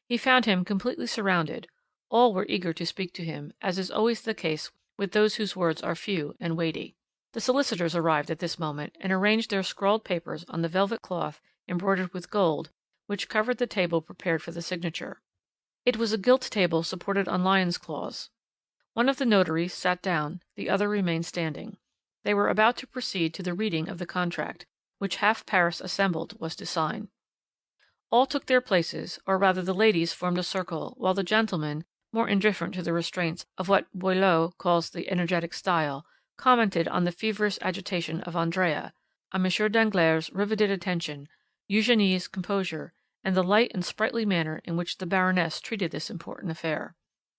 He found him completely surrounded; all were eager to speak to him, as is always the case with those whose words are few and weighty. The solicitors arrived at this moment, and arranged their scrawled papers on the velvet cloth embroidered with gold which covered the table prepared for the signature. It was a gilt table supported on lions' claws. One of the notaries sat down, the other remained standing. They were about to proceed to the reading of the contract, which half Paris assembled was to sign. All took their places, or rather the ladies formed a circle, while the gentlemen, more indifferent to the restraints of what Boileau calls the energetic style, commented on the feverish agitation of Andrea, on M. Danglars' riveted attention, Eugénie's composure, and the light and sprightly manner in which the Baroness treated this important affair.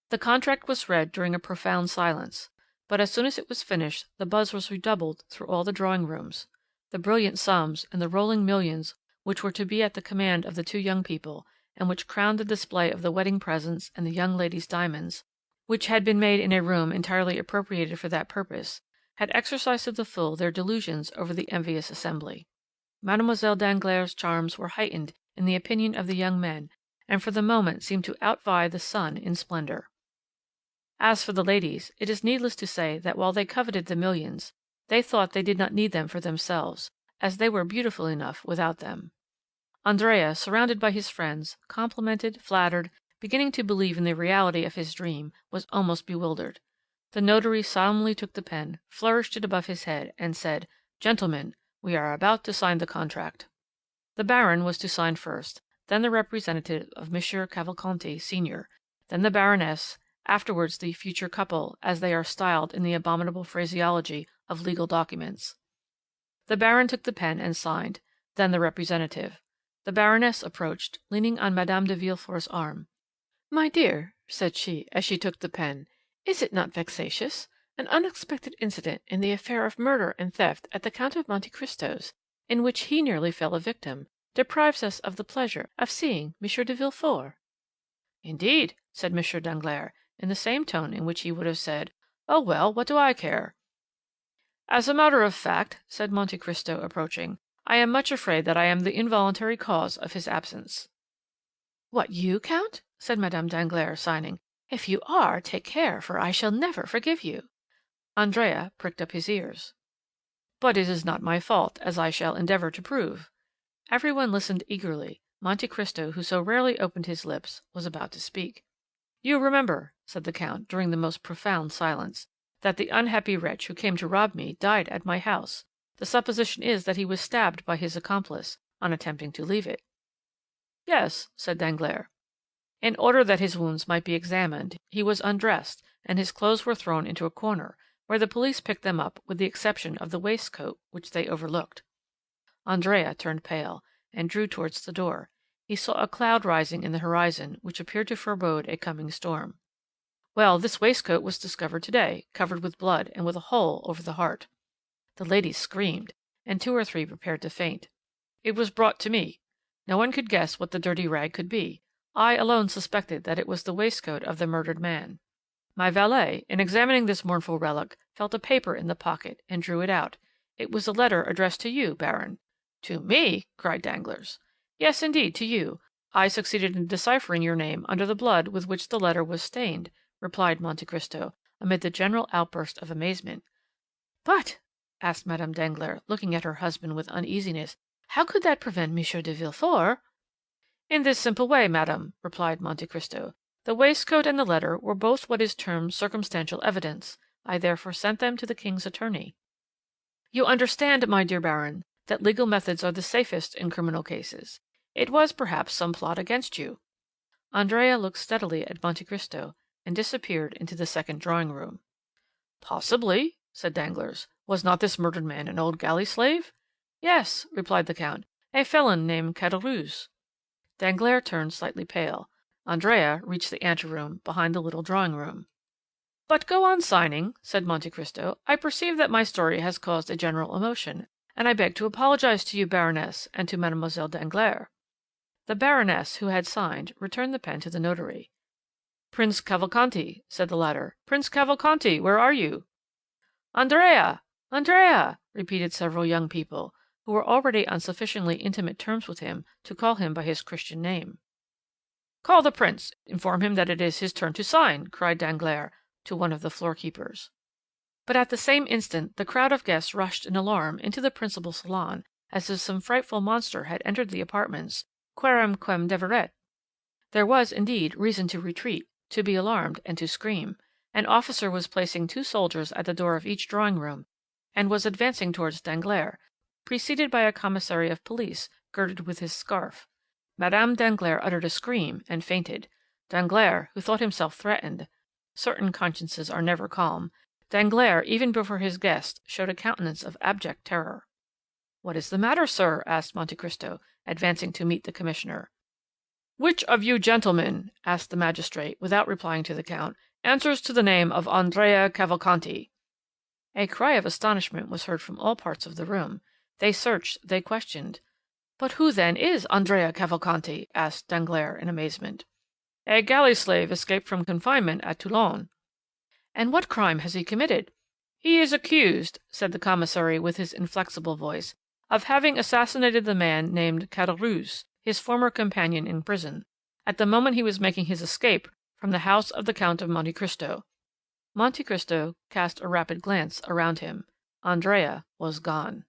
The contract was read during a profound silence, but as soon as it was finished the buzz was redoubled through all the drawing-rooms. The brilliant sums and the rolling millions which were to be at the command of the 2 young people, and which crowned the display of the wedding presents and the young lady's diamonds, which had been made in a room entirely appropriated for that purpose, had exercised to the full their delusions over the envious assembly. Mademoiselle Danglars' charms were heightened in the opinion of the young men, and for the moment seemed to outvie the sun in splendor. As for the ladies, it is needless to say that while they coveted the millions, they thought they did not need them for themselves, as they were beautiful enough without them. Andrea, surrounded by his friends, complimented, flattered, beginning to believe in the reality of his dream, was almost bewildered. The notary solemnly took the pen, flourished it above his head, and said, "Gentlemen, we are about to sign the contract." The Baron was to sign first, then the representative of M. Cavalcanti, senior, then the Baroness, afterwards the future couple, as they are styled in the abominable phraseology of legal documents. The Baron took the pen and signed, then the representative. The Baroness approached, leaning on Madame de Villefort's arm. "My dear," said she, as she took the pen, "is it not vexatious? An unexpected incident in the affair of murder and theft at the Count of Monte Cristo's, in which he nearly fell a victim, deprives us of the pleasure of seeing M. de Villefort." "Indeed," said M. Danglars, in the same tone in which he would have said, "Oh, well, what do I care?" "As a matter of fact," said Monte Cristo, approaching, "I am much afraid that I am the involuntary cause of his absence." "What, you, Count?" said Madame Danglars, signing. "If you are, take care, for I shall never forgive you." Andrea pricked up his ears. "But it is not my fault, as I shall endeavor to prove." Everyone listened eagerly. Monte Cristo, who so rarely opened his lips, was about to speak. "You remember," said the count, during the most profound silence, "that the unhappy wretch who came to rob me died at my house. The supposition is that he was stabbed by his accomplice, on attempting to leave it." "Yes," said Danglars. "In order that his wounds might be examined, he was undressed, and his clothes were thrown into a corner, where the police picked them up, with the exception of the waistcoat, which they overlooked." Andrea turned pale, and drew towards the door. He saw a cloud rising in the horizon, which appeared to forebode a coming storm. "Well, this waistcoat was discovered today, covered with blood, and with a hole over the heart." The ladies screamed, and 2 or 3 prepared to faint. "It was brought to me. No one could guess what the dirty rag could be. I alone suspected that it was the waistcoat of the murdered man. My valet, in examining this mournful relic, felt a paper in the pocket, and drew it out. It was a letter addressed to you, Baron." "To me?" cried Danglars. "Yes, indeed, to you. I succeeded in deciphering your name under the blood with which the letter was stained," replied Monte Cristo, amid the general outburst of amazement. "But," asked Madame Danglars, looking at her husband with uneasiness, "how could that prevent M. de Villefort—" "In this simple way, madame," replied Monte Cristo. "The waistcoat and the letter were both what is termed circumstantial evidence. I therefore sent them to the king's attorney." "You understand, my dear baron, that legal methods are the safest in criminal cases. It was, perhaps, some plot against you." Andrea looked steadily at Monte Cristo and disappeared into the second drawing-room. "Possibly," said Danglars. "Was not this murdered man an old galley slave?" "Yes," replied the count, "a felon named Caderousse." Danglars turned slightly pale. Andrea reached the anteroom behind the little drawing-room. "But go on signing," said Monte Cristo. "I perceive that my story has caused a general emotion, and I beg to apologize to you, baroness, and to Mademoiselle Danglars." The baroness, who had signed, returned the pen to the notary. "Prince Cavalcanti," said the latter. "Prince Cavalcanti, where are you?" "Andrea! Andrea!" repeated several young people, who were already on sufficiently intimate terms with him to call him by his Christian name. "Call the prince; inform him that it is his turn to sign," cried Danglars to one of the floor-keepers. But at the same instant the crowd of guests rushed in alarm into the principal salon, as if some frightful monster had entered the apartments, quaram quem deveret. There was, indeed, reason to retreat, to be alarmed, and to scream. An officer was placing 2 soldiers at the door of each drawing-room, and was advancing towards Danglars, preceded by a commissary of police, girded with his scarf. Madame Danglars uttered a scream and fainted. Danglars, who thought himself threatened—certain consciences are never calm—Danglars, even before his guest, showed a countenance of abject terror. "What is the matter, sir?" asked Monte Cristo, advancing to meet the commissioner. "Which of you gentlemen," asked the magistrate, without replying to the count, "answers to the name of Andrea Cavalcanti?" A cry of astonishment was heard from all parts of the room. They searched, they questioned. "But who, then, is Andrea Cavalcanti?" asked Danglars in amazement. "A galley slave escaped from confinement at Toulon." "And what crime has he committed?" "He is accused," said the commissary with his inflexible voice, "of having assassinated the man named Caderousse, his former companion in prison, at the moment he was making his escape from the house of the Count of Monte Cristo." Monte Cristo cast a rapid glance around him. Andrea was gone.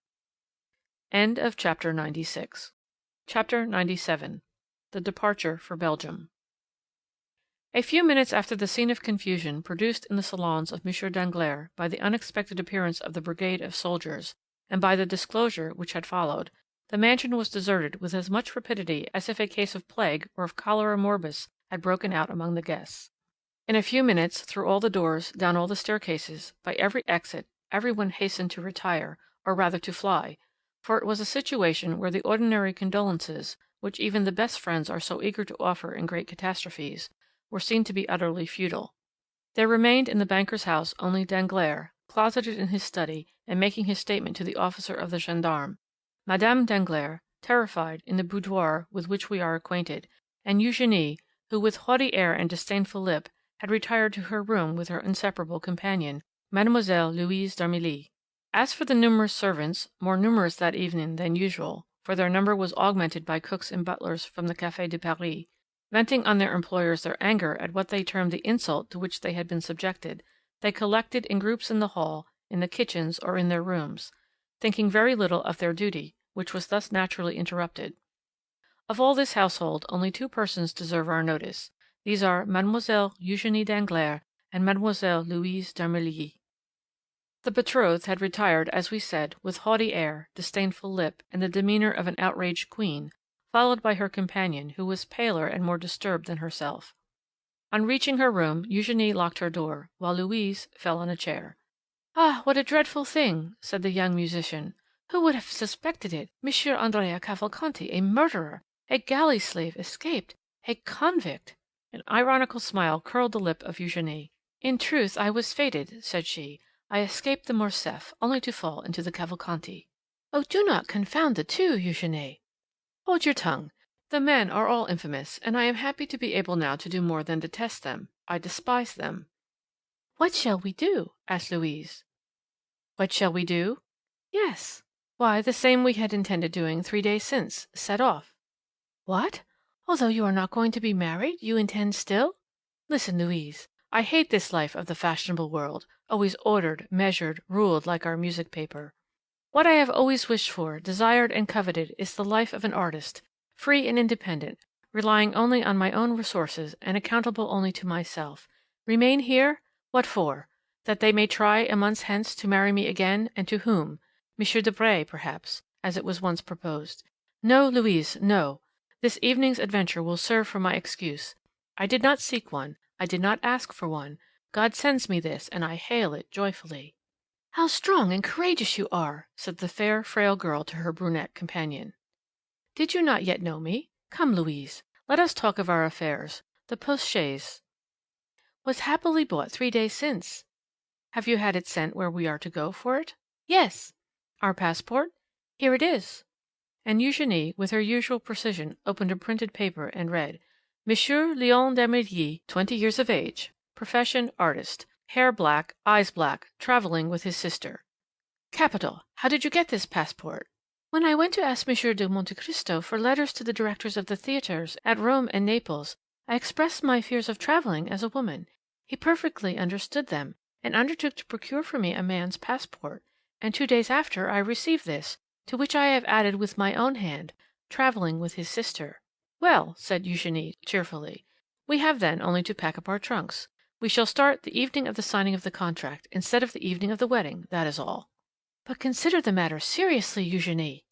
End of Chapter 96. Chapter 97. The Departure for Belgium. A few minutes after the scene of confusion produced in the salons of M. Danglars by the unexpected appearance of the brigade of soldiers, and by the disclosure which had followed, the mansion was deserted with as much rapidity as if a case of plague or of cholera morbus had broken out among the guests. In a few minutes, through all the doors, down all the staircases, by every exit, every one hastened to retire, or rather to fly, for it was a situation where the ordinary condolences, which even the best friends are so eager to offer in great catastrophes, were seen to be utterly futile. There remained in the banker's house only Danglars, closeted in his study and making his statement to the officer of the gendarmes, Madame Danglars, terrified, in the boudoir with which we are acquainted, and Eugénie, who with haughty air and disdainful lip had retired to her room with her inseparable companion, Mademoiselle Louise d'Armilly. As for the numerous servants, more numerous that evening than usual, for their number was augmented by cooks and butlers from the Café de Paris, venting on their employers their anger at what they termed the insult to which they had been subjected, they collected in groups in the hall, in the kitchens, or in their rooms, thinking very little of their duty, which was thus naturally interrupted. Of all this household, only two persons deserve our notice. These are Mademoiselle Eugénie Danglars and Mademoiselle Louise d'Armilly. The betrothed had retired, as we said, with haughty air, disdainful lip, and the demeanour of an outraged queen, followed by her companion, who was paler and more disturbed than herself. On reaching her room, Eugénie locked her door, while Louise fell on a chair. "Ah, what a dreadful thing!" said the young musician. "Who would have suspected it? Monsieur Andrea Cavalcanti, a murderer, a galley slave escaped, a convict!" An ironical smile curled the lip of Eugénie. "In truth, I was fated," said she. "I escaped the Morcerf, only to fall into the Cavalcanti." "Oh, do not confound the two, Eugénie." "Hold your tongue. The men are all infamous, and I am happy to be able now to do more than detest them. I despise them." "What shall we do?" asked Louise. "What shall we do?" "Yes." "Why, the same we had intended doing 3 days since, set off." "What? Although you are not going to be married, you intend still? Listen, Louise. I hate this life of the fashionable world, always ordered, measured, ruled like our music paper. What I have always wished for, desired, and coveted is the life of an artist, free and independent, relying only on my own resources, and accountable only to myself. Remain here? What for? That they may try a month hence to marry me again, and to whom? Monsieur Debray, perhaps, as it was once proposed. No, Louise, no. This evening's adventure will serve for my excuse. I did not seek one, I did not ask for one. God sends me this, and I hail it joyfully." "How strong and courageous you are!" said the fair, frail girl to her brunette companion. "Did you not yet know me? Come, Louise, let us talk of our affairs. The post-chaise was happily bought 3 days since." "Have you had it sent where we are to go for it?" "Yes." "Our passport?" "Here it is." And Eugénie, with her usual precision, opened a printed paper and read: "Monsieur Léon d'Armilly, 20 years of age, profession artist, hair black, eyes black, travelling with his sister." "Capital! How did you get this passport?" "When I went to ask Monsieur de Monte Cristo for letters to the directors of the theatres at Rome and Naples, I expressed my fears of travelling as a woman. He perfectly understood them, and undertook to procure for me a man's passport, and 2 days after I received this, to which I have added with my own hand, travelling with his sister." "Well," said Eugénie cheerfully, "we have then only to pack up our trunks. We shall start the evening of the signing of the contract, instead of the evening of the wedding, that is all." "But consider the matter seriously, Eugénie."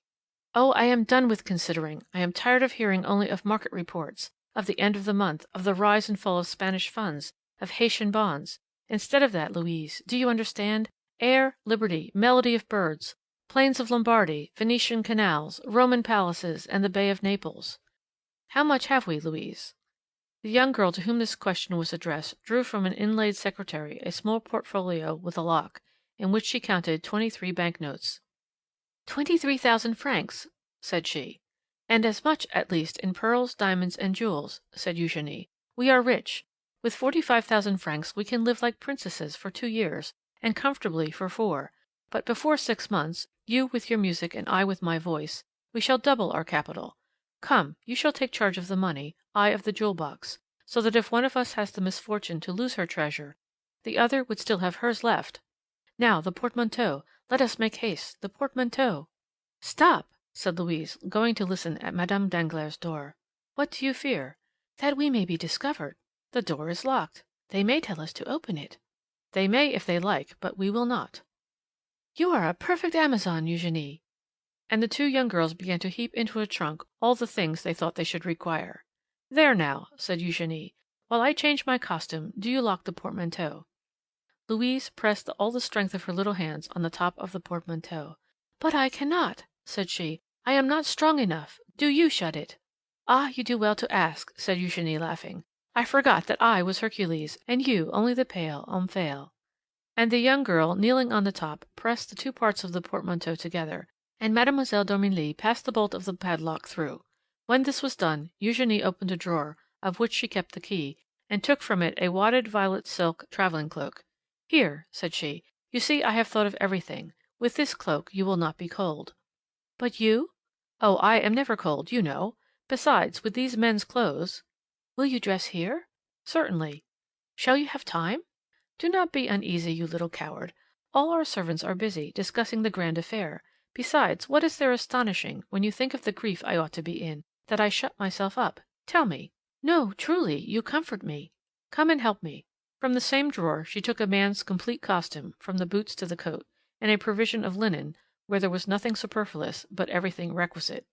"Oh, I am done with considering. I am tired of hearing only of market reports, of the end of the month, of the rise and fall of Spanish funds, of Haytian bonds. Instead of that, Louise, do you understand? Air, liberty, melody of birds, plains of Lombardy, Venetian canals, Roman palaces, and the Bay of Naples. How much have we, Louise?" The young girl to whom this question was addressed drew from an inlaid secretary a small portfolio with a lock, in which she counted 23 banknotes. 23,000 francs," said she. "And as much, at least, in pearls, diamonds, and jewels," said Eugénie. "We are rich. With 45,000 francs we can live like princesses for 2 years, and comfortably for 4. But before 6 months, you with your music and I with my voice, we shall double our capital. Come, you shall take charge of the money, I of the jewel box, so that if one of us has the misfortune to lose her treasure, the other would still have hers left. Now, the portmanteau. Let us make haste. The portmanteau." "Stop!" said Louise, going to listen at Madame Danglars' door. "What do you fear?" "That we may be discovered." "The door is locked." "They may tell us to open it." "They may if they like, but we will not." "You are a perfect Amazon, Eugénie." And the two young girls began to heap into a trunk all the things they thought they should require. "There now," said Eugénie, While I change my costume, do you lock the portmanteau." Louise pressed all the strength of her little hands on the top of the portmanteau. "But I cannot," said she. "I am not strong enough. Do you shut it." "Ah, you do well to ask," said Eugénie, laughing. "I forgot that I was Hercules, and you only the pale Omphale." And the young girl, kneeling on the top, pressed the two parts of the portmanteau together, and Mademoiselle d'Armilly passed the bolt of the padlock through. When this was done, Eugénie opened a drawer, of which she kept the key, and took from it a wadded violet silk travelling cloak. "Here," said she, "you see I have thought of everything. With this cloak you will not be cold." "But you?" "Oh, I am never cold, you know. Besides, with these men's clothes—" "Will you dress here?" "Certainly." "Shall you have time?" "Do not be uneasy, you little coward. All our servants are busy, discussing the grand affair. Besides, what is there astonishing, when you think of the grief I ought to be in, that I shut myself up? Tell me." "No, truly, you comfort me." "Come and help me." From the same drawer she took a man's complete costume, from the boots to the coat, and a provision of linen, where there was nothing superfluous, but everything requisite.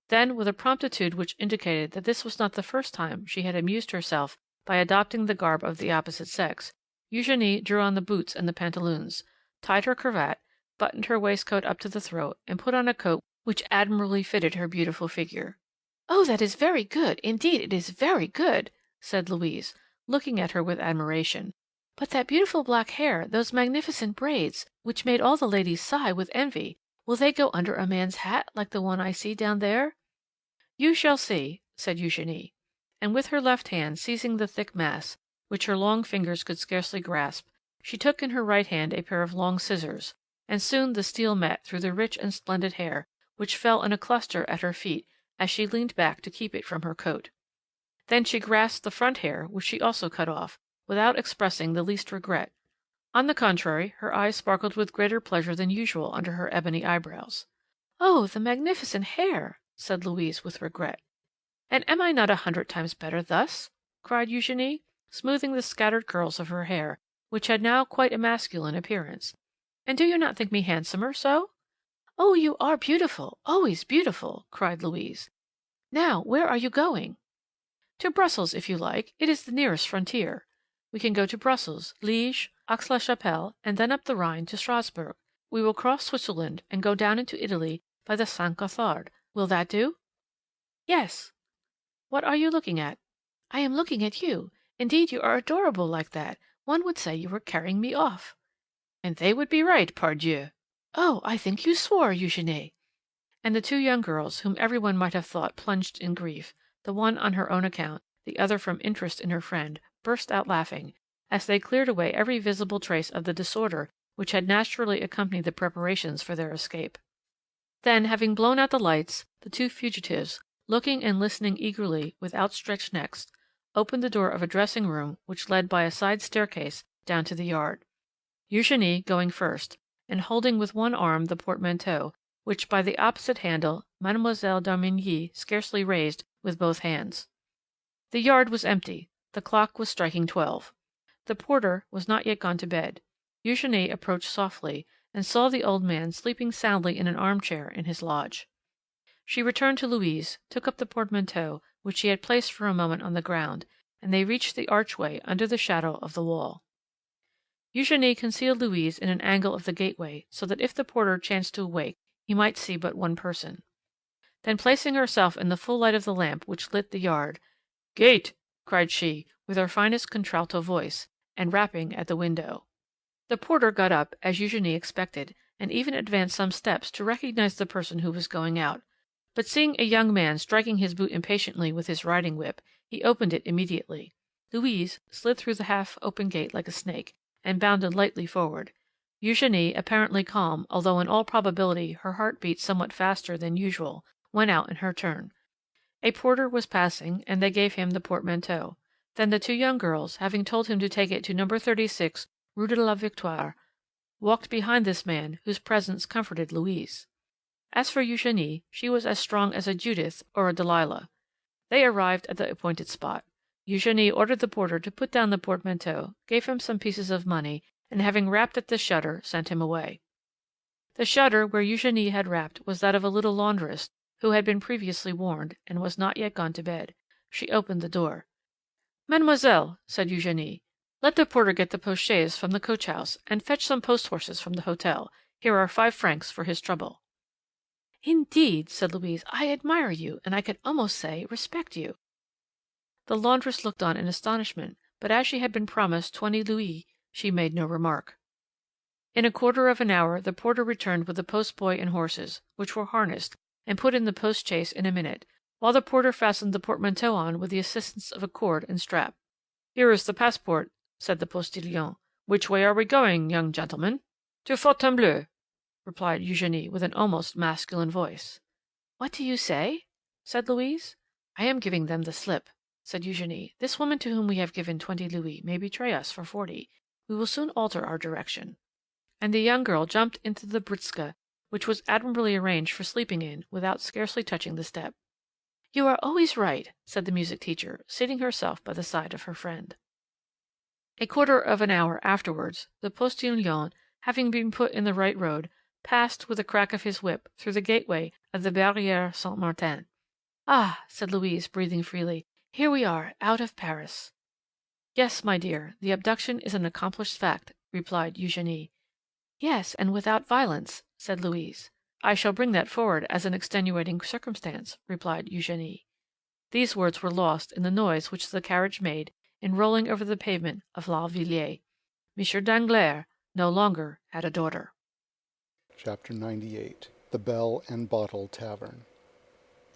Then, with a promptitude which indicated that this was not the first time she had amused herself by adopting the garb of the opposite sex, Eugénie drew on the boots and the pantaloons, tied her cravat, buttoned her waistcoat up to the throat, and put on a coat which admirably fitted her beautiful figure. "Oh, that is very good, indeed it is very good," said Louise, looking at her with admiration. "But that beautiful black hair, those magnificent braids, which made all the ladies sigh with envy, will they go under a man's hat like the one I see down there?" "You shall see," said Eugénie. And with her left hand seizing the thick mass, which her long fingers could scarcely grasp, she took in her right hand a pair of long scissors, and soon the steel met through the rich and splendid hair, which fell in a cluster at her feet as she leaned back to keep it from her coat. Then she grasped the front hair, which she also cut off, without expressing the least regret. On the contrary, her eyes sparkled with greater pleasure than usual under her ebony eyebrows. "Oh, the magnificent hair!" said Louise with regret. "And am I not 100 times better thus?" cried Eugénie, smoothing the scattered curls of her hair, which had now quite a masculine appearance. "And do you not think me handsomer so?" "Oh, you are beautiful, always beautiful!" cried Louise. "Now, where are you going?" "To Brussels, if you like; it is the nearest frontier. We can go to Brussels, Liège, Aix-la-Chapelle, and then up the Rhine to Strasbourg. We will cross Switzerland and go down into Italy by the St. Gothard. Will that do?" "Yes." "What are you looking at?" "I am looking at you. Indeed, you are adorable like that. One would say you were carrying me off." "And they would be right, pardieu!" "Oh, I think you swore, Eugénie." And the two young girls, whom every one might have thought plunged in grief, the one on her own account, the other from interest in her friend, burst out laughing, as they cleared away every visible trace of the disorder which had naturally accompanied the preparations for their escape. Then, having blown out the lights, the two fugitives, looking and listening eagerly, with outstretched necks, opened the door of a dressing room which led by a side staircase down to the yard. Eugénie going first, and holding with one arm the portmanteau, which by the opposite handle Mademoiselle d'Armilly scarcely raised with both hands. The yard was empty; the clock was striking 12. The porter was not yet gone to bed. Eugénie approached softly, and saw the old man sleeping soundly in an armchair in his lodge. She returned to Louise, took up the portmanteau, which she had placed for a moment on the ground, and they reached the archway under the shadow of the wall. Eugénie concealed Louise in an angle of the gateway, so that if the porter chanced to awake he might see but one person. Then placing herself in the full light of the lamp which lit the yard, "Gate!" cried she, with her finest contralto voice, and rapping at the window. The porter got up, as Eugénie expected, and even advanced some steps to recognize the person who was going out; but seeing a young man striking his boot impatiently with his riding whip, he opened it immediately. Louise slid through the half-open gate like a snake, and bounded lightly forward. Eugénie, apparently calm, although in all probability her heart beat somewhat faster than usual, went out in her turn. A porter was passing, and they gave him the portmanteau. Then the two young girls, having told him to take it to No. 36 Rue de la Victoire, walked behind this man, whose presence comforted Louise. As for Eugénie, she was as strong as a Judith or a Delilah. They arrived at the appointed spot. Eugénie ordered the porter to put down the portmanteau, gave him some pieces of money, and having rapped at the shutter, sent him away. The shutter where Eugénie had rapped was that of a little laundress, who had been previously warned, and was not yet gone to bed. She opened the door. Mademoiselle, said Eugénie, let the porter get the post-chaise from the coach-house, and fetch some post-horses from the hotel. Here are 5 francs for his trouble. Indeed, said Louise, I admire you, and I could almost say respect you. The laundress looked on in astonishment, but as she had been promised 20 louis, she made no remark. In a quarter of an hour the porter returned with the post-boy and horses, which were harnessed, and put in the post-chaise in a minute, while the porter fastened the portmanteau on with the assistance of a cord and strap. Here is the passport, said the postilion. Which way are we going, young gentleman? To Fontainebleau, replied Eugénie with an almost masculine voice. What do you say? said Louise. I am giving them the slip, said Eugénie. This woman to whom we have given 20 louis may betray us for 40. We will soon alter our direction. And the young girl jumped into the britska, which was admirably arranged for sleeping in, without scarcely touching the step. You are always right, said the music teacher, seating herself by the side of her friend. A quarter of an hour afterwards, the postilion, having been put in the right road, passed with a crack of his whip through the gateway of the Barrière Saint-Martin. Ah, said Louise, breathing freely, here we are, out of Paris. Yes, my dear, the abduction is an accomplished fact, replied Eugénie. Yes, and without violence, said Louise. I shall bring that forward as an extenuating circumstance, replied Eugénie. These words were lost in the noise which the carriage made in rolling over the pavement of La Villiers. M. Danglars no longer had a daughter. Chapter 98. The Bell and Bottle Tavern.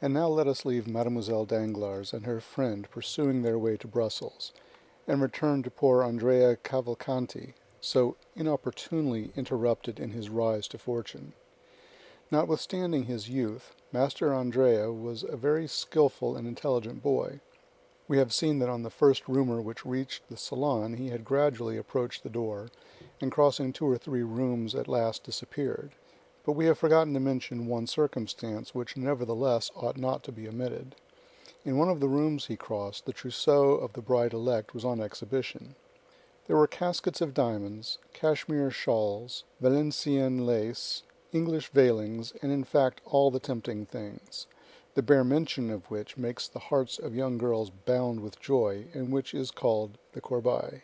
And now let us leave Mademoiselle Danglars and her friend pursuing their way to Brussels, and return to poor Andrea Cavalcanti, so inopportunely interrupted in his rise to fortune. Notwithstanding his youth, Master Andrea was a very skilful and intelligent boy. We have seen that on the first rumor which reached the salon he had gradually approached the door, and crossing 2 or 3 rooms at last disappeared. But we have forgotten to mention one circumstance which nevertheless ought not to be omitted. In one of the rooms he crossed, the trousseau of the bride-elect was on exhibition. There were caskets of diamonds, cashmere shawls, Valenciennes lace, English veilings, and in fact all the tempting things, the bare mention of which makes the hearts of young girls bound with joy, and which is called the corbeille,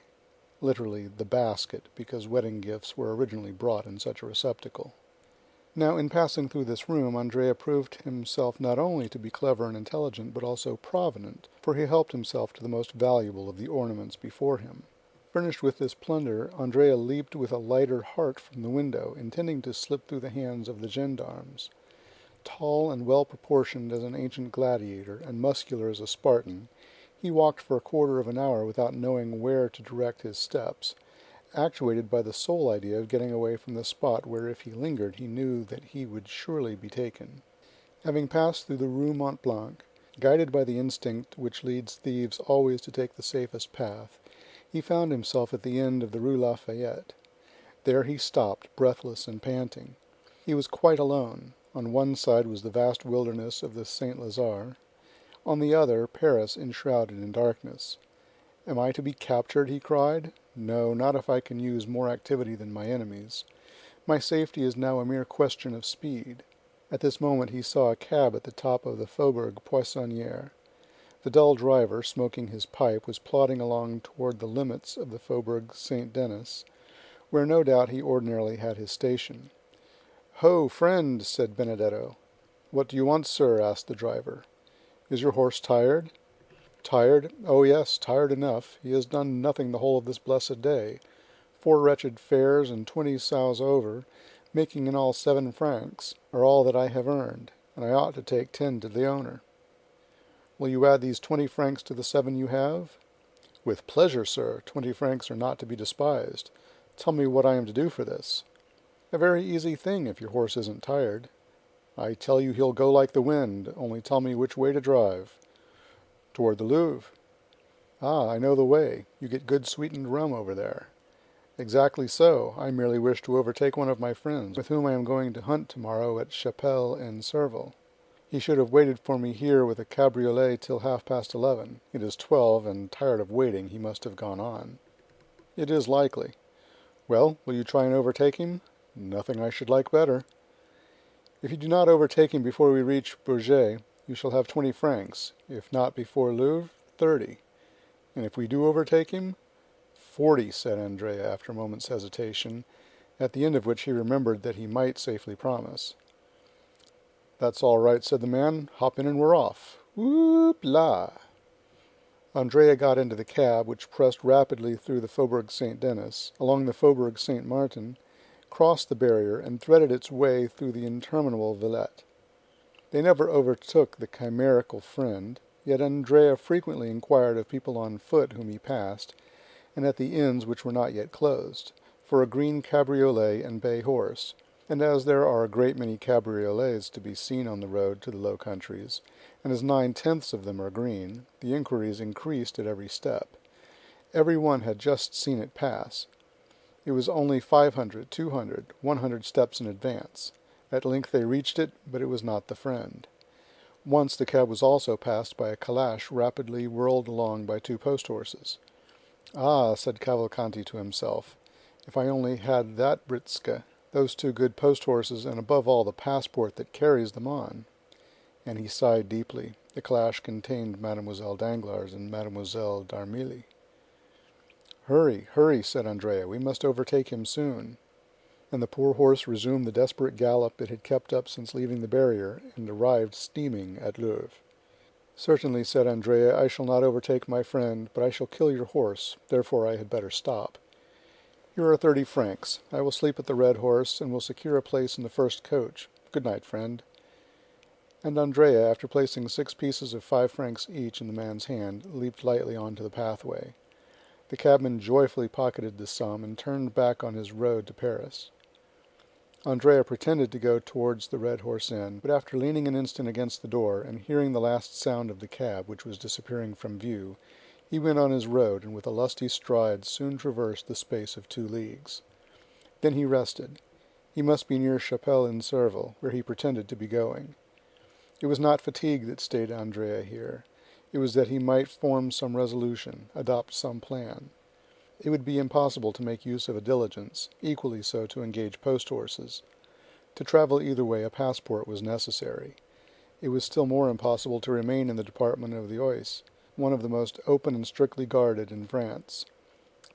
literally the basket, because wedding gifts were originally brought in such a receptacle. Now, in passing through this room, Andrea proved himself not only to be clever and intelligent, but also provident, for he helped himself to the most valuable of the ornaments before him. Furnished with this plunder, Andrea leaped with a lighter heart from the window, intending to slip through the hands of the gendarmes. Tall and well-proportioned as an ancient gladiator, and muscular as a Spartan, he walked for a quarter of an hour without knowing where to direct his steps, actuated by the sole idea of getting away from the spot where if he lingered he knew that he would surely be taken. Having passed through the Rue Mont Blanc, guided by the instinct which leads thieves always to take the safest path, he found himself at the end of the Rue Lafayette. There he stopped, breathless and panting. He was quite alone. On one side was the vast wilderness of the Saint-Lazare, on the other Paris enshrouded in darkness. "Am I to be captured?" he cried. "No, not if I can use more activity than my enemies. My safety is now a mere question of speed." At this moment he saw a cab at the top of the Faubourg Poissonnière. The dull driver, smoking his pipe, was plodding along toward the limits of the Faubourg Saint-Denis, where no doubt he ordinarily had his station. "Ho, friend," said Benedetto. "What do you want, sir?" asked the driver. "Is your horse tired?" "Tired? Oh, yes, tired enough. He has done nothing the whole of this blessed day. 4 wretched fares and 20 sous over, making in all 7 francs, are all that I have earned, and I ought to take 10 to the owner." "Will you add these 20 francs to the 7 you have?" "With pleasure, sir. 20 francs are not to be despised. Tell me what I am to do for this." "A very easy thing, if your horse isn't tired." "I tell you he'll go like the wind, only tell me which way to drive." "Toward the Louvre." "Ah, I know the way. You get good sweetened rum over there." "Exactly so. I merely wish to overtake one of my friends, with whom I am going to hunt tomorrow at Chapelle in Cervelle. He should have waited for me here with a cabriolet till 11:30. It is 12, and tired of waiting, he must have gone on." "It is likely." "Well, will you try and overtake him?" "Nothing I should like better." "If you do not overtake him before we reach Bourget, you shall have 20 francs. If not before Louvre, 30. And if we do overtake him? 40, said Andrea after a moment's hesitation, at the end of which he remembered that he might safely promise. That's all right, said the man. Hop in and we're off. Whoop-la! Andrea got into the cab, which pressed rapidly through the Faubourg Saint-Denis, along the Faubourg Saint-Martin, crossed the barrier, and threaded its way through the interminable Villette. They never overtook the chimerical friend, yet Andrea frequently inquired of people on foot whom he passed, and at the inns which were not yet closed, for a green cabriolet and bay horse, and as there are a great many cabriolets to be seen on the road to the Low Countries, and as 9/10 of them are green, the inquiries increased at every step. Every one had just seen it pass. It was only 500, 200, 100 steps in advance. At length they reached it, but it was not the friend. Once the cab was also passed by a calash rapidly whirled along by 2 post-horses. Ah, said Cavalcanti to himself, if I only had that britska, those 2 good post-horses, and above all the passport that carries them on. And he sighed deeply. The calash contained Mademoiselle Danglars and Mademoiselle d'Armilly. Hurry, hurry, said Andrea, we must overtake him soon. And the poor horse resumed the desperate gallop it had kept up since leaving the barrier, and arrived steaming at Louvre. Certainly, said Andrea, I shall not overtake my friend, but I shall kill your horse, therefore I had better stop. Here are 30 francs. I will sleep at the Red Horse, and will secure a place in the first coach. Good night, friend. And Andrea, after placing 6 pieces of 5 francs each in the man's hand, leaped lightly on to the pathway. The cabman joyfully pocketed the sum, and turned back on his road to Paris. Andrea pretended to go towards the Red Horse Inn, but after leaning an instant against the door, and hearing the last sound of the cab, which was disappearing from view, he went on his road, and with a lusty stride soon traversed the space of 2 leagues. Then he rested. He must be near Chapelle-en-Serval, where he pretended to be going. It was not fatigue that stayed Andrea here. It was that he might form some resolution, adopt some plan. It would be impossible to make use of a diligence, equally so to engage post-horses. To travel either way a passport was necessary. It was still more impossible to remain in the department of the Oise, one of the most open and strictly guarded in France.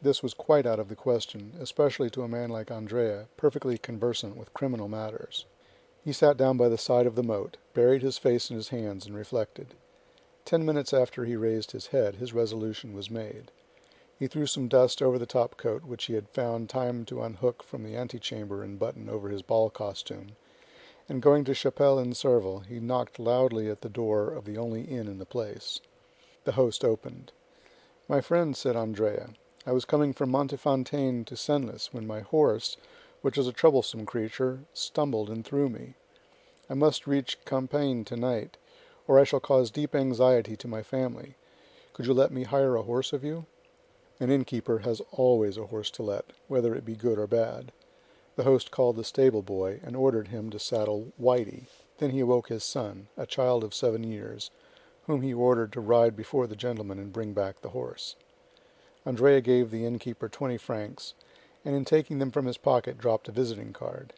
This was quite out of the question, especially to a man like Andrea, perfectly conversant with criminal matters. He sat down by the side of the moat, buried his face in his hands, and reflected. 10 minutes after he raised his head, his resolution was made. He threw some dust over the top coat, which he had found time to unhook from the antechamber and button over his ball costume, and going to Chapelle-en-Serval, he knocked loudly at the door of the only inn in the place. The host opened. "My friend," said Andrea, "I was coming from Montefontaine to Senlis, when my horse, which is a troublesome creature, stumbled and threw me. I must reach Compiègne tonight, or I shall cause deep anxiety to my family. Could you let me hire a horse of you?" An innkeeper has always a horse to let, whether it be good or bad. The host called the stable boy, and ordered him to saddle Whitey. Then he awoke his son, a child of 7 years, whom he ordered to ride before the gentleman and bring back the horse. Andrea gave the innkeeper 20 francs, and in taking them from his pocket dropped a visiting card.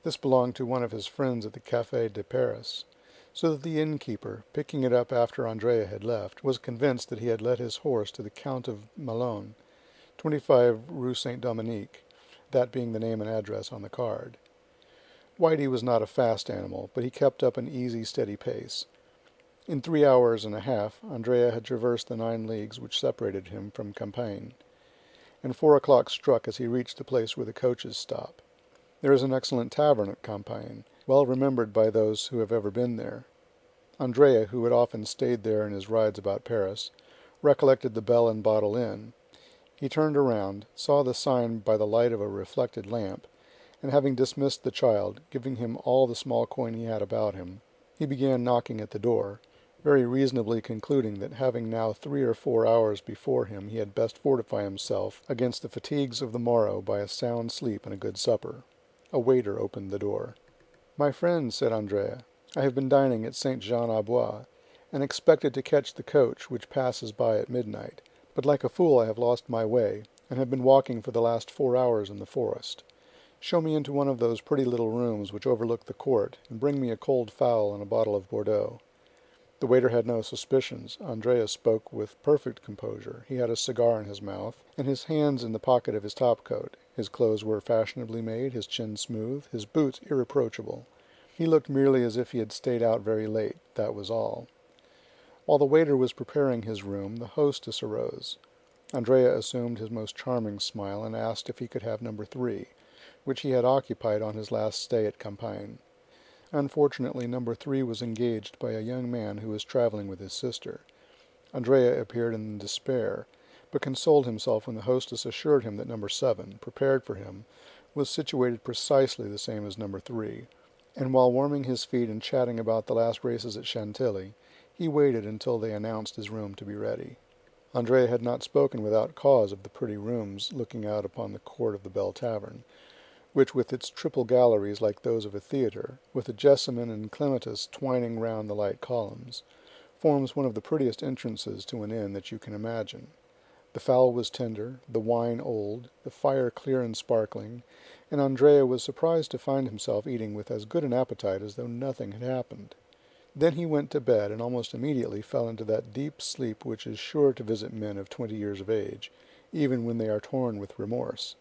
This belonged to one of his friends at the Café de Paris, so that the innkeeper, picking it up after Andrea had left, was convinced that he had let his horse to the Count of Malone, 25 Rue Saint-Dominique, that being the name and address on the card. Whitey was not a fast animal, but he kept up an easy, steady pace. In 3 hours and a half Andrea had traversed the 9 leagues which separated him from Compiègne, and 4 o'clock struck as he reached the place where the coaches stop. There is an excellent tavern at Compiègne, well remembered by those who have ever been there. Andrea, who had often stayed there in his rides about Paris, recollected the Bell and Bottle Inn. He turned around, saw the sign by the light of a reflected lamp, and having dismissed the child, giving him all the small coin he had about him, he began knocking at the door, very reasonably concluding that having now 3 or 4 hours before him he had best fortify himself against the fatigues of the morrow by a sound sleep and a good supper. A waiter opened the door. "My friend," said Andrea, "I have been dining at Saint Jean au Bois, and expected to catch the coach which passes by at midnight, but like a fool I have lost my way, and have been walking for the last 4 hours in the forest. Show me into one of those pretty little rooms which overlook the court, and bring me a cold fowl and a bottle of Bordeaux." The waiter had no suspicions. Andrea spoke with perfect composure. He had a cigar in his mouth, and his hands in the pocket of his topcoat. His clothes were fashionably made, his chin smooth, his boots irreproachable. He looked merely as if he had stayed out very late, that was all. While the waiter was preparing his room, the hostess arose. Andrea assumed his most charming smile and asked if he could have number 3, which he had occupied on his last stay at Campine. Unfortunately, number 3 was engaged by a young man who was traveling with his sister. Andrea appeared in despair, but consoled himself when the hostess assured him that number 7, prepared for him, was situated precisely the same as number 3, and while warming his feet and chatting about the last races at Chantilly, he waited until they announced his room to be ready. Andrea had not spoken without cause of the pretty rooms looking out upon the court of the Bell Tavern, which, with its triple galleries like those of a theatre, with a jessamine and clematis twining round the light columns, forms one of the prettiest entrances to an inn that you can imagine. The fowl was tender, the wine old, the fire clear and sparkling, and Andrea was surprised to find himself eating with as good an appetite as though nothing had happened. Then he went to bed, and almost immediately fell into that deep sleep which is sure to visit men of 20 years of age, even when they are torn with remorse.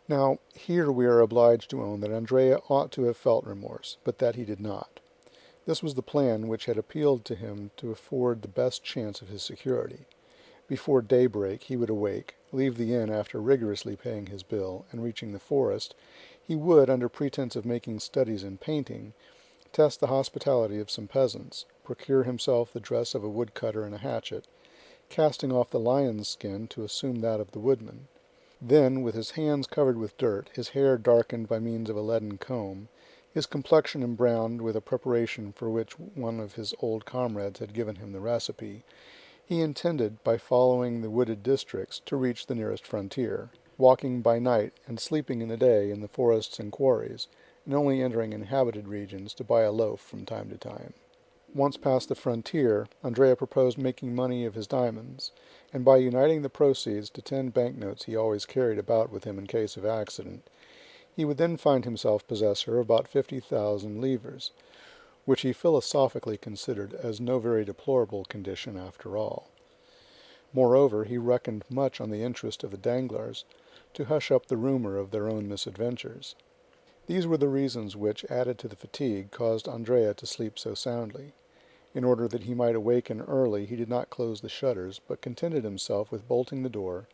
Now, here we are obliged to own that Andrea ought to have felt remorse, but that he did not. This was the plan which had appealed to him to afford the best chance of his security. Before daybreak he would awake, leave the inn after rigorously paying his bill, and reaching the forest, he would, under pretense of making studies in painting, test the hospitality of some peasants, procure himself the dress of a woodcutter and a hatchet, casting off the lion's skin to assume that of the woodman. Then, with his hands covered with dirt, his hair darkened by means of a leaden comb, his complexion embrowned with a preparation for which one of his old comrades had given him the recipe, he intended, by following the wooded districts, to reach the nearest frontier, walking by night and sleeping in the day in the forests and quarries, and only entering inhabited regions to buy a loaf from time to time. Once past the frontier, Andrea proposed making money of his diamonds, and by uniting the proceeds to 10 banknotes he always carried about with him in case of accident, he would then find himself possessor of about 50,000 livres, which he philosophically considered as no very deplorable condition after all. Moreover, he reckoned much on the interest of the Danglars to hush up the rumor of their own misadventures. These were the reasons which, added to the fatigue, caused Andrea to sleep so soundly. In order that he might awaken early, he did not close the shutters, but contented himself with bolting the door,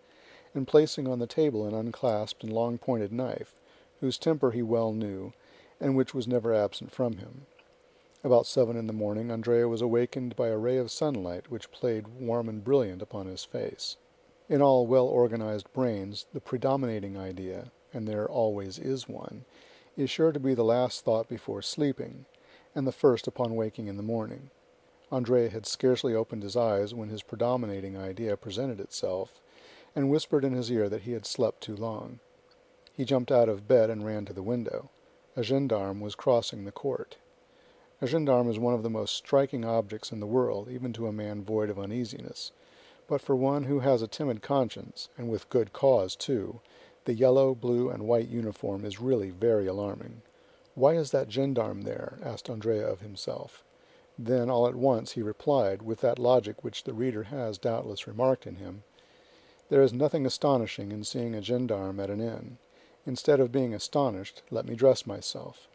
and placing on the table an unclasped and long-pointed knife, whose temper he well knew, and which was never absent from him. About 7 in the morning, Andrea was awakened by a ray of sunlight which played warm and brilliant upon his face. In all well-organized brains, the predominating idea, and there always is one, is sure to be the last thought before sleeping, and the first upon waking in the morning. Andrea had scarcely opened his eyes when his predominating idea presented itself, and whispered in his ear that he had slept too long. He jumped out of bed and ran to the window. A gendarme was crossing the court. A gendarme is one of the most striking objects in the world, even to a man void of uneasiness, but for one who has a timid conscience, and with good cause too, the yellow, blue, and white uniform is really very alarming. "Why is that gendarme there?" asked Andrea of himself. Then, all at once, he replied, with that logic which the reader has doubtless remarked in him, "There is nothing astonishing in seeing a gendarme at an inn. Instead of being astonished, let me dress myself."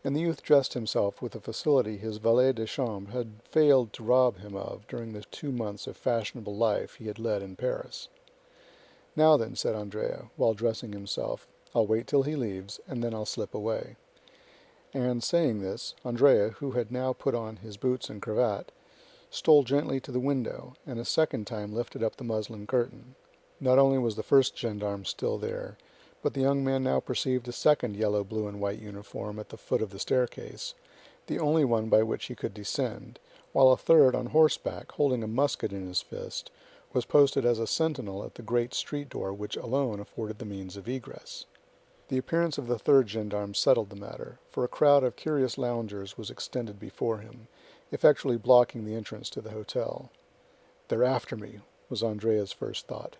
And the youth dressed himself with a facility his valet de chambre had failed to rob him of during the 2 months of fashionable life he had led in Paris. "Now then," said Andrea, while dressing himself, "I'll wait till he leaves, and then I'll slip away." And, saying this, Andrea, who had now put on his boots and cravat, stole gently to the window, and a second time lifted up the muslin curtain. Not only was the first gendarme still there, but the young man now perceived a second yellow, blue, and white uniform at the foot of the staircase, the only one by which he could descend, while a third, on horseback, holding a musket in his fist, was posted as a sentinel at the great street door which alone afforded the means of egress. The appearance of the third gendarme settled the matter, for a crowd of curious loungers was extended before him, effectually blocking the entrance to the hotel. "They're after me," was Andrea's first thought.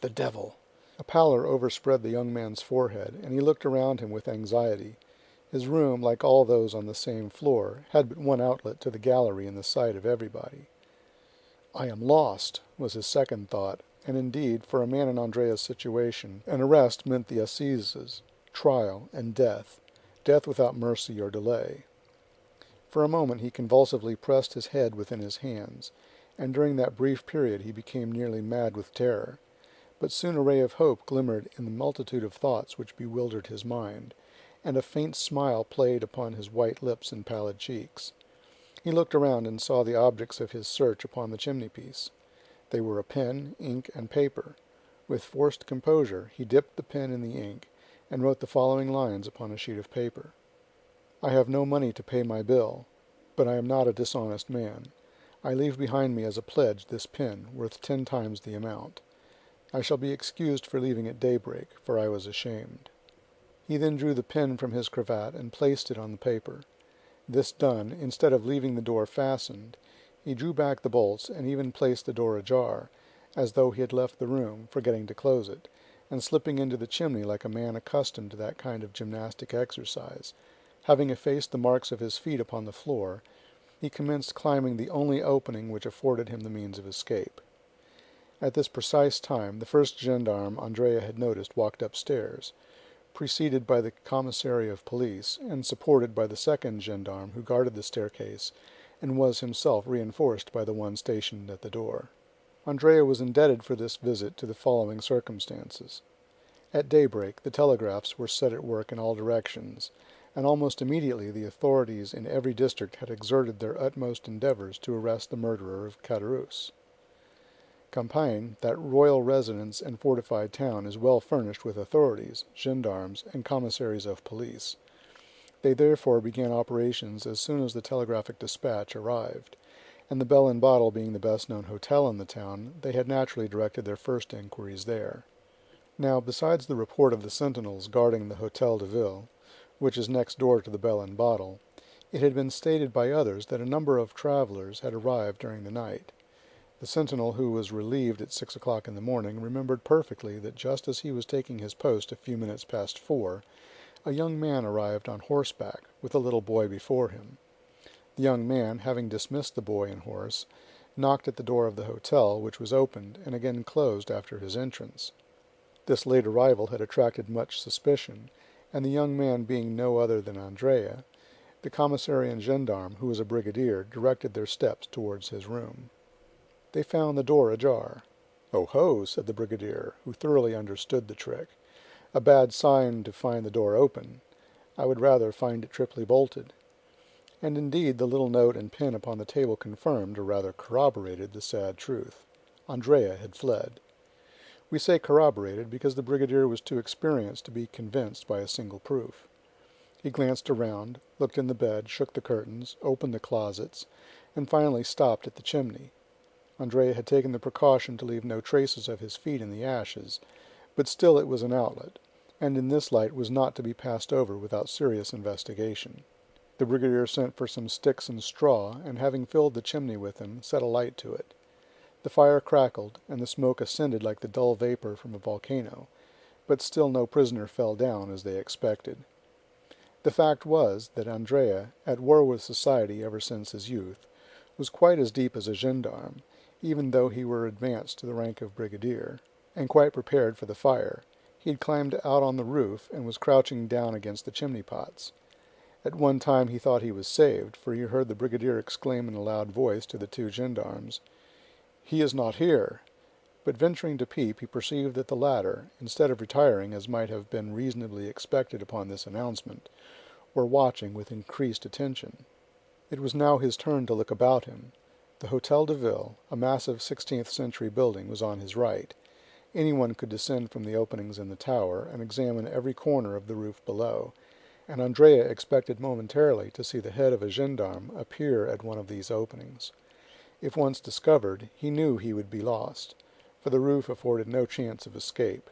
"The devil!" A pallor overspread the young man's forehead, and he looked around him with anxiety. His room, like all those on the same floor, had but one outlet to the gallery in the sight of everybody. "I am lost," was his second thought, and indeed, for a man in Andrea's situation, an arrest meant the assizes, trial, and death without mercy or delay. For a moment he convulsively pressed his head within his hands, and during that brief period he became nearly mad with terror. But soon a ray of hope glimmered in the multitude of thoughts which bewildered his mind, and a faint smile played upon his white lips and pallid cheeks. He looked around and saw the objects of his search upon the chimney-piece. They were a pen, ink, and paper. With forced composure he dipped the pen in the ink, and wrote the following lines upon a sheet of paper. "I have no money to pay my bill, but I am not a dishonest man. I leave behind me as a pledge this pen, worth 10 times the amount. I shall be excused for leaving at daybreak, for I was ashamed." He then drew the pen from his cravat and placed it on the paper. This done, instead of leaving the door fastened, he drew back the bolts and even placed the door ajar, as though he had left the room, forgetting to close it, and slipping into the chimney like a man accustomed to that kind of gymnastic exercise. Having effaced the marks of his feet upon the floor, he commenced climbing the only opening which afforded him the means of escape. At this precise time the first gendarme Andrea had noticed walked upstairs, preceded by the commissary of police, and supported by the second gendarme who guarded the staircase, and was himself reinforced by the one stationed at the door. Andrea was indebted for this visit to the following circumstances. At daybreak the telegraphs were set at work in all directions, and almost immediately the authorities in every district had exerted their utmost endeavors to arrest the murderer of Caderousse. Campagne, that royal residence and fortified town, is well furnished with authorities, gendarmes, and commissaries of police. They therefore began operations as soon as the telegraphic dispatch arrived, and the Bell and Bottle being the best-known hotel in the town, they had naturally directed their first inquiries there. Now, besides the report of the sentinels guarding the Hôtel de Ville, which is next door to the Bell and Bottle, it had been stated by others that a number of travelers had arrived during the night. The sentinel, who was relieved at 6 o'clock in the morning, remembered perfectly that just as he was taking his post a few minutes past 4, a young man arrived on horseback, with a little boy before him. The young man, having dismissed the boy and horse, knocked at the door of the hotel, which was opened and again closed after his entrance. This late arrival had attracted much suspicion, and the young man being no other than Andrea, the commissary and gendarme, who was a brigadier, directed their steps towards his room. They found the door ajar. "Oh ho," said the brigadier, who thoroughly understood the trick. "A bad sign to find the door open. I would rather find it triply bolted." And indeed the little note and pen upon the table confirmed, or rather corroborated, the sad truth. Andrea had fled. We say corroborated because the brigadier was too experienced to be convinced by a single proof. He glanced around, looked in the bed, shook the curtains, opened the closets, and finally stopped at the chimney. Andrea had taken the precaution to leave no traces of his feet in the ashes, but still it was an outlet, and in this light was not to be passed over without serious investigation. The brigadier sent for some sticks and straw, and having filled the chimney with them, set a light to it. The fire crackled, and the smoke ascended like the dull vapor from a volcano, but still no prisoner fell down, as they expected. The fact was that Andrea, at war with society ever since his youth, was quite as deep as a gendarme, even though he were advanced to the rank of brigadier, and quite prepared for the fire. He had climbed out on the roof, and was crouching down against the chimney-pots. At one time he thought he was saved, for he heard the brigadier exclaim in a loud voice to the two gendarmes, "He is not here!" But venturing to peep, he perceived that the latter, instead of retiring, as might have been reasonably expected upon this announcement, were watching with increased attention. It was now his turn to look about him. The Hôtel de Ville, a massive 16th-century building, was on his right. Anyone could descend from the openings in the tower, and examine every corner of the roof below, and Andrea expected momentarily to see the head of a gendarme appear at one of these openings. If once discovered, he knew he would be lost, for the roof afforded no chance of escape.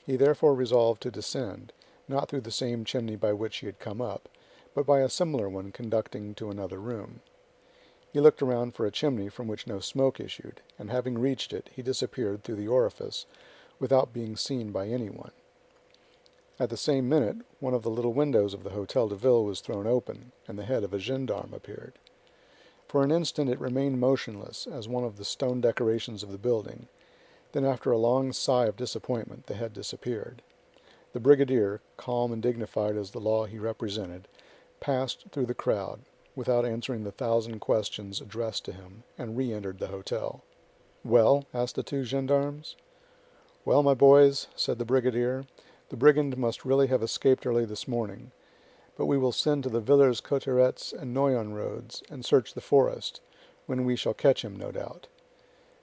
He therefore resolved to descend, not through the same chimney by which he had come up, but by a similar one conducting to another room. He looked around for a chimney from which no smoke issued, and having reached it, he disappeared through the orifice, without being seen by anyone. At the same minute, one of the little windows of the Hotel de Ville was thrown open, and the head of a gendarme appeared. For an instant it remained motionless as one of the stone decorations of the building. Then, after a long sigh of disappointment, the head disappeared. The brigadier, calm and dignified as the law he represented, passed through the crowd, without answering the 1,000 questions addressed to him, and re-entered the hotel. "Well?" asked the two gendarmes. "Well, my boys," said the brigadier, "the brigand must really have escaped early this morning. But we will send to the Villers Cotterets and Noyon roads, and search the forest, when we shall catch him, no doubt."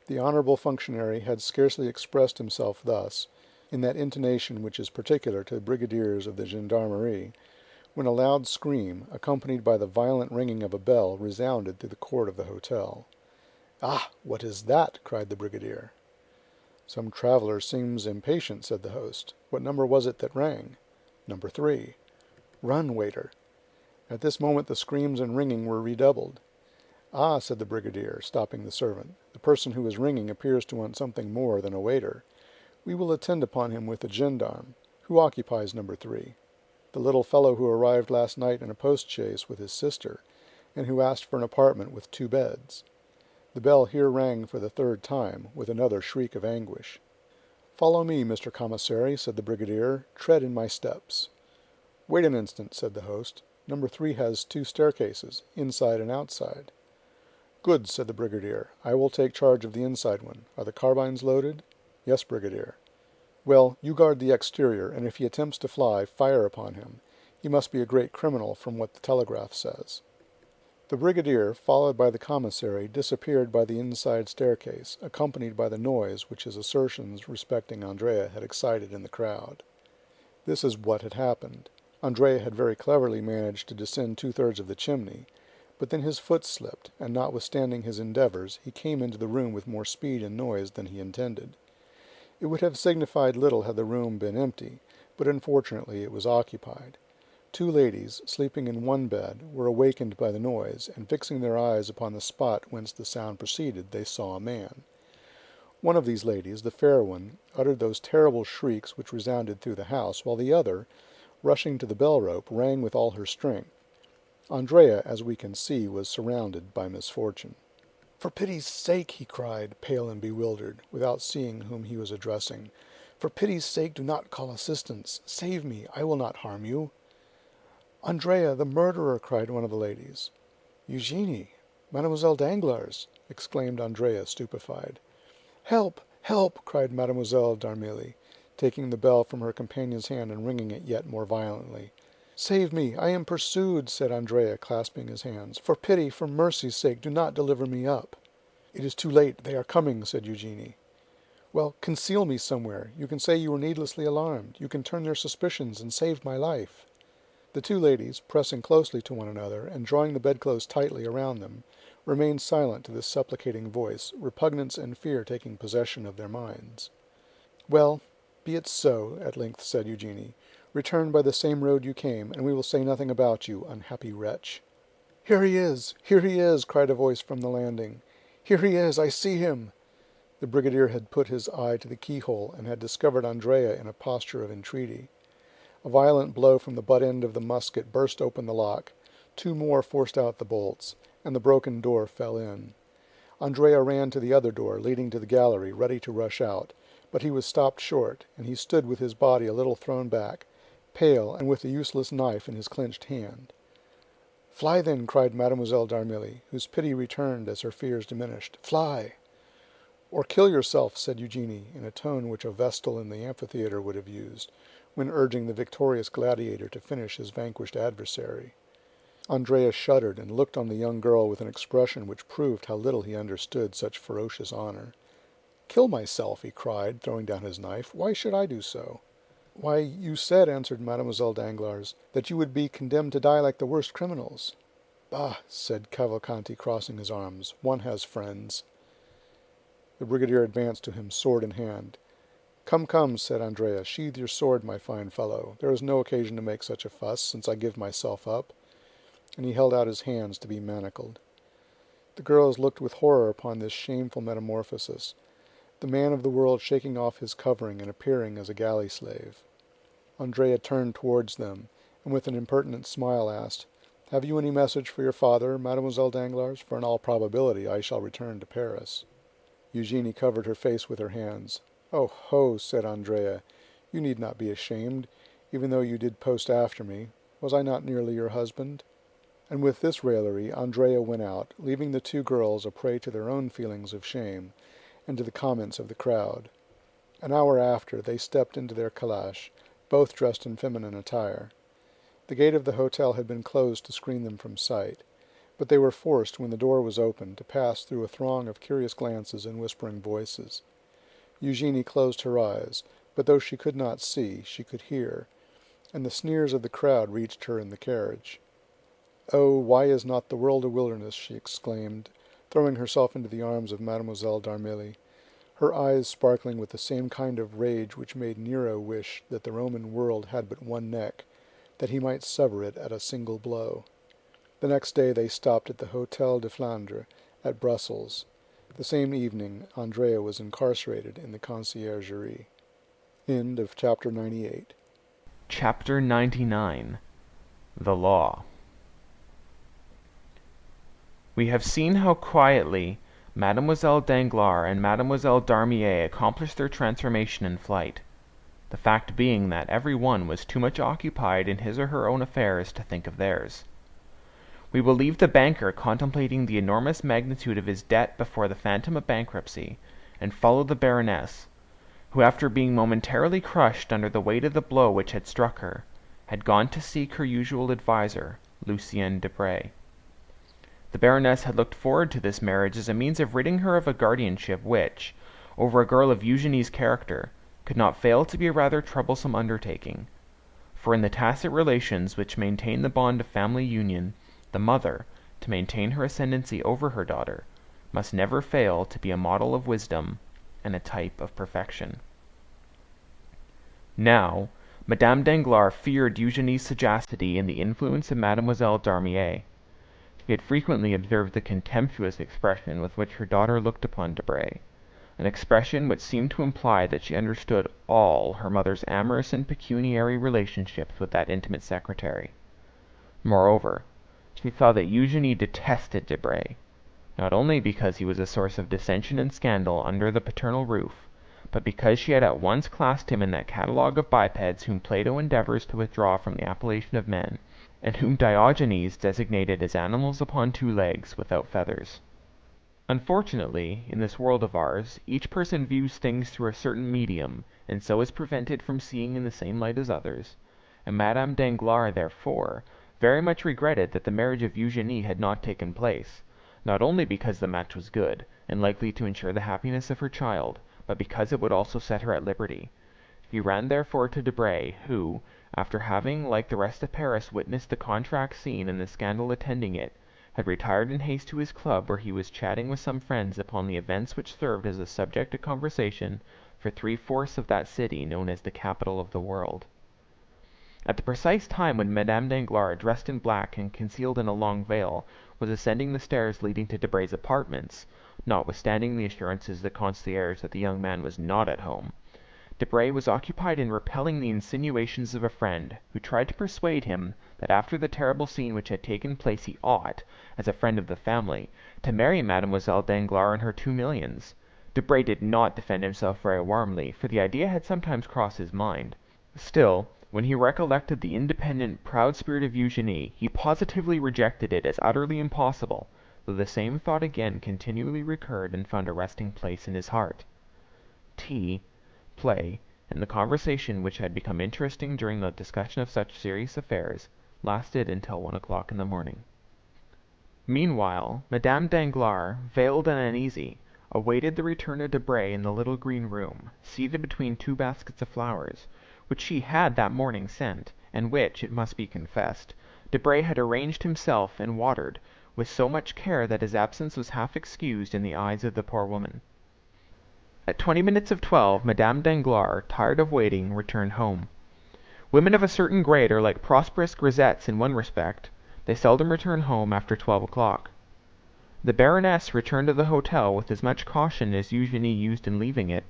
The honorable functionary had scarcely expressed himself thus, in that intonation which is particular to brigadiers of the gendarmerie, when a loud scream, accompanied by the violent ringing of a bell, resounded through the court of the hotel. "Ah! What is that?" cried the brigadier. "Some traveler seems impatient," said the host. "What number was it that rang?" "Number 3. "Run, waiter." At this moment the screams and ringing were redoubled. "Ah," said the brigadier, stopping the servant, "the person who is ringing appears to want something more than a waiter. We will attend upon him with a gendarme. Who occupies number 3? "The little fellow who arrived last night in a post-chaise with his sister, and who asked for an apartment with 2 beds." The bell here rang for the 3rd time, with another shriek of anguish. "Follow me, Mr. Commissary," said the brigadier. "Tread in my steps." "Wait an instant," said the host. "Number 3 has 2 staircases, inside and outside." "Good," said the brigadier. "I will take charge of the inside one. Are the carbines loaded?" "Yes, brigadier." "Well, you guard the exterior, and if he attempts to fly, fire upon him. He must be a great criminal, from what the telegraph says." The brigadier, followed by the commissary, disappeared by the inside staircase, accompanied by the noise which his assertions respecting Andrea had excited in the crowd. This is what had happened. Andrea had very cleverly managed to descend 2/3 of the chimney, but then his foot slipped, and notwithstanding his endeavors, he came into the room with more speed and noise than he intended. It would have signified little had the room been empty, but unfortunately it was occupied. 2 ladies, sleeping in one bed, were awakened by the noise, and fixing their eyes upon the spot whence the sound proceeded, they saw a man. One of these ladies, the fair one, uttered those terrible shrieks which resounded through the house, while the other, rushing to the bell-rope, rang with all her strength. Andrea, as we can see, was surrounded by misfortune. "For pity's sake," he cried, pale and bewildered, without seeing whom he was addressing, "for pity's sake do not call assistance. Save me, I will not harm you." "Andrea, the murderer!" cried one of the ladies. "Eugenie! Mademoiselle Danglars!" exclaimed Andrea, stupefied. "Help! help!" cried Mademoiselle d'Armilly, taking the bell from her companion's hand and ringing it yet more violently. "Save me! I am pursued!" said Andrea, clasping his hands. "For pity, for mercy's sake, do not deliver me up." "It is too late, they are coming," said Eugenie. "Well, conceal me somewhere. You can say you were needlessly alarmed. You can turn their suspicions and save my life." The 2 ladies, pressing closely to one another, and drawing the bedclothes tightly around them, remained silent to this supplicating voice, repugnance and fear taking possession of their minds. "Well, be it so," at length said Eugenie. "Return by the same road you came, and we will say nothing about you, unhappy wretch." "Here he is! Here he is!" cried a voice from the landing. "Here he is! I see him!" The brigadier had put his eye to the keyhole, and had discovered Andrea in a posture of entreaty. A violent blow from the butt end of the musket burst open the lock, 2 more forced out the bolts, and the broken door fell in. Andrea ran to the other door, leading to the gallery, ready to rush out, but he was stopped short, and he stood with his body a little thrown back, pale, and with the useless knife in his clenched hand. "Fly then," cried Mademoiselle d'Armilly, whose pity returned as her fears diminished. "Fly!" "Or kill yourself," said Eugenie, in a tone which a Vestal in the amphitheater would have used, when urging the victorious gladiator to finish his vanquished adversary. Andrea shuddered, and looked on the young girl with an expression which proved how little he understood such ferocious honor. "Kill myself!" he cried, throwing down his knife. "Why should I do so?" "Why, you said," answered Mademoiselle Danglars, "that you would be condemned to die like the worst criminals." "Bah!" said Cavalcanti, crossing his arms, "one has friends." The brigadier advanced to him, sword in hand. "Come, come," said Andrea, "sheathe your sword, my fine fellow. There is no occasion to make such a fuss, since I give myself up." And he held out his hands to be manacled. The girls looked with horror upon this shameful metamorphosis, the man of the world shaking off his covering and appearing as a galley slave. Andrea turned towards them, and with an impertinent smile asked, "Have you any message for your father, Mademoiselle Danglars? For in all probability I shall return to Paris." Eugenie covered her face with her hands. "Oh ho," said Andrea, "you need not be ashamed, even though you did post after me. Was I not nearly your husband?" And with this raillery Andrea went out, leaving the two girls a prey to their own feelings of shame, and to the comments of the crowd. An hour after, they stepped into their calash, both dressed in feminine attire. The gate of the hotel had been closed to screen them from sight, but they were forced, when the door was opened, to pass through a throng of curious glances and whispering voices. Eugenie closed her eyes, but though she could not see, she could hear, and the sneers of the crowd reached her in the carriage. "Oh, why is not the world a wilderness?" she exclaimed, throwing herself into the arms of Mademoiselle d'Armilly, her eyes sparkling with the same kind of rage which made Nero wish that the Roman world had but one neck, that he might sever it at a single blow. The next day they stopped at the Hôtel de Flandre at Brussels. The same evening Andrea was incarcerated in the Conciergerie. End of chapter 98. Chapter 99. The Law. We have seen how quietly Mademoiselle Danglars and Mademoiselle d'Armilly accomplished their transformation in flight, the fact being that every one was too much occupied in his or her own affairs to think of theirs. We will leave the banker contemplating the enormous magnitude of his debt before the phantom of bankruptcy, and follow the Baroness, who, after being momentarily crushed under the weight of the blow which had struck her, had gone to seek her usual adviser, Lucien Debray. The Baroness had looked forward to this marriage as a means of ridding her of a guardianship which, over a girl of Eugenie's character, could not fail to be a rather troublesome undertaking; for in the tacit relations which maintain the bond of family union, the mother, to maintain her ascendancy over her daughter, must never fail to be a model of wisdom and a type of perfection. Now, Madame Danglars feared Eugenie's sagacity and the influence of Mademoiselle d'Armilly. She had frequently observed the contemptuous expression with which her daughter looked upon Debray, an expression which seemed to imply that she understood all her mother's amorous and pecuniary relationships with that intimate secretary. Moreover, she saw that Eugenie detested Debray, not only because he was a source of dissension and scandal under the paternal roof, but because she had at once classed him in that catalogue of bipeds whom Plato endeavors to withdraw from the appellation of men, and whom Diogenes designated as animals upon two legs, without feathers. Unfortunately, in this world of ours, each person views things through a certain medium, and so is prevented from seeing in the same light as others, and Madame Danglars, therefore, very much regretted that the marriage of Eugenie had not taken place, not only because the match was good, and likely to ensure the happiness of her child, but because it would also set her at liberty. She ran therefore to Debray, who, after having, like the rest of Paris, witnessed the contract scene and the scandal attending it, had retired in haste to his club, where he was chatting with some friends upon the events which served as a subject of conversation for 3/4 of that city known as the capital of the world. At the precise time when Madame Danglars, dressed in black and concealed in a long veil, was ascending the stairs leading to Debray's apartments, notwithstanding the assurances of the concierge that the young man was not at home, Debray was occupied in repelling the insinuations of a friend, who tried to persuade him that after the terrible scene which had taken place he ought, as a friend of the family, to marry Mademoiselle Danglars and her 2 millions. Debray did not defend himself very warmly, for the idea had sometimes crossed his mind. Still, when he recollected the independent, proud spirit of Eugenie, he positively rejected it as utterly impossible, though the same thought again continually recurred and found a resting place in his heart. Tea, play, and the conversation which had become interesting during the discussion of such serious affairs, lasted until 1 o'clock in the morning. Meanwhile, Madame Danglars, veiled and uneasy, awaited the return of Debray in the little green room, seated between 2 baskets of flowers, which she had that morning sent, and which, it must be confessed, Debray had arranged himself and watered, with so much care that his absence was half excused in the eyes of the poor woman. At 20 minutes of 12, Madame Danglars, tired of waiting, returned home. Women of a certain grade are like prosperous grisettes in one respect: they seldom return home after 12 o'clock. The Baroness returned to the hotel with as much caution as Eugenie used in leaving it.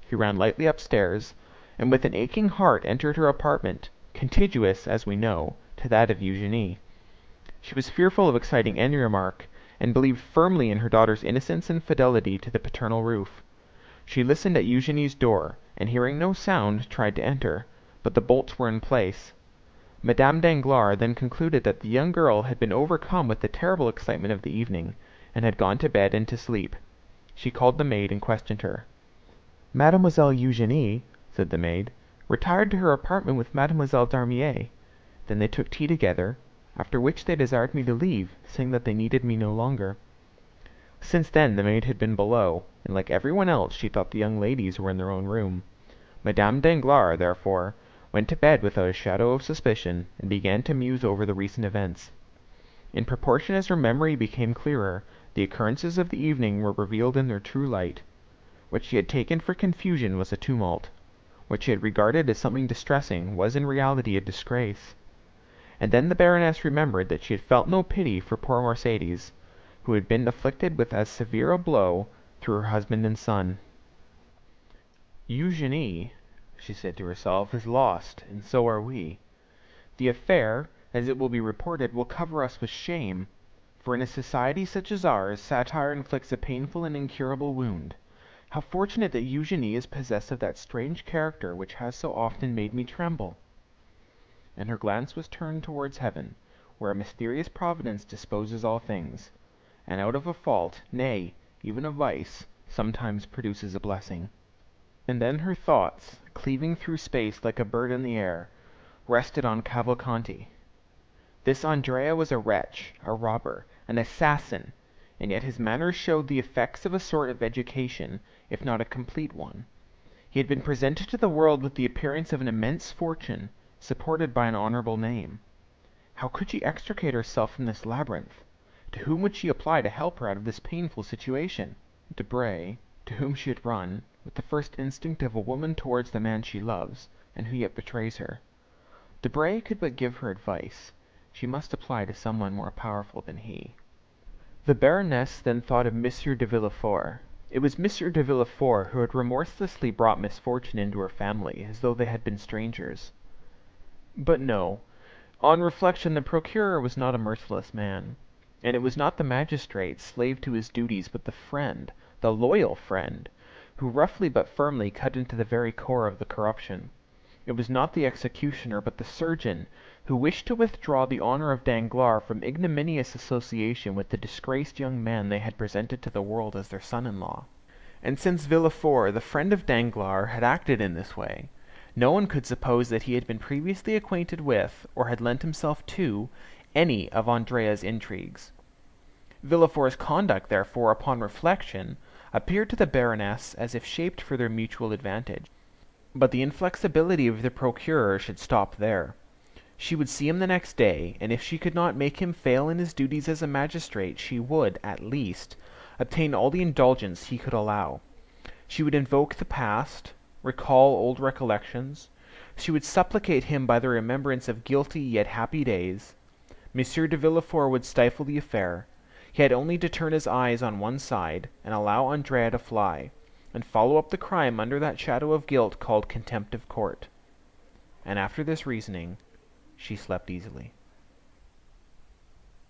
She ran lightly upstairs, and with an aching heart entered her apartment, contiguous, as we know, to that of Eugenie. She was fearful of exciting any remark, and believed firmly in her daughter's innocence and fidelity to the paternal roof. She listened at Eugenie's door, and hearing no sound, tried to enter, but the bolts were in place. Madame Danglars then concluded that the young girl had been overcome with the terrible excitement of the evening, and had gone to bed and to sleep. She called the maid and questioned her. "Mademoiselle Eugenie," said the maid, "retired to her apartment with Mademoiselle d'Armilly. Then they took tea together, after which they desired me to leave, saying that they needed me no longer." Since then the maid had been below, and like everyone else she thought the young ladies were in their own room. Madame Danglars, therefore, went to bed without a shadow of suspicion, and began to muse over the recent events. In proportion as her memory became clearer, the occurrences of the evening were revealed in their true light. What she had taken for confusion was a tumult. What she had regarded as something distressing was in reality a disgrace. And then the Baroness remembered that she had felt no pity for poor Mercédès, who had been afflicted with as severe a blow through her husband and son. "Eugenie," she said to herself, "is lost, and so are we. The affair, as it will be reported, will cover us with shame, for in a society such as ours satire inflicts a painful and incurable wound. How fortunate that Eugenie is possessed of that strange character which has so often made me tremble!" And her glance was turned towards heaven, where a mysterious providence disposes all things, and out of a fault, nay, even a vice, sometimes produces a blessing. And then her thoughts, cleaving through space like a bird in the air, rested on Cavalcanti. This Andrea was a wretch, a robber, an assassin, and yet his manners showed the effects of a sort of education, if not a complete one. He had been presented to the world with the appearance of an immense fortune, supported by an honorable name. How could she extricate herself from this labyrinth? To whom would she apply to help her out of this painful situation? Debray, to whom she had run, with the first instinct of a woman towards the man she loves, and who yet betrays her. Debray could but give her advice. She must apply to someone more powerful than he. The Baroness then thought of Monsieur de Villefort. It was Monsieur de Villefort who had remorselessly brought misfortune into her family, as though they had been strangers. But no. On reflection, the procureur was not a merciless man, and it was not the magistrate, slave to his duties, but the friend, the loyal friend, who roughly but firmly cut into the very core of the corruption. It was not the executioner, but the surgeon, who wished to withdraw the honor of Danglars from ignominious association with the disgraced young man they had presented to the world as their son-in-law. And since Villefort, the friend of Danglars, had acted in this way, no one could suppose that he had been previously acquainted with, or had lent himself to, any of Andrea's intrigues. Villefort's conduct, therefore, upon reflection, appeared to the Baroness as if shaped for their mutual advantage. But the inflexibility of the procureur should stop there. She would see him the next day, and if she could not make him fail in his duties as a magistrate, she would, at least, obtain all the indulgence he could allow. She would invoke the past, recall old recollections. She would supplicate him by the remembrance of guilty yet happy days. Monsieur de Villefort would stifle the affair. He had only to turn his eyes on one side, and allow Andrea to fly, and follow up the crime under that shadow of guilt called contempt of court. And after this reasoning, she slept easily.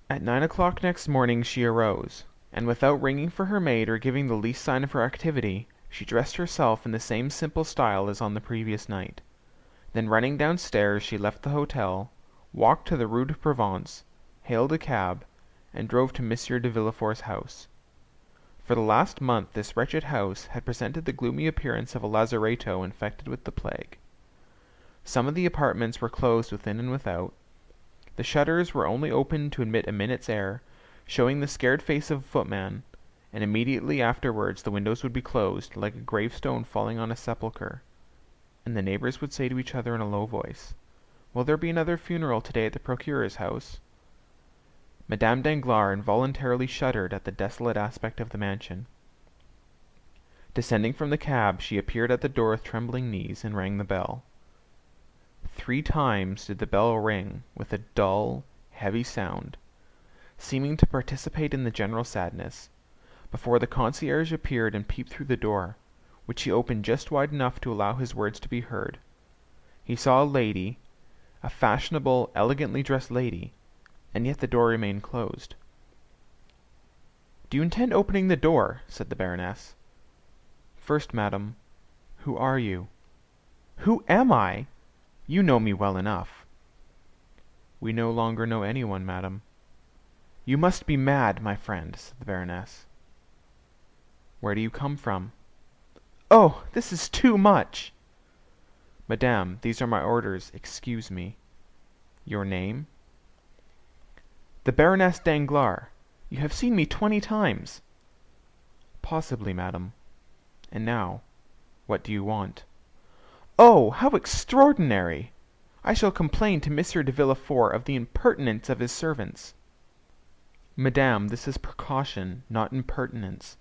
At 9 o'clock next morning she arose, and without ringing for her maid or giving the least sign of her activity, she dressed herself in the same simple style as on the previous night. Then running downstairs, she left the hotel, walked to the Rue de Provence, hailed a cab, and drove to Monsieur de Villefort's house. For the last month this wretched house had presented the gloomy appearance of a lazaretto infected with the plague. Some of the apartments were closed within and without. The shutters were only opened to admit a minute's air, showing the scared face of a footman, and immediately afterwards the windows would be closed, like a gravestone falling on a sepulchre, and the neighbors would say to each other in a low voice, "Will there be another funeral today at the procureur's house?" Madame Danglars involuntarily shuddered at the desolate aspect of the mansion. Descending from the cab, she appeared at the door with trembling knees, and rang the bell. 3 times did the bell ring with a dull, heavy sound, seeming to participate in the general sadness, before the concierge appeared and peeped through the door, which he opened just wide enough to allow his words to be heard. He saw a lady, a fashionable, elegantly dressed lady, and yet the door remained closed. "Do you intend opening the door?" said the Baroness. "First, madam, who are you?" "Who am I? You know me well enough." "We no longer know anyone, madam." "You must be mad, my friend," said the Baroness. "Where do you come from?" "Oh, this is too much!" "Madame, these are my orders. Excuse me." "Your name?" "The Baroness Danglars. You have seen me 20 times." "Possibly, madam. And now, what do you want?" "Oh, how extraordinary! I shall complain to Monsieur de Villefort of the impertinence of his servants." "Madame, this is precaution, not impertinence.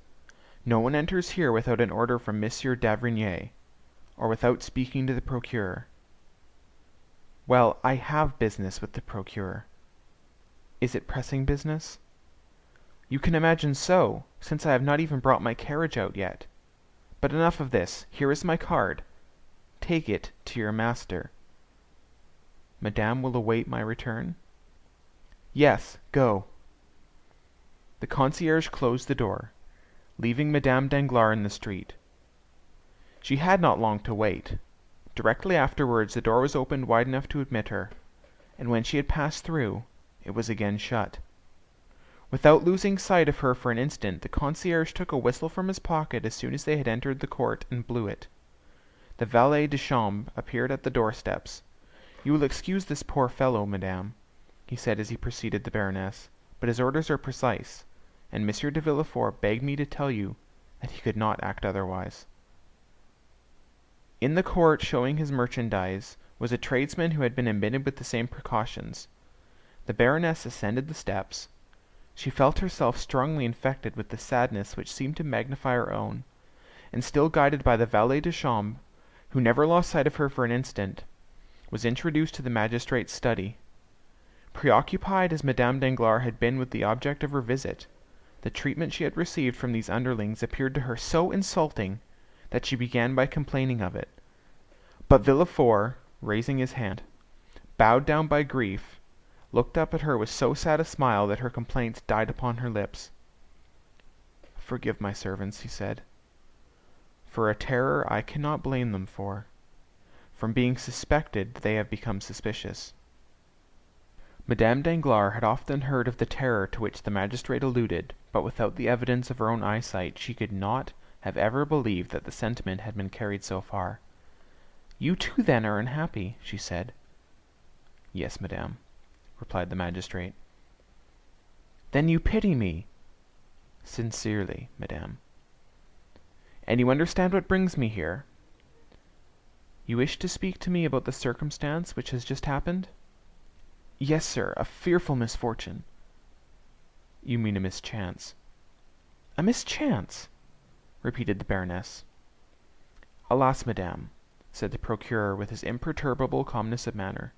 No one enters here without an order from Monsieur d'Avrigny, or without speaking to the procureur." "Well, I have business with the procureur." "Is it pressing business?" "You can imagine so, since I have not even brought my carriage out yet. But enough of this. Here is my card. Take it to your master." "Madame will await my return?" "Yes, go." The concierge closed the door, leaving Madame Danglars in the street. She had not long to wait. Directly afterwards the door was opened wide enough to admit her, and when she had passed through, it was again shut. Without losing sight of her for an instant, the concierge took a whistle from his pocket as soon as they had entered the court, and blew it. The valet de chambre appeared at the doorsteps. "You will excuse this poor fellow, madame," he said as he preceded the Baroness, "but his orders are precise, and Monsieur de Villefort begged me to tell you that he could not act otherwise." In the court, showing his merchandise, was a tradesman who had been admitted with the same precautions. The Baroness ascended the steps. She felt herself strongly infected with the sadness which seemed to magnify her own, and still guided by the valet de chambre, who never lost sight of her for an instant, was introduced to the magistrate's study. Preoccupied as Madame Danglars had been with the object of her visit, the treatment she had received from these underlings appeared to her so insulting that she began by complaining of it. But Villefort, raising his hand, bowed down by grief, looked up at her with so sad a smile that her complaints died upon her lips. "Forgive my servants," he said. "For a terror I cannot blame them for. From being suspected they have become suspicious." Madame Danglars had often heard of the terror to which the magistrate alluded, but without the evidence of her own eyesight she could not have ever believed that the sentiment had been carried so far. "You too, then, are unhappy," she said. "Yes, madame," replied the magistrate. "Then you pity me?" "Sincerely, madame." "And you understand what brings me here?" "You wish to speak to me about the circumstance which has just happened?" "Yes, sir, a fearful misfortune." "You mean a mischance." "A mischance?" repeated the Baroness. "Alas, madame," said the procureur with his imperturbable calmness of manner,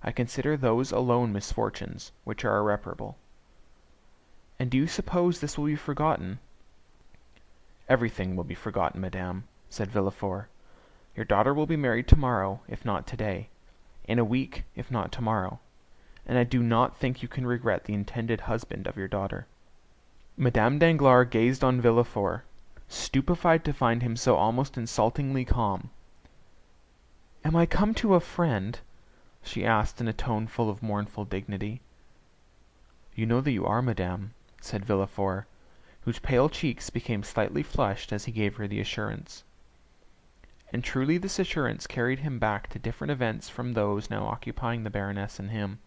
"I consider those alone misfortunes which are irreparable." "And do you suppose this will be forgotten?" "Everything will be forgotten, madame," said Villefort. "Your daughter will be married tomorrow, if not today; in a week, if not tomorrow; and I do not think you can regret the intended husband of your daughter." Madame Danglars gazed on Villefort, stupefied to find him so almost insultingly calm. "Am I come to a friend?" she asked in a tone full of mournful dignity. "You know that you are, madame," said Villefort, whose pale cheeks became slightly flushed as he gave her the assurance. And truly this assurance carried him back to different events from those now occupying the Baroness and him.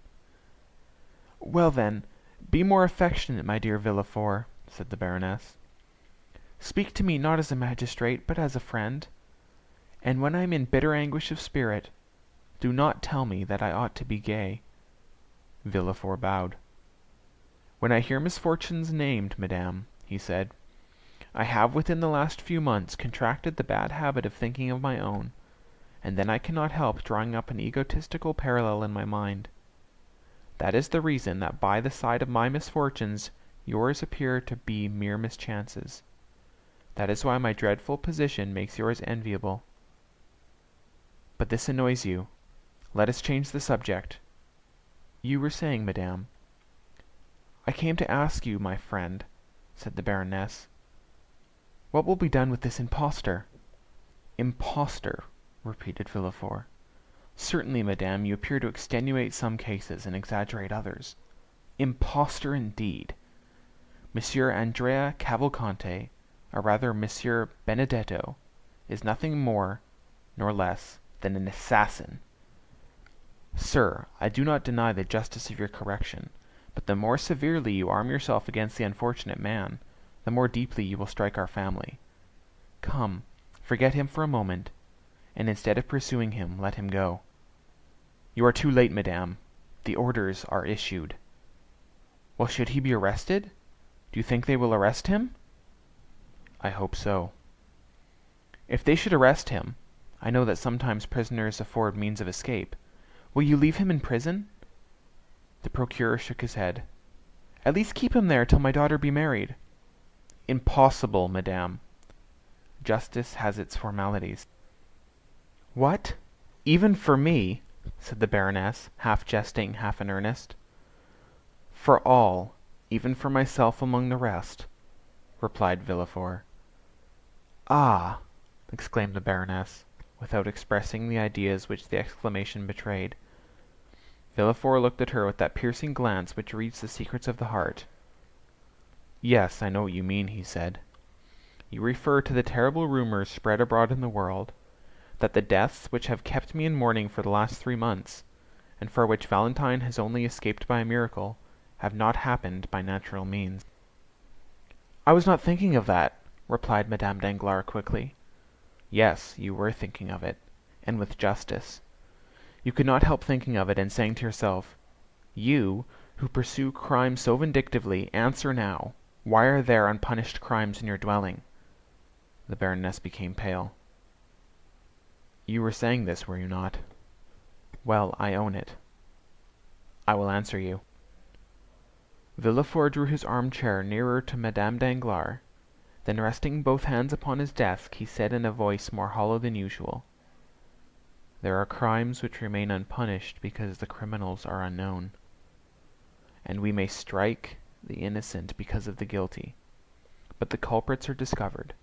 "Well, then, be more affectionate, my dear Villefort," said the Baroness. "Speak to me not as a magistrate, but as a friend. And when I am in bitter anguish of spirit, do not tell me that I ought to be gay." Villefort bowed. "When I hear misfortunes named, madame," he said, "I have within the last few months contracted the bad habit of thinking of my own, and then I cannot help drawing up an egotistical parallel in my mind. That is the reason that by the side of my misfortunes yours appear to be mere mischances. That is why my dreadful position makes yours enviable. But this annoys you. Let us change the subject. You were saying, madame. I came to ask you, my friend, said the Baroness, what will be done with this impostor? Impostor, repeated Villefort. Certainly, madame, you appear to extenuate some cases and exaggerate others. Impostor indeed! Monsieur Andrea Cavalcanti, or rather Monsieur Benedetto, is nothing more nor less than an assassin. Sir, I do not deny the justice of your correction, but the more severely you arm yourself against the unfortunate man, the more deeply you will strike our family. Come, forget him for a moment, and instead of pursuing him, let him go. You are too late, madame. The orders are issued. Well, should he be arrested? Do you think they will arrest him? I hope so. If they should arrest him, I know that sometimes prisoners afford means of escape. Will you leave him in prison? The procureur shook his head. At least keep him there till my daughter be married. Impossible, madame. Justice has its formalities. What? Even for me? Said the Baroness, half jesting, half in earnest. For all, even for myself among the rest, replied Villefort. Ah! exclaimed the Baroness, without expressing the ideas which the exclamation betrayed. Villefort looked at her with that piercing glance which reads the secrets of the heart. Yes, I know what you mean, he said. You refer to the terrible rumors spread abroad in the world, that the deaths which have kept me in mourning for the last 3 months, and for which Valentine has only escaped by a miracle, have not happened by natural means. I was not thinking of that, replied Madame Danglars quickly. Yes, you were thinking of it, and with justice. You could not help thinking of it and saying to yourself, you, who pursue crime so vindictively, answer now, why are there unpunished crimes in your dwelling? The Baroness became pale. You were saying this, were you not? Well, I own it. I will answer you. Villefort drew his armchair nearer to Madame Danglars. Then resting both hands upon his desk, he said in a voice more hollow than usual, There are crimes which remain unpunished because the criminals are unknown, and we may strike the innocent because of the guilty, but the culprits are discovered.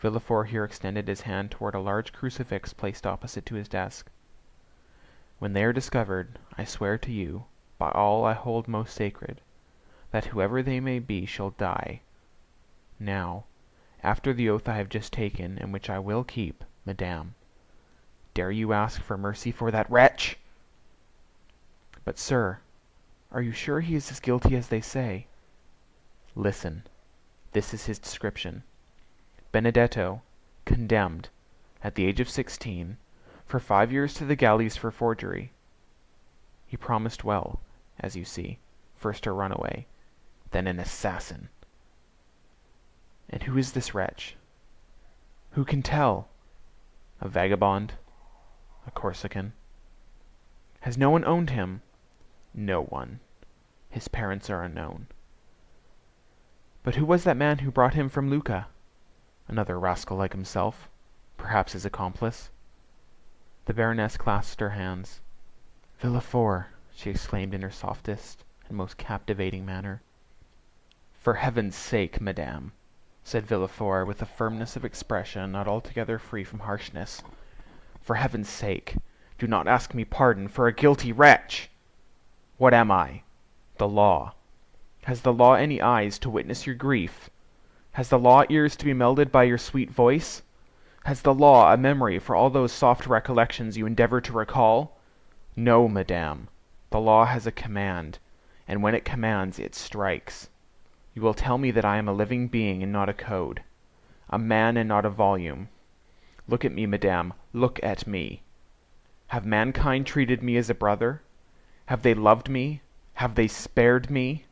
Villefort here extended his hand toward a large crucifix placed opposite to his desk. When they are discovered, I swear to you, by all I hold most sacred, that whoever they may be shall die. Now, after the oath I have just taken, and which I will keep, madame, dare you ask for mercy for that wretch? But, sir, are you sure he is as guilty as they say? Listen, this is his description. Benedetto, condemned, at the age of 16, for 5 years to the galleys for forgery. He promised well, as you see, first a runaway, then an assassin. And who is this wretch? Who can tell? A vagabond? A Corsican? Has no one owned him? No one. His parents are unknown. But who was that man who brought him from Lucca? Another rascal like himself, perhaps his accomplice. The Baroness clasped her hands. Villefort, she exclaimed in her softest and most captivating manner. For heaven's sake, madame, said Villefort with a firmness of expression not altogether free from harshness, for heaven's sake, do not ask me pardon for a guilty wretch! What am I? The law. Has the law any eyes to witness your grief? Has the law ears to be melted by your sweet voice? Has the law a memory for all those soft recollections you endeavor to recall? No, madame. The law has a command, and when it commands, it strikes. You will tell me that I am a living being and not a code, a man and not a volume. Look at me, madame, look at me. Have mankind treated me as a brother? Have they loved me? Have they spared me?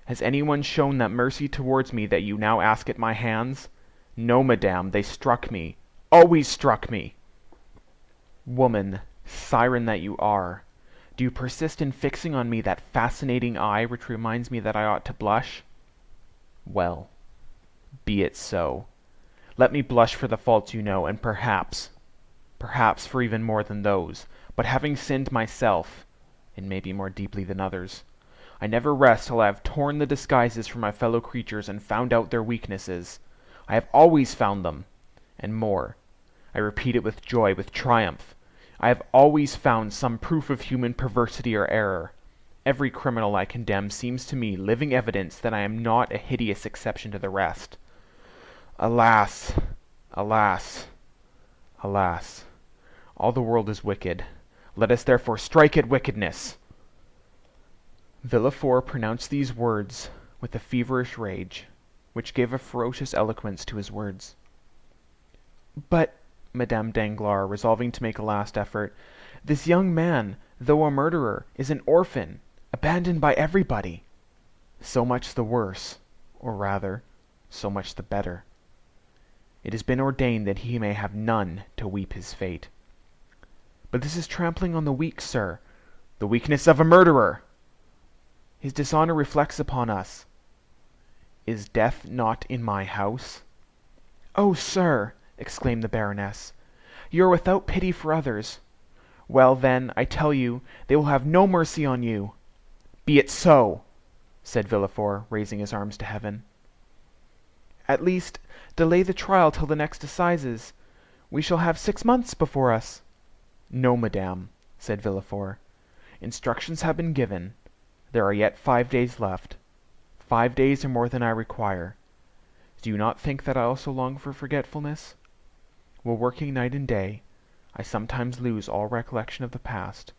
Has anyone shown that mercy towards me that you now ask at my hands? No, madame, they struck me, always struck me. Woman, siren that you are, do you persist in fixing on me that fascinating eye which reminds me that I ought to blush? Well, be it so. Let me blush for the faults you know, and perhaps for even more than those, but having sinned myself, it may be more deeply than others, I never rest till I have torn the disguises from my fellow creatures and found out their weaknesses. I have always found them, and more. I repeat it with joy, with triumph. I have always found some proof of human perversity or error. Every criminal I condemn seems to me living evidence that I am not a hideous exception to the rest. Alas! Alas! Alas! All the world is wicked. Let us therefore strike at wickedness. Villefort pronounced these words with a feverish rage, which gave a ferocious eloquence to his words. But, Madame Danglars, resolving to make a last effort, this young man, though a murderer, is an orphan, abandoned by everybody. So much the worse, or rather, so much the better. It has been ordained that he may have none to weep his fate. But this is trampling on the weak, sir, the weakness of a murderer. His dishonor reflects upon us. Is death not in my house? Oh, sir, exclaimed the Baroness, you are without pity for others. Well, then, I tell you, they will have no mercy on you. Be it so, said Villefort, raising his arms to heaven. At least, delay the trial till the next assizes. We shall have 6 months before us. No, madame, said Villefort. Instructions have been given. There are yet 5 days left. 5 days are more than I require. Do you not think that I also long for forgetfulness? While working night and day, I sometimes lose all recollection of the past,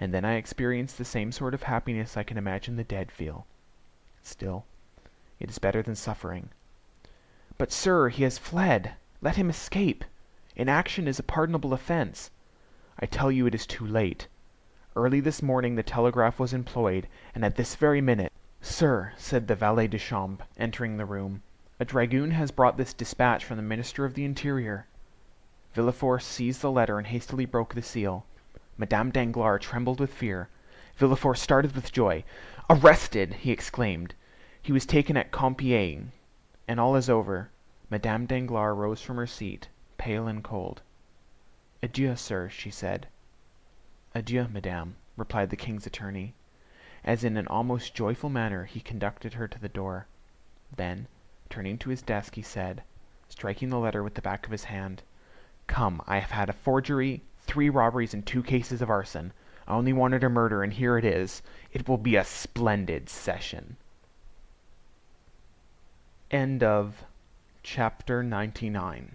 and then I experience the same sort of happiness I can imagine the dead feel. Still, it is better than suffering. But, sir, he has fled. Let him escape. Inaction is a pardonable offense. I tell you it is too late. Early this morning the telegraph was employed, and at this very minute— Sir, said the valet de chambre, entering the room, a dragoon has brought this dispatch from the Minister of the Interior. Villefort seized the letter and hastily broke the seal. Madame Danglars trembled with fear. Villefort started with joy. Arrested! He exclaimed. He was taken at Compiègne, and all is over. Madame Danglars rose from her seat, pale and cold. Adieu, sir, she said. Adieu, madame, replied the king's attorney, as in an almost joyful manner he conducted her to the door. Then, turning to his desk, he said, striking the letter with the back of his hand, Come, I have had a forgery, 3 robberies, and 2 cases of arson. I only wanted a murder, and here it is. It will be a splendid session. End of chapter 99.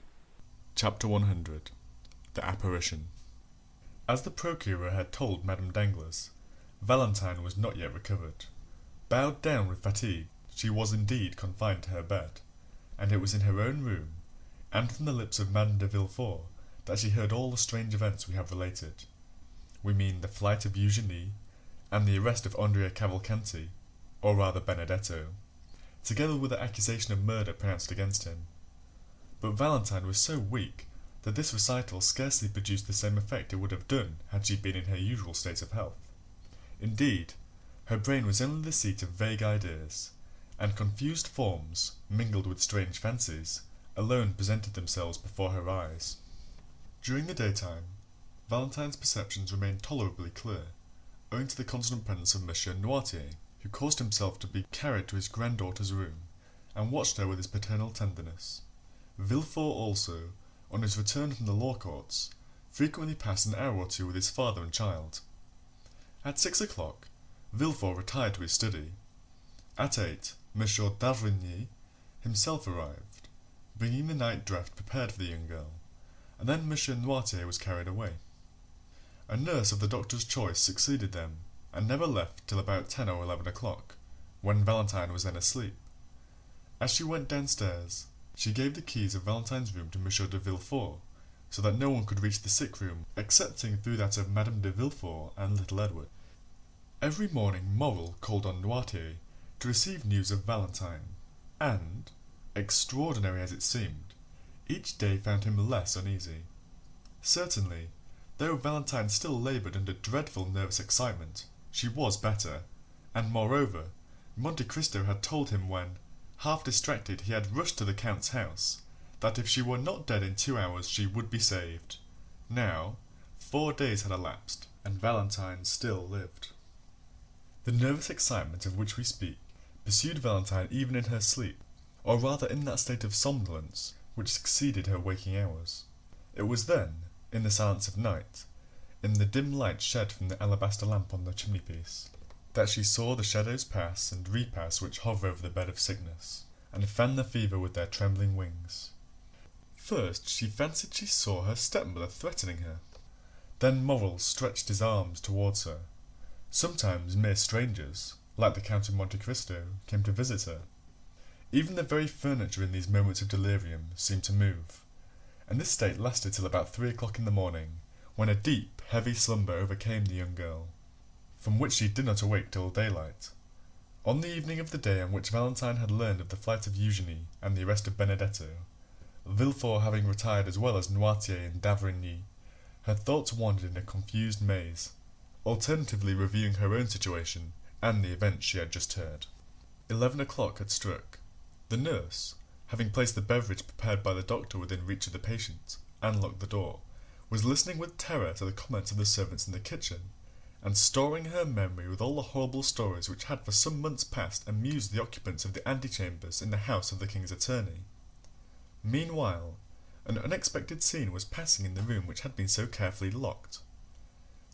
Chapter 100. The Apparition. As the procureur had told Madame Danglars, Valentine was not yet recovered. Bowed down with fatigue, she was indeed confined to her bed, and it was in her own room, and from the lips of Madame de Villefort, that she heard all the strange events we have related. We mean the flight of Eugénie, and the arrest of Andrea Cavalcanti, or rather Benedetto, together with the accusation of murder pronounced against him. But Valentine was so weak that this recital scarcely produced the same effect it would have done had she been in her usual state of health. Indeed, her brain was only the seat of vague ideas, and confused forms, mingled with strange fancies, alone presented themselves before her eyes. During the daytime, Valentine's perceptions remained tolerably clear, owing to the constant presence of Monsieur Noirtier, who caused himself to be carried to his granddaughter's room, and watched her with his paternal tenderness. Villefort also, on his return from the law courts, frequently passed an hour or 2 with his father and child. At 6 o'clock, Villefort retired to his study. At 8, Monsieur d'Avrigny himself arrived, bringing the night draught prepared for the young girl, and then Monsieur Noirtier was carried away. A nurse of the doctor's choice succeeded them, and never left till about 10 or 11 o'clock, when Valentine was then asleep. As she went downstairs, she gave the keys of Valentine's room to Monsieur de Villefort, so that no one could reach the sick room excepting through that of Madame de Villefort and little Edward. Every morning Morrel called on Noirtier to receive news of Valentine, and, extraordinary as it seemed, each day found him less uneasy. Certainly, though Valentine still laboured under dreadful nervous excitement, she was better, and moreover, Monte Cristo had told him when, half distracted, he had rushed to the Count's house, that if she were not dead in 2 hours she would be saved. Now, 4 days had elapsed, and Valentine still lived. The nervous excitement of which we speak pursued Valentine even in her sleep, or rather in that state of somnolence which succeeded her waking hours. It was then, in the silence of night, in the dim light shed from the alabaster lamp on the chimney-piece, that she saw the shadows pass and repass which hover over the bed of sickness, and fan the fever with their trembling wings. First she fancied she saw her stepmother threatening her. Then Morrel stretched his arms towards her. Sometimes mere strangers, like the Count of Monte Cristo, came to visit her. Even the very furniture in these moments of delirium seemed to move, and this state lasted till about 3 o'clock in the morning, when a deep, heavy slumber overcame the young girl, from which she did not awake till daylight. On the evening of the day on which Valentine had learned of the flight of Eugenie and the arrest of Benedetto, Villefort having retired as well as Noirtier and d'Avrigny, her thoughts wandered in a confused maze, alternately reviewing her own situation and the events she had just heard. 11 o'clock had struck. The nurse, having placed the beverage prepared by the doctor within reach of the patient, and locked the door, was listening with terror to the comments of the servants in the kitchen, and storing her memory with all the horrible stories which had for some months past amused the occupants of the antechambers in the house of the king's attorney. Meanwhile, an unexpected scene was passing in the room which had been so carefully locked.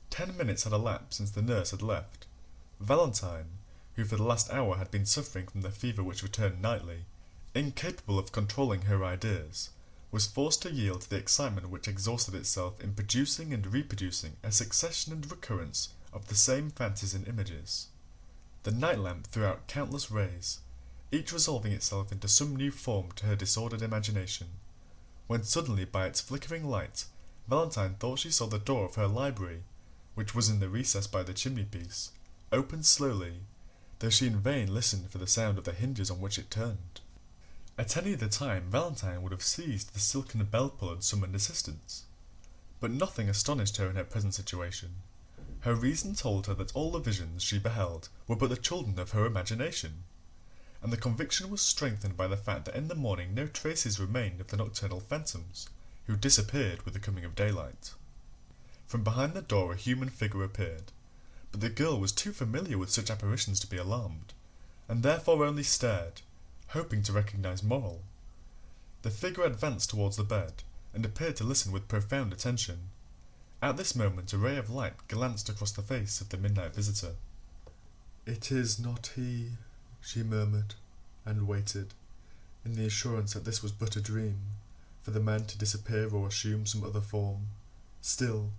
10 minutes had elapsed since the nurse had left. Valentine, who for the last hour had been suffering from the fever which returned nightly, incapable of controlling her ideas, was forced to yield to the excitement which exhausted itself in producing and reproducing a succession and recurrence of the same fancies and images. The night lamp threw out countless rays, each resolving itself into some new form to her disordered imagination, when suddenly by its flickering light Valentine thought she saw the door of her library, which was in the recess by the chimney-piece, open slowly, though she in vain listened for the sound of the hinges on which it turned. At any other time Valentine would have seized the silken bell-pull and summoned assistance, but nothing astonished her in her present situation. Her reason told her that all the visions she beheld were but the children of her imagination, and the conviction was strengthened by the fact that in the morning no traces remained of the nocturnal phantoms, who disappeared with the coming of daylight. From behind the door a human figure appeared, but the girl was too familiar with such apparitions to be alarmed, and therefore only stared, hoping to recognize Morrel. The figure advanced towards the bed, and appeared to listen with profound attention. At this moment a ray of light glanced across the face of the midnight visitor. "It is not he," she murmured, and waited, in the assurance that this was but a dream, for the man to disappear or assume some other form. Still,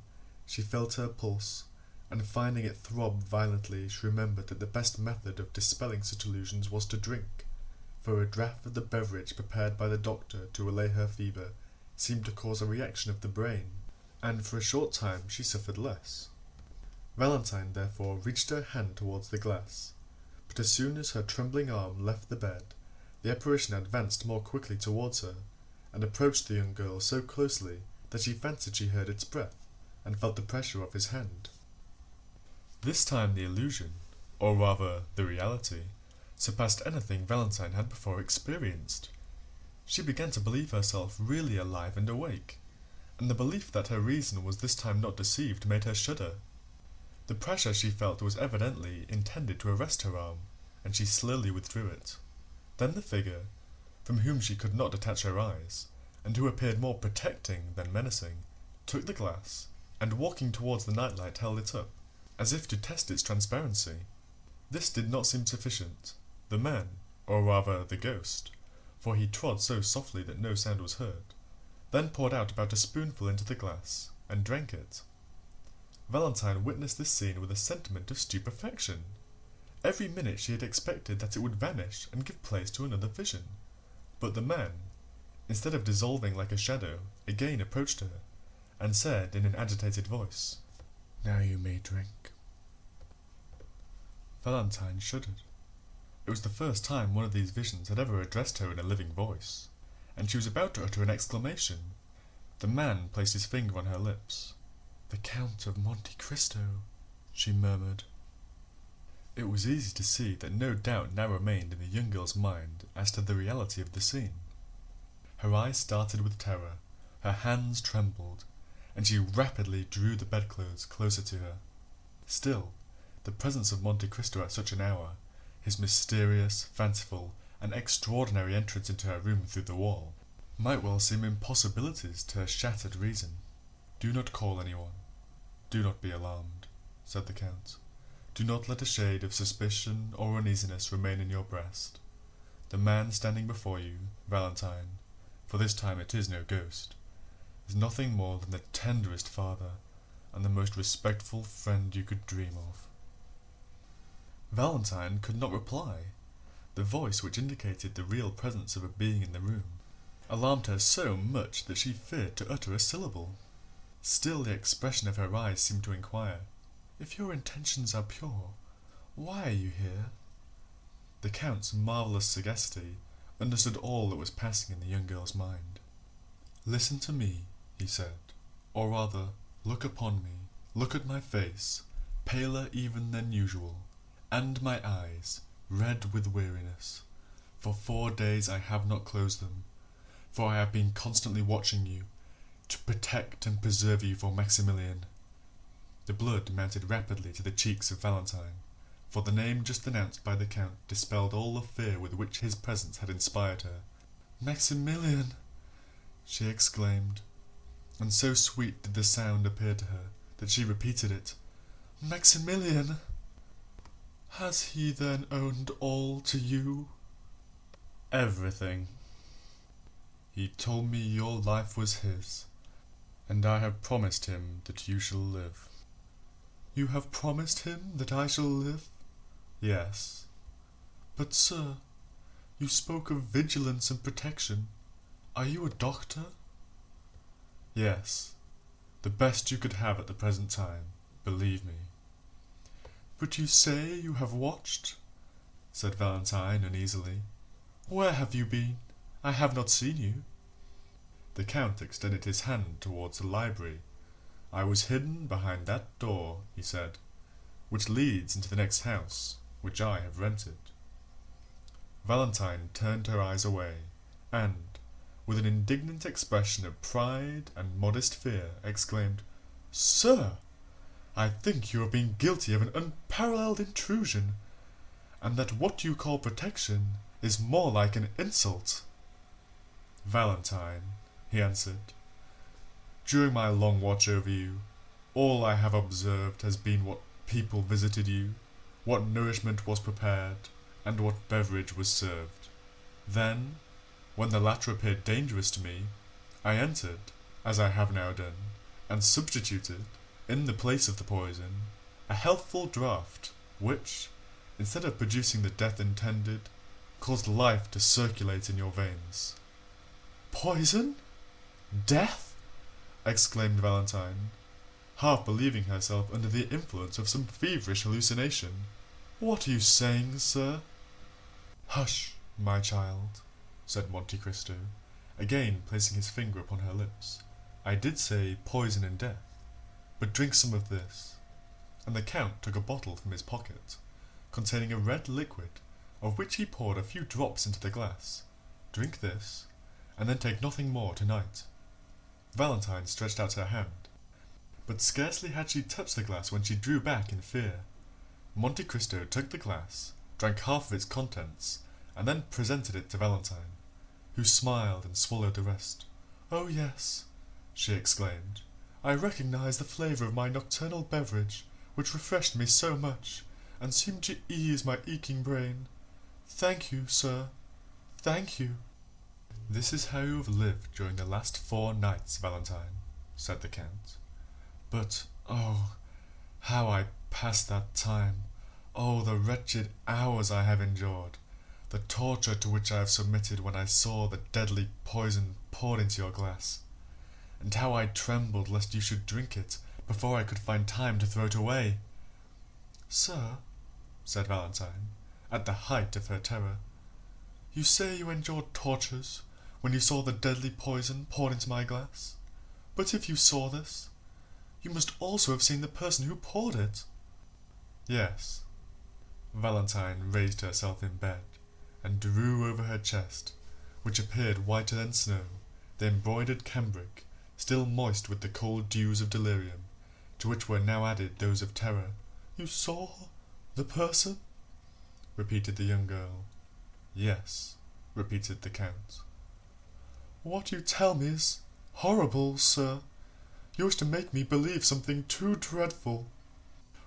she felt her pulse, and finding it throb violently, she remembered that the best method of dispelling such illusions was to drink, for a draught of the beverage prepared by the doctor to allay her fever seemed to cause a reaction of the brain, and for a short time she suffered less. Valentine, therefore, reached her hand towards the glass, but as soon as her trembling arm left the bed, the apparition advanced more quickly towards her, and approached the young girl so closely that she fancied she heard its breath, and felt the pressure of his hand. This time the illusion, or rather the reality, surpassed anything Valentine had before experienced. She began to believe herself really alive and awake, and the belief that her reason was this time not deceived made her shudder. The pressure she felt was evidently intended to arrest her arm, and she slowly withdrew it. Then the figure, from whom she could not detach her eyes, and who appeared more protecting than menacing, took the glass, and walking towards the nightlight held it up, as if to test its transparency. This did not seem sufficient. The man, or rather the ghost, for he trod so softly that no sound was heard, then poured out about a spoonful into the glass, and drank it. Valentine witnessed this scene with a sentiment of stupefaction. Every minute she had expected that it would vanish and give place to another vision, but the man, instead of dissolving like a shadow, again approached her, and said in an agitated voice, "Now you may drink." Valentine shuddered. It was the first time one of these visions had ever addressed her in a living voice, and she was about to utter an exclamation. The man placed his finger on her lips. "The Count of Monte Cristo," she murmured. It was easy to see that no doubt now remained in the young girl's mind as to the reality of the scene. Her eyes started with terror, her hands trembled, and she rapidly drew the bedclothes closer to her. Still, the presence of Monte Cristo at such an hour, his mysterious, fanciful, and extraordinary entrance into her room through the wall, might well seem impossibilities to her shattered reason. "Do not call anyone. Do not be alarmed," said the Count. "Do not let a shade of suspicion or uneasiness remain in your breast. The man standing before you, Valentine, for this time it is no ghost, is nothing more than the tenderest father and the most respectful friend you could dream of." Valentine could not reply. The voice which indicated the real presence of a being in the room alarmed her so much that she feared to utter a syllable. Still the expression of her eyes seemed to inquire, "If your intentions are pure, why are you here?" The Count's marvellous sagacity understood all that was passing in the young girl's mind. "Listen to me," he said, "or rather, look upon me, look at my face, paler even than usual, and my eyes, red with weariness. For 4 days I have not closed them, for I have been constantly watching you, to protect and preserve you for Maximilian." The blood mounted rapidly to the cheeks of Valentine, for the name just announced by the Count dispelled all the fear with which his presence had inspired her. "Maximilian!" she exclaimed, and so sweet did the sound appear to her that she repeated it. "Maximilian! Has he then owned all to you?" "Everything. He told me your life was his, and I have promised him that you shall live." "You have promised him that I shall live?" "Yes." "But, sir, you spoke of vigilance and protection. Are you a doctor?" "Yes, the best you could have at the present time, believe me." "But you say you have watched?" said Valentine uneasily. "Where have you been? I have not seen you." The Count extended his hand towards the library. "I was hidden behind that door," he said, "which leads into the next house, which I have rented." Valentine turned her eyes away, and, with an indignant expression of pride and modest fear, exclaimed, "Sir, I think you have been guilty of an unparalleled intrusion, and that what you call protection is more like an insult." "Valentine," he answered, "during my long watch over you, all I have observed has been what people visited you, what nourishment was prepared, and what beverage was served. Then, when the latter appeared dangerous to me, I entered, as I have now done, and substituted, in the place of the poison, a healthful draught, which, instead of producing the death intended, caused life to circulate in your veins." "Poison? Death?" exclaimed Valentine, half believing herself under the influence of some feverish hallucination. "What are you saying, sir?" "Hush, my child," said Monte Cristo, again placing his finger upon her lips. "I did say poison and death, but drink some of this." And the Count took a bottle from his pocket, containing a red liquid, of which he poured a few drops into the glass. "Drink this, and then take nothing more tonight." Valentine stretched out her hand, but scarcely had she touched the glass when she drew back in fear. Monte Cristo took the glass, drank half of its contents, and then presented it to Valentine, who smiled and swallowed the rest. "Oh yes," she exclaimed, "I recognize the flavour of my nocturnal beverage, which refreshed me so much, and seemed to ease my aching brain. Thank you, sir, thank you." "This is how you have lived during the last 4 nights, Valentine," said the Count. "But, oh, how I passed that time! Oh, the wretched hours I have endured! The torture to which I have submitted when I saw the deadly poison poured into your glass! And how I trembled lest you should drink it before I could find time to throw it away!" "Sir," said Valentine, at the height of her terror, "you say you endured tortures when you saw the deadly poison poured into my glass. But if you saw this, you must also have seen the person who poured it." "Yes." Valentine raised herself in bed, and drew over her chest, which appeared whiter than snow, the embroidered cambric, still moist with the cold dews of delirium, to which were now added those of terror. "You saw the person?" repeated the young girl. "Yes," repeated the Count. "What you tell me is horrible, sir. You wish to make me believe something too dreadful.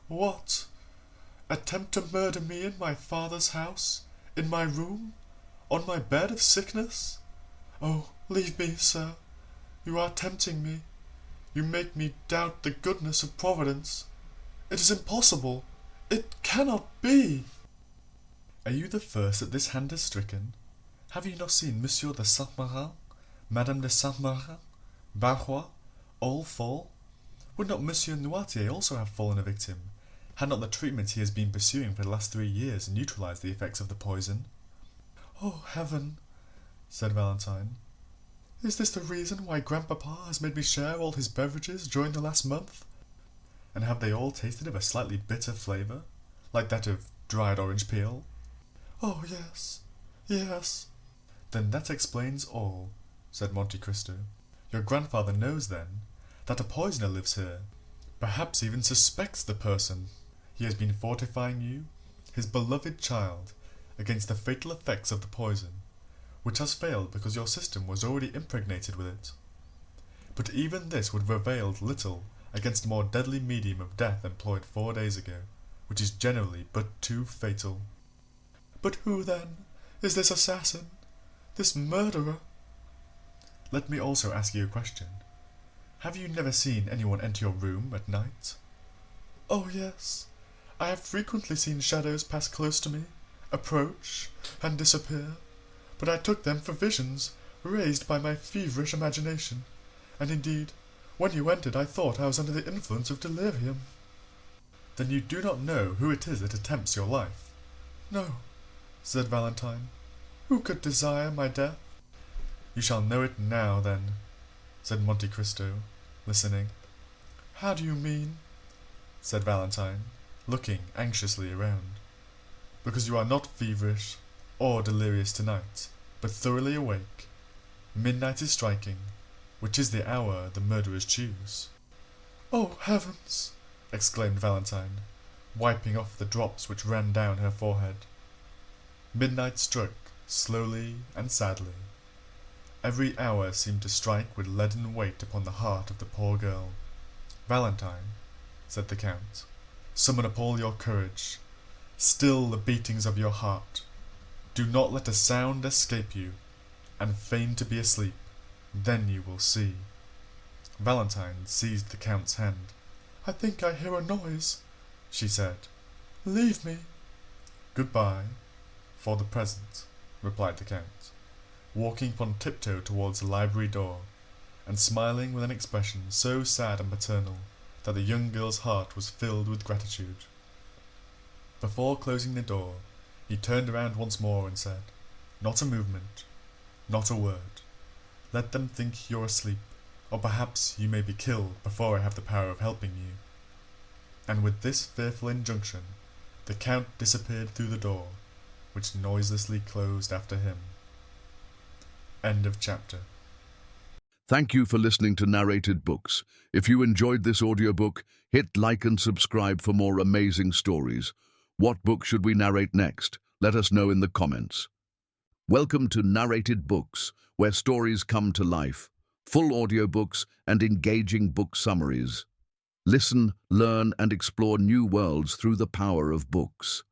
What? Attempt to murder me in my father's house, in my room, on my bed of sickness? Oh, leave me, sir. You are tempting me. You make me doubt the goodness of Providence. It is impossible. It cannot be." "Are you the first that this hand has stricken? Have you not seen Monsieur de Saint-Marin, Madame de Saint-Marin, Barrois, all fall? Would not Monsieur Noirtier also have fallen a victim, had not the treatment he has been pursuing for the last 3 years neutralized the effects of the poison?" "Oh, heaven!" said Valentine. "Is this the reason why Grandpapa has made me share all his beverages during the last month? And have they all tasted of a slightly bitter flavour, like that of dried orange peel?" "Oh, yes, yes." "Then that explains all," said Monte Cristo. "Your grandfather knows, then, that a poisoner lives here, perhaps even suspects the person. He has been fortifying you, his beloved child, against the fatal effects of the poison, which has failed because your system was already impregnated with it. But even this would have availed little against a more deadly medium of death employed 4 days ago, which is generally but too fatal." "But who, then, is this assassin, this murderer?" "Let me also ask you a question. Have you never seen anyone enter your room at night?" "Oh, yes. I have frequently seen shadows pass close to me, approach, and disappear, but I took them for visions raised by my feverish imagination, and indeed, when you entered I thought I was under the influence of delirium." "Then you do not know who it is that attempts your life?" "No," said Valentine. "Who could desire my death?" "You shall know it now, then," said Monte Cristo, listening. "How do you mean?" said Valentine, looking anxiously around. "Because you are not feverish or delirious tonight, but thoroughly awake. Midnight is striking, which is the hour the murderers choose." "Oh, heavens!" exclaimed Valentine, wiping off the drops which ran down her forehead. Midnight struck slowly and sadly. Every hour seemed to strike with leaden weight upon the heart of the poor girl. "Valentine," said the Count, "summon up all your courage. Still the beatings of your heart. Do not let a sound escape you, and feign to be asleep. Then you will see." Valentine seized the Count's hand. "I think I hear a noise," she said. "Leave me." "Goodbye, for the present," replied the Count, walking upon tiptoe towards the library door, and smiling with an expression so sad and paternal that the young girl's heart was filled with gratitude. Before closing the door, he turned around once more and said, "Not a movement, not a word. Let them think you're asleep, or perhaps you may be killed before I have the power of helping you." And with this fearful injunction, the Count disappeared through the door, which noiselessly closed after him. End of chapter. Thank you for listening to Narrated Books. If you enjoyed this audiobook, hit like and subscribe for more amazing stories. What book should we narrate next? Let us know in the comments. Welcome to Narrated Books, where stories come to life. Full audiobooks and engaging book summaries. Listen, learn, and explore new worlds through the power of books.